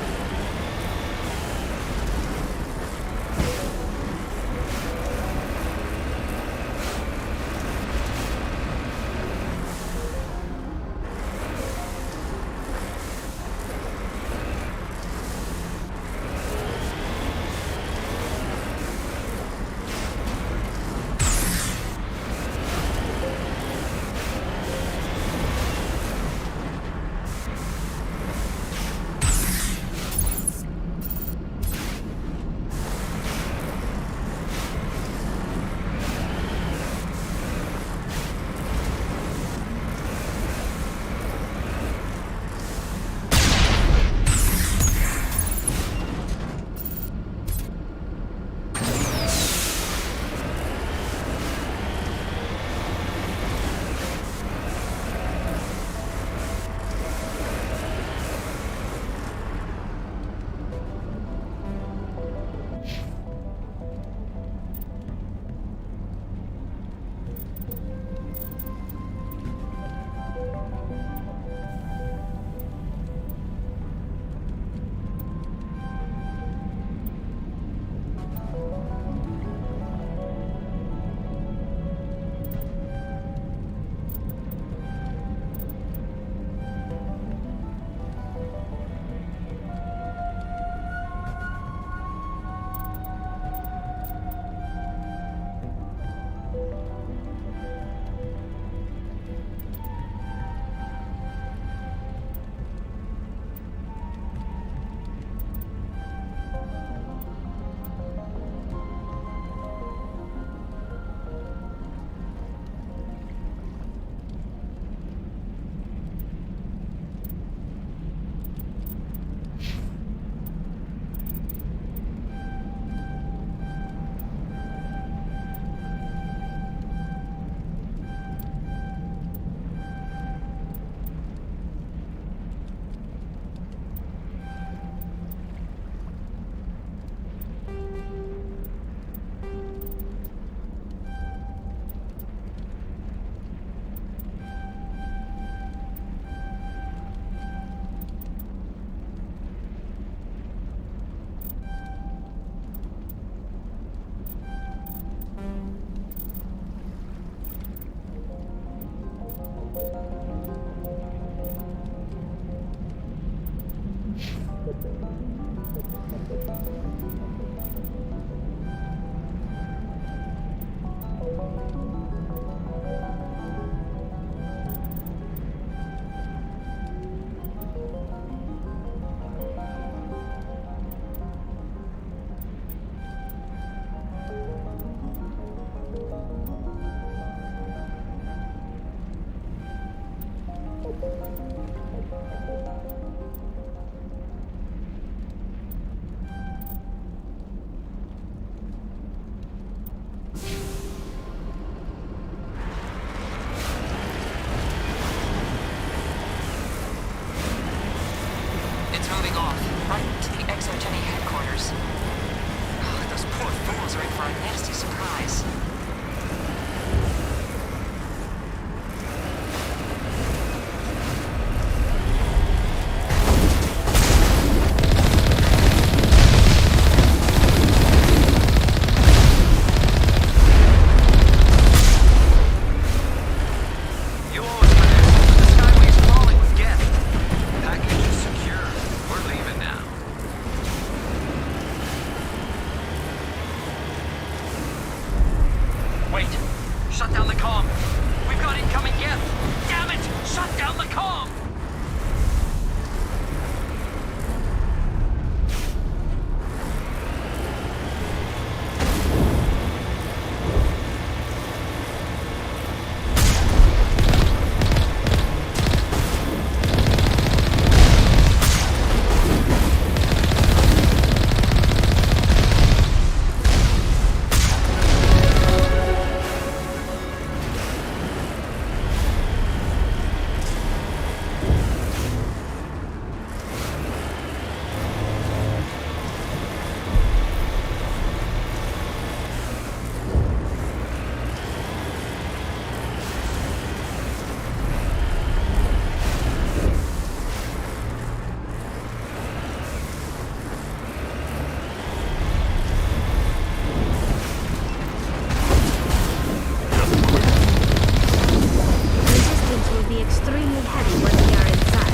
It's moving off, right to the exogeny headquarters. Oh, those poor fools are in for a nasty surprise. You owe us for this. The skyway's crawling with Geth. Package is secure. We're leaving now. Wait! Shut down the comm! We've got incoming Geth! Damn it! Shut down the comm! Resistance will be extremely heavy when we are inside.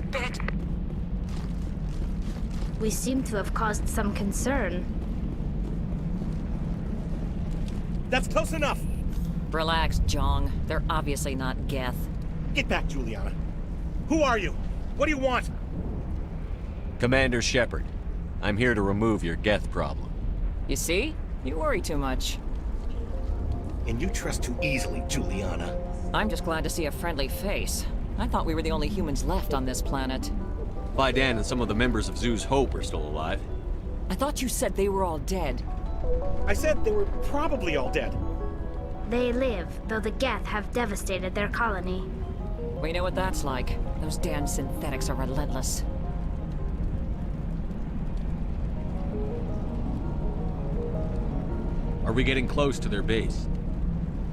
not bit. We seem to have caused some concern. That's close enough! Relax, Jong. They're obviously not Geth. Get back, Juliana. Who are you? What do you want? Commander Shepard, I'm here to remove your Geth problem. You see? You worry too much. And you trust too easily, Juliana. I'm just glad to see a friendly face. I thought we were the only humans left on this planet. Vidan and some of the members of Zoo's Hope are still alive. I thought you said they were all dead. I said they were probably all dead. They live, though the Geth have devastated their colony. We know what that's like. Those damn synthetics are relentless. Are we getting close to their base?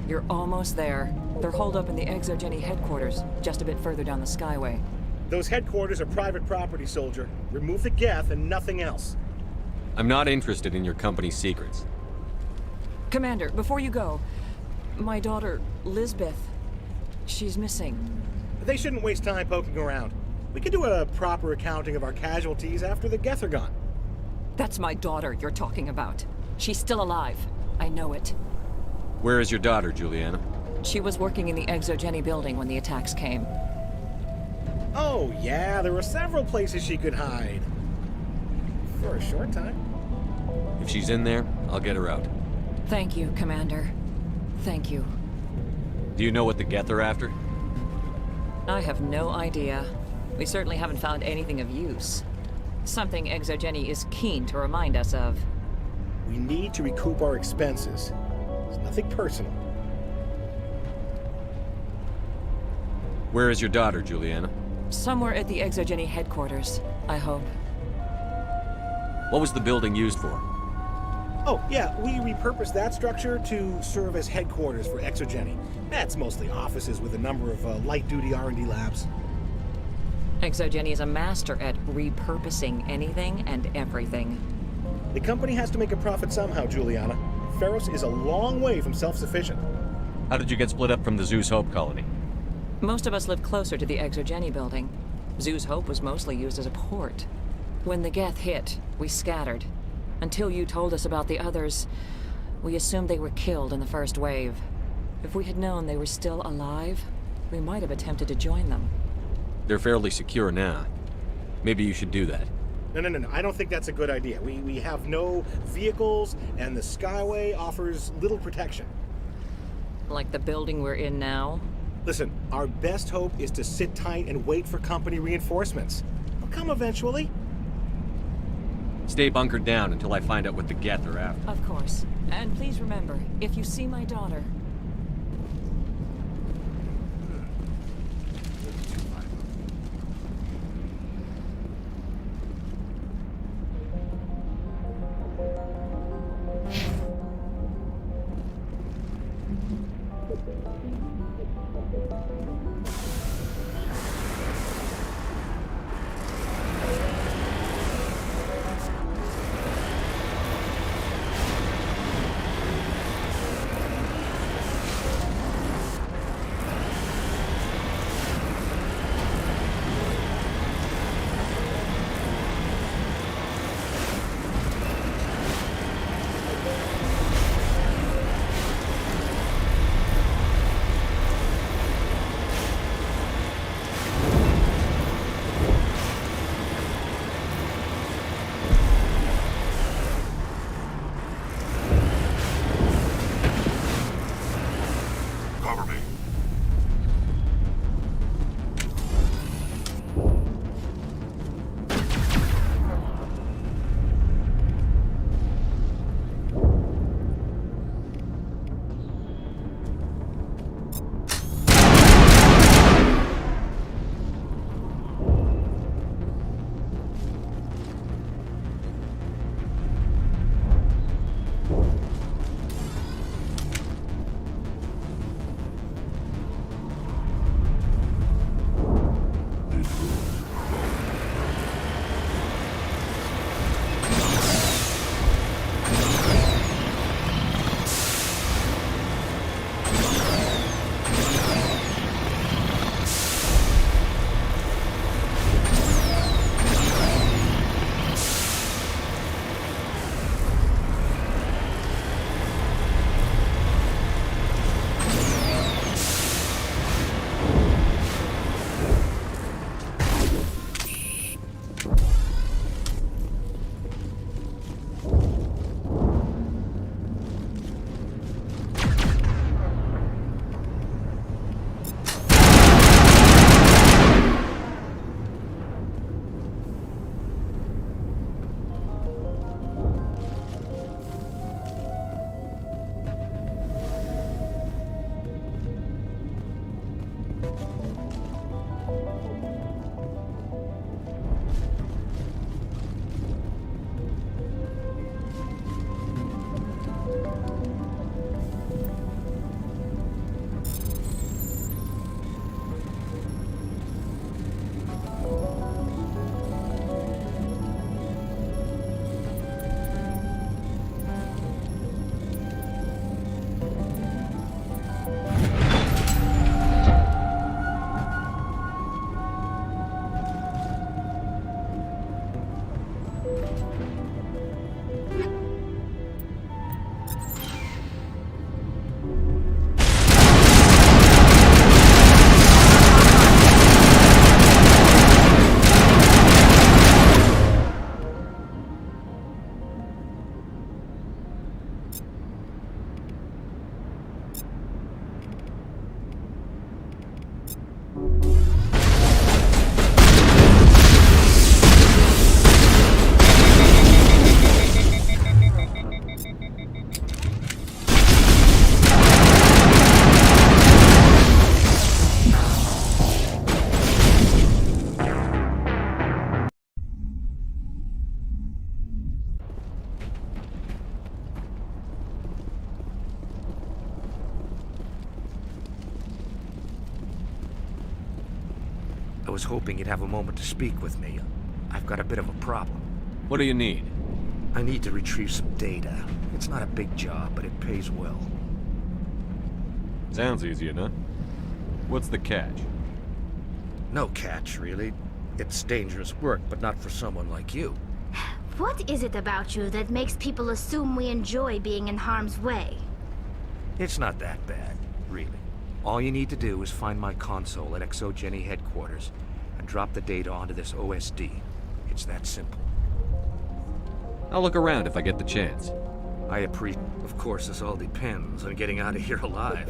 You're almost there. They're holed up in the Exogeny headquarters, just a bit further down the Skyway. Those headquarters are private property, soldier. Remove the Geth and nothing else. I'm not interested in your company's secrets. Commander, before you go, my daughter, Lisbeth, she's missing. They shouldn't waste time poking around. We can do a proper accounting of our casualties after the Geth are gone. That's my daughter you're talking about. She's still alive. I know it. Where is your daughter, Juliana? She was working in the Exogeny building when the attacks came. Oh, yeah, there were several places she could hide. For a short time. If she's in there, I'll get her out. Thank you, Commander. Thank you. Do you know what the Geth are after? I have no idea. We certainly haven't found anything of use. Something Exogeny is keen to remind us of. We need to recoup our expenses. It's nothing personal. Where is your daughter, Juliana? Somewhere at the Exogeny headquarters, I hope. What was the building used for? Oh, yeah, we repurposed that structure to serve as headquarters for Exogeny. That's mostly offices with a number of light-duty R&D labs. Exogeny is a master at repurposing anything and everything. The company has to make a profit somehow, Juliana. Feros is a long way from self-sufficient. How did you get split up from the Zeus Hope colony? Most of us lived closer to the Exogeny building. Zeus Hope was mostly used as a port. When the Geth hit, we scattered. Until you told us about the others, we assumed they were killed in the first wave. If we had known they were still alive, we might have attempted to join them. They're fairly secure now. Maybe you should do that. No. I don't think that's a good idea. We have no vehicles, and the Skyway offers little protection. Like the building we're in now? Listen, our best hope is to sit tight and wait for company reinforcements. They'll come eventually. Stay bunkered down until I find out what the Geth are after. Of course. And please remember, if you see my daughter... was hoping you'd have a moment to speak with me. I've got a bit of a problem. What do you need? I need to retrieve some data. It's not a big job, but it pays well. Sounds easy enough. What's the catch? No catch, really. It's dangerous work, but not for someone like you. What is it about you that makes people assume we enjoy being in harm's way? It's not that bad, really. All you need to do is find my console at Exogeny headquarters and drop the data onto this OSD. It's that simple. I'll look around if I get the chance. Of course, this all depends on getting out of here alive.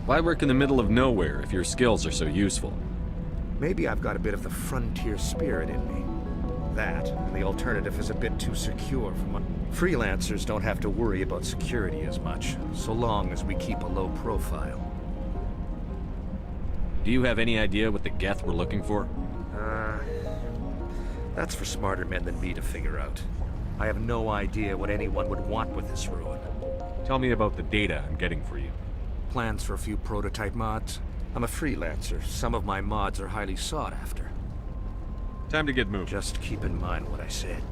Why work in the middle of nowhere if your skills are so useful? Maybe I've got a bit of the frontier spirit in me. That, and the alternative is a bit too secure for my... Freelancers don't have to worry about security as much, so long as we keep a low profile. Do you have any idea what the Geth were looking for? That's for smarter men than me to figure out. I have no idea what anyone would want with this ruin. Tell me about the data I'm getting for you. Plans for a few prototype mods. I'm a freelancer. Some of my mods are highly sought after. Time to get moving. Just keep in mind what I said.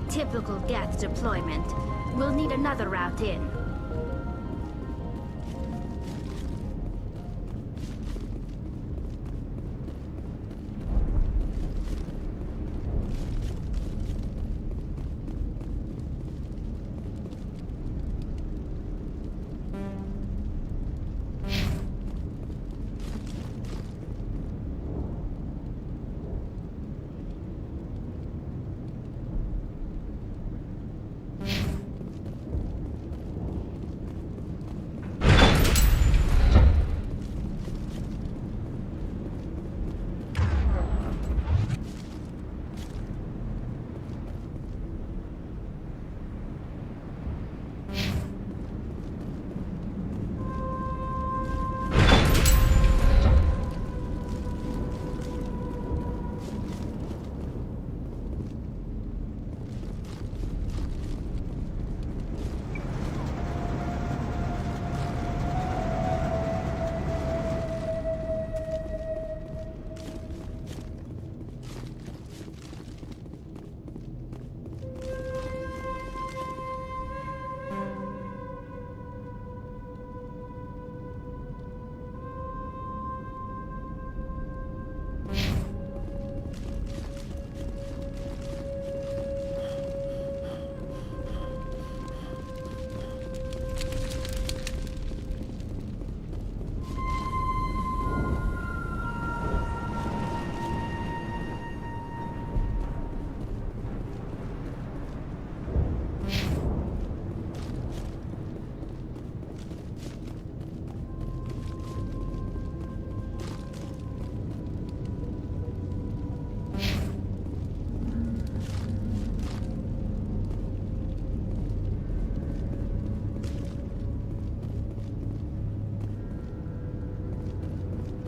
Typical Geth deployment. We'll need another route in.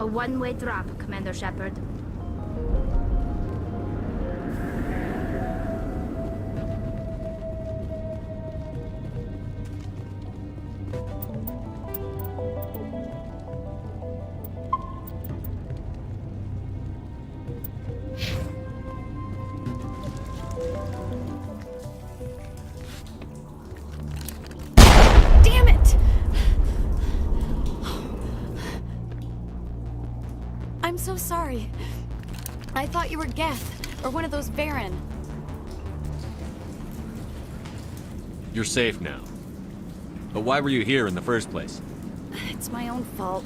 A one-way drop, Commander Shepard. Damn it! I'm so sorry. I thought you were Geth, or one of those Varen. You're safe now. But why were you here in the first place? It's my own fault.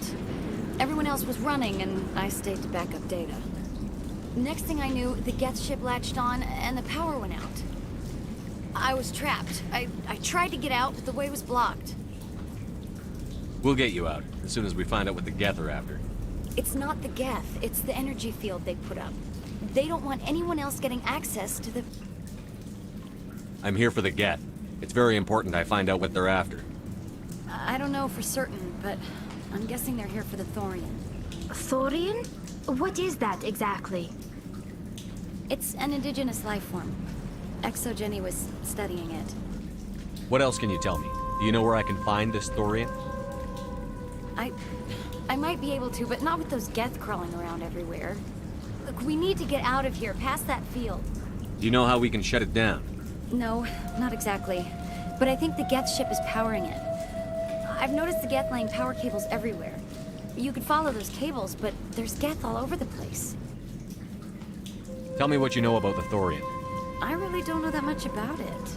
Everyone else was running, and I stayed to back up data. Next thing I knew, the Geth ship latched on, and the power went out. I was trapped. I tried to get out, but the way was blocked. We'll get you out, as soon as we find out what the Geth are after. It's not the Geth, it's the energy field they put up. They don't want anyone else getting access to the... I'm here for the Geth. It's very important I find out what they're after. I don't know for certain, but I'm guessing they're here for the Thorian. Thorian? What is that exactly? It's an indigenous life form. Exogeny was studying it. What else can you tell me? Do you know where I can find this Thorian? I might be able to, but not with those Geth crawling around everywhere. Look, we need to get out of here, past that field. Do you know how we can shut it down? No, not exactly. But I think the Geth ship is powering it. I've noticed the Geth laying power cables everywhere. You could follow those cables, but there's Geth all over the place. Tell me what you know about the Thorian. I really don't know that much about it.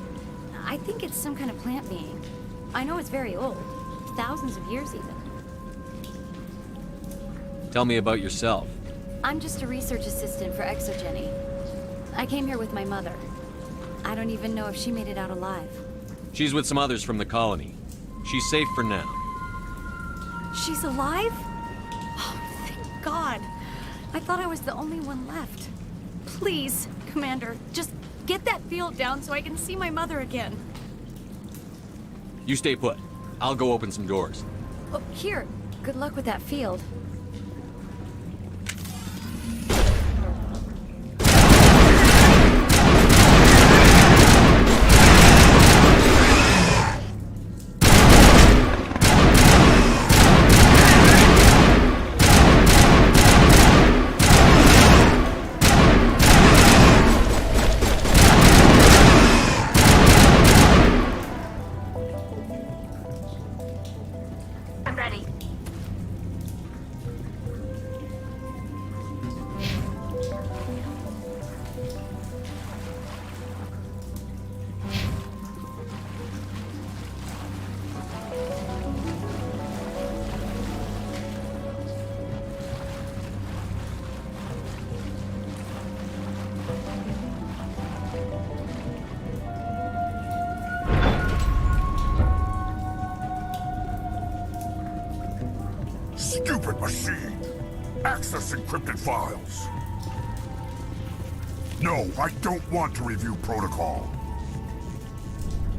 I think it's some kind of plant being. I know it's very old. Thousands of years even. Tell me about yourself. I'm just a research assistant for Exogeny. I came here with my mother. I don't even know if she made it out alive. She's with some others from the colony. She's safe for now. She's alive? Oh, thank God. I thought I was the only one left. Please, Commander, just get that field down so I can see my mother again. You stay put. I'll go open some doors. Oh, here. Good luck with that field. I'm ready. Stupid machine! Access encrypted files! No, I don't want to review protocol.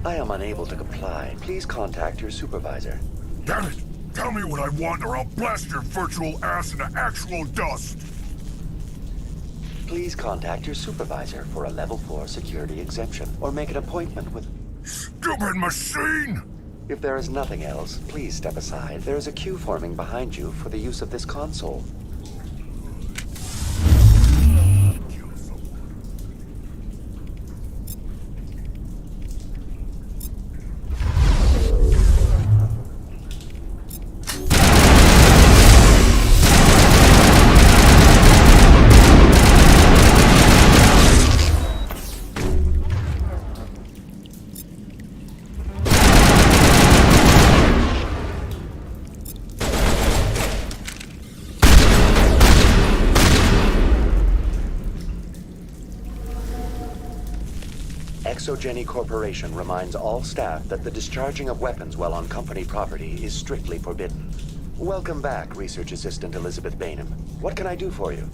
I am unable to comply. Please contact your supervisor. Damn it! Tell me what I want or I'll blast your virtual ass into actual dust! Please contact your supervisor for a level 4 security exemption, or make an appointment with... Stupid machine! If there is nothing else, please step aside. There is a queue forming behind you for the use of this console. Exogeny Corporation reminds all staff that the discharging of weapons while on company property is strictly forbidden. Welcome back, Research Assistant Elizabeth Bainham. What can I do for you?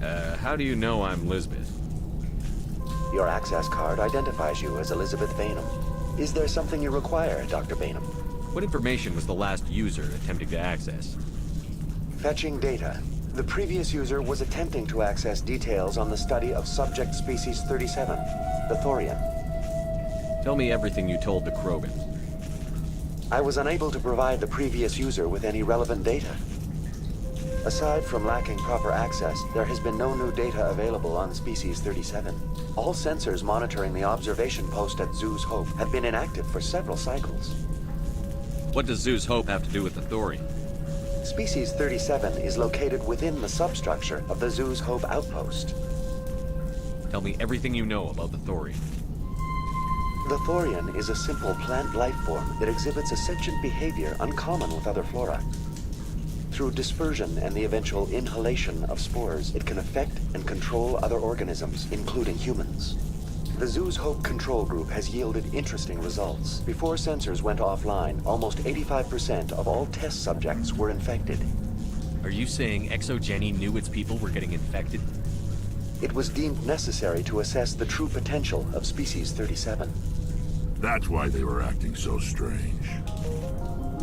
How do you know I'm Lisbeth? Your access card identifies you as Elizabeth Bainham. Is there something you require, Dr. Bainham? What information was the last user attempting to access? Fetching data. The previous user was attempting to access details on the study of subject species 37, the Thorian. Tell me everything you told the Krogan. I was unable to provide the previous user with any relevant data. Aside from lacking proper access, there has been no new data available on Species 37. All sensors monitoring the observation post at Zoo's Hope have been inactive for several cycles. What does Zoo's Hope have to do with the Thorian? Species 37 is located within the substructure of the Zoo's Hope outpost. Tell me everything you know about the Thorian. The Thorian is a simple plant life form that exhibits a sentient behavior uncommon with other flora. Through dispersion and the eventual inhalation of spores, it can affect and control other organisms, including humans. The Zoo's Hope control group has yielded interesting results. Before sensors went offline, almost 85% of all test subjects were infected. Are you saying ExoGeni knew its people were getting infected? It was deemed necessary to assess the true potential of Species 37. That's why they were acting so strange.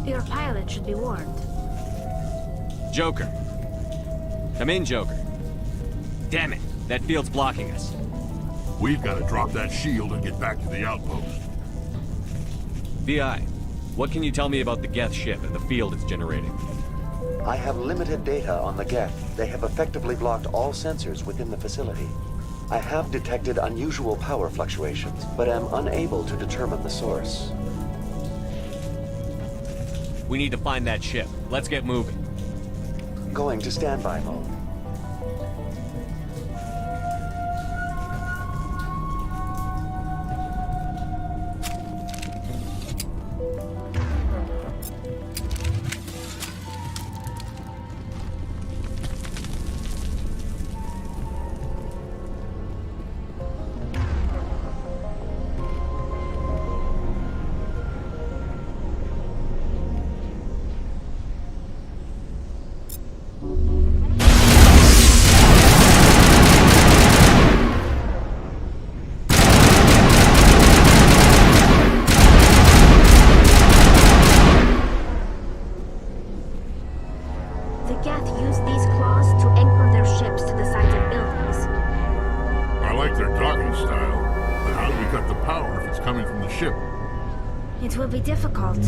Your pilot should be warned. Joker. Come in, Joker. Damn it, that field's blocking us. We've got to drop that shield and get back to the outpost. VI, what can you tell me about the Geth ship and the field it's generating? I have limited data on the Geth. They have effectively blocked all sensors within the facility. I have detected unusual power fluctuations, but am unable to determine the source. We need to find that ship. Let's get moving. Going to standby mode. It will be difficult.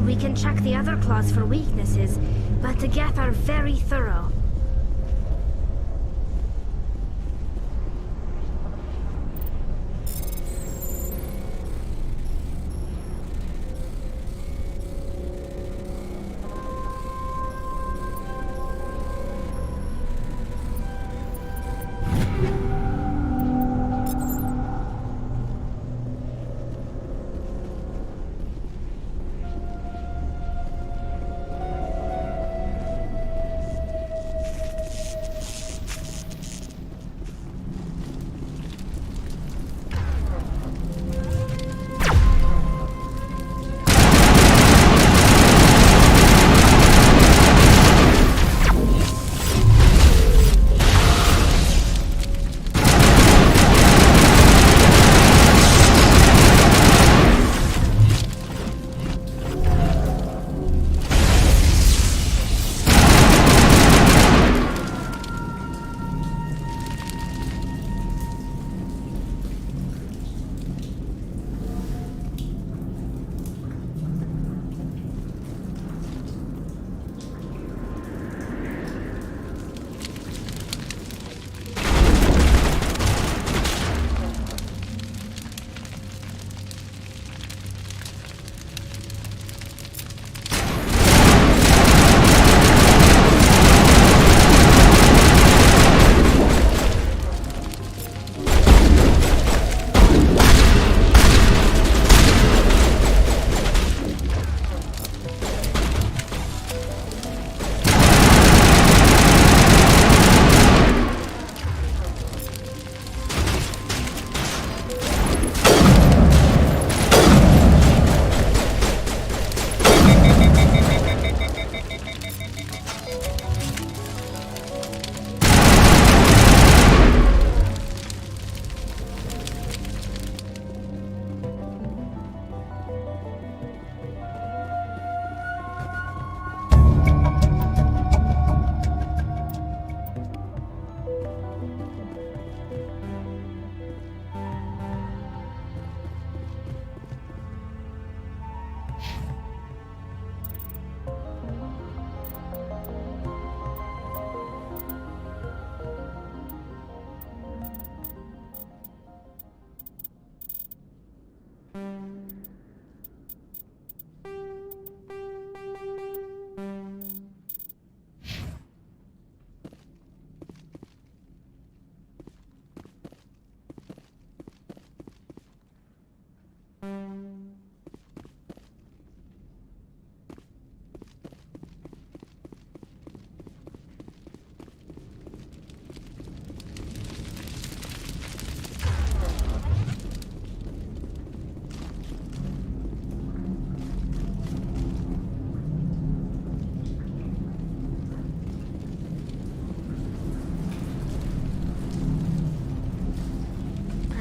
We can check the other claws for weaknesses, but the Geth are very thorough.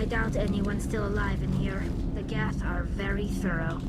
doubt anyone's still alive in here. The Geth are very thorough.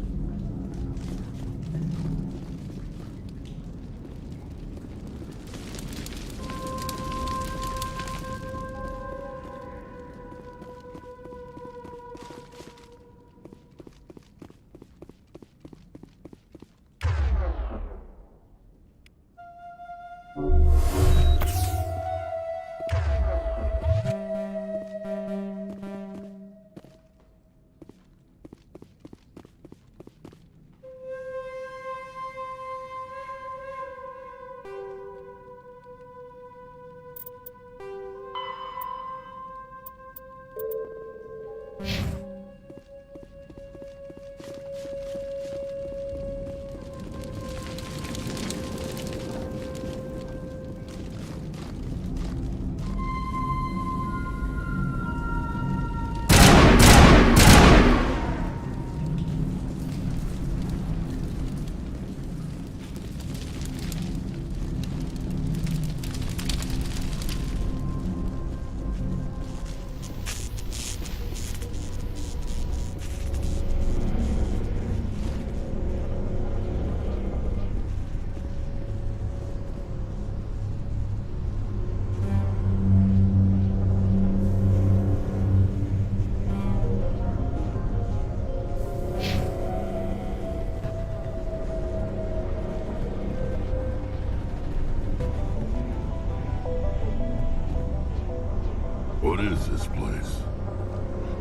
What is this place?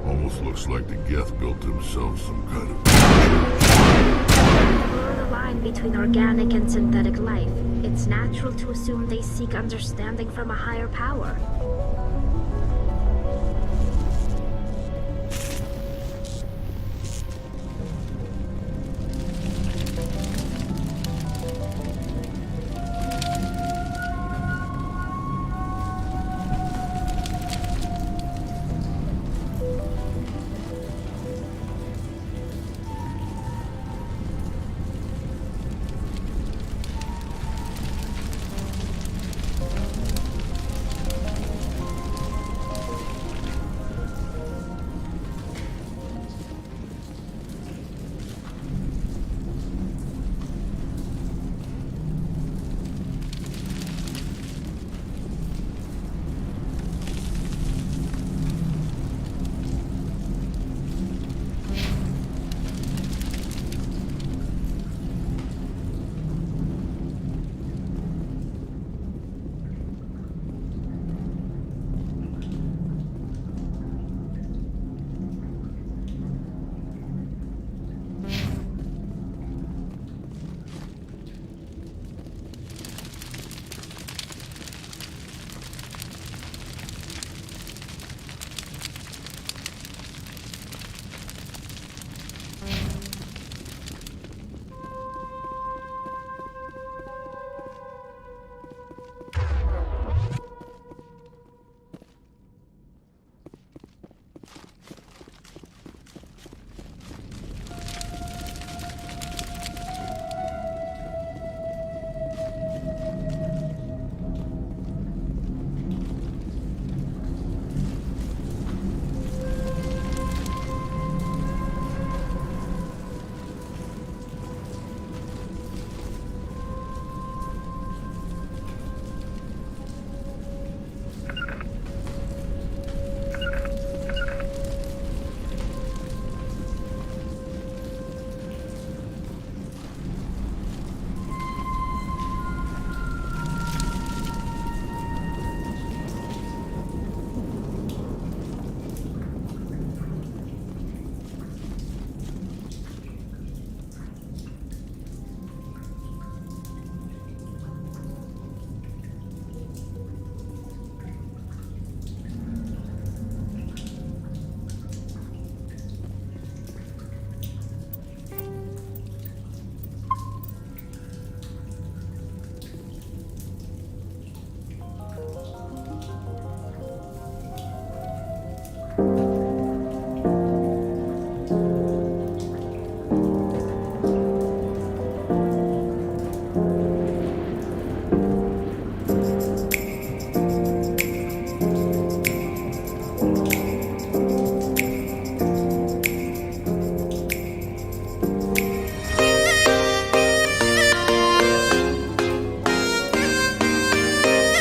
Almost looks like the Geth built themselves some kind of... Blur the line between organic and synthetic life. It's natural to assume they seek understanding from a higher power.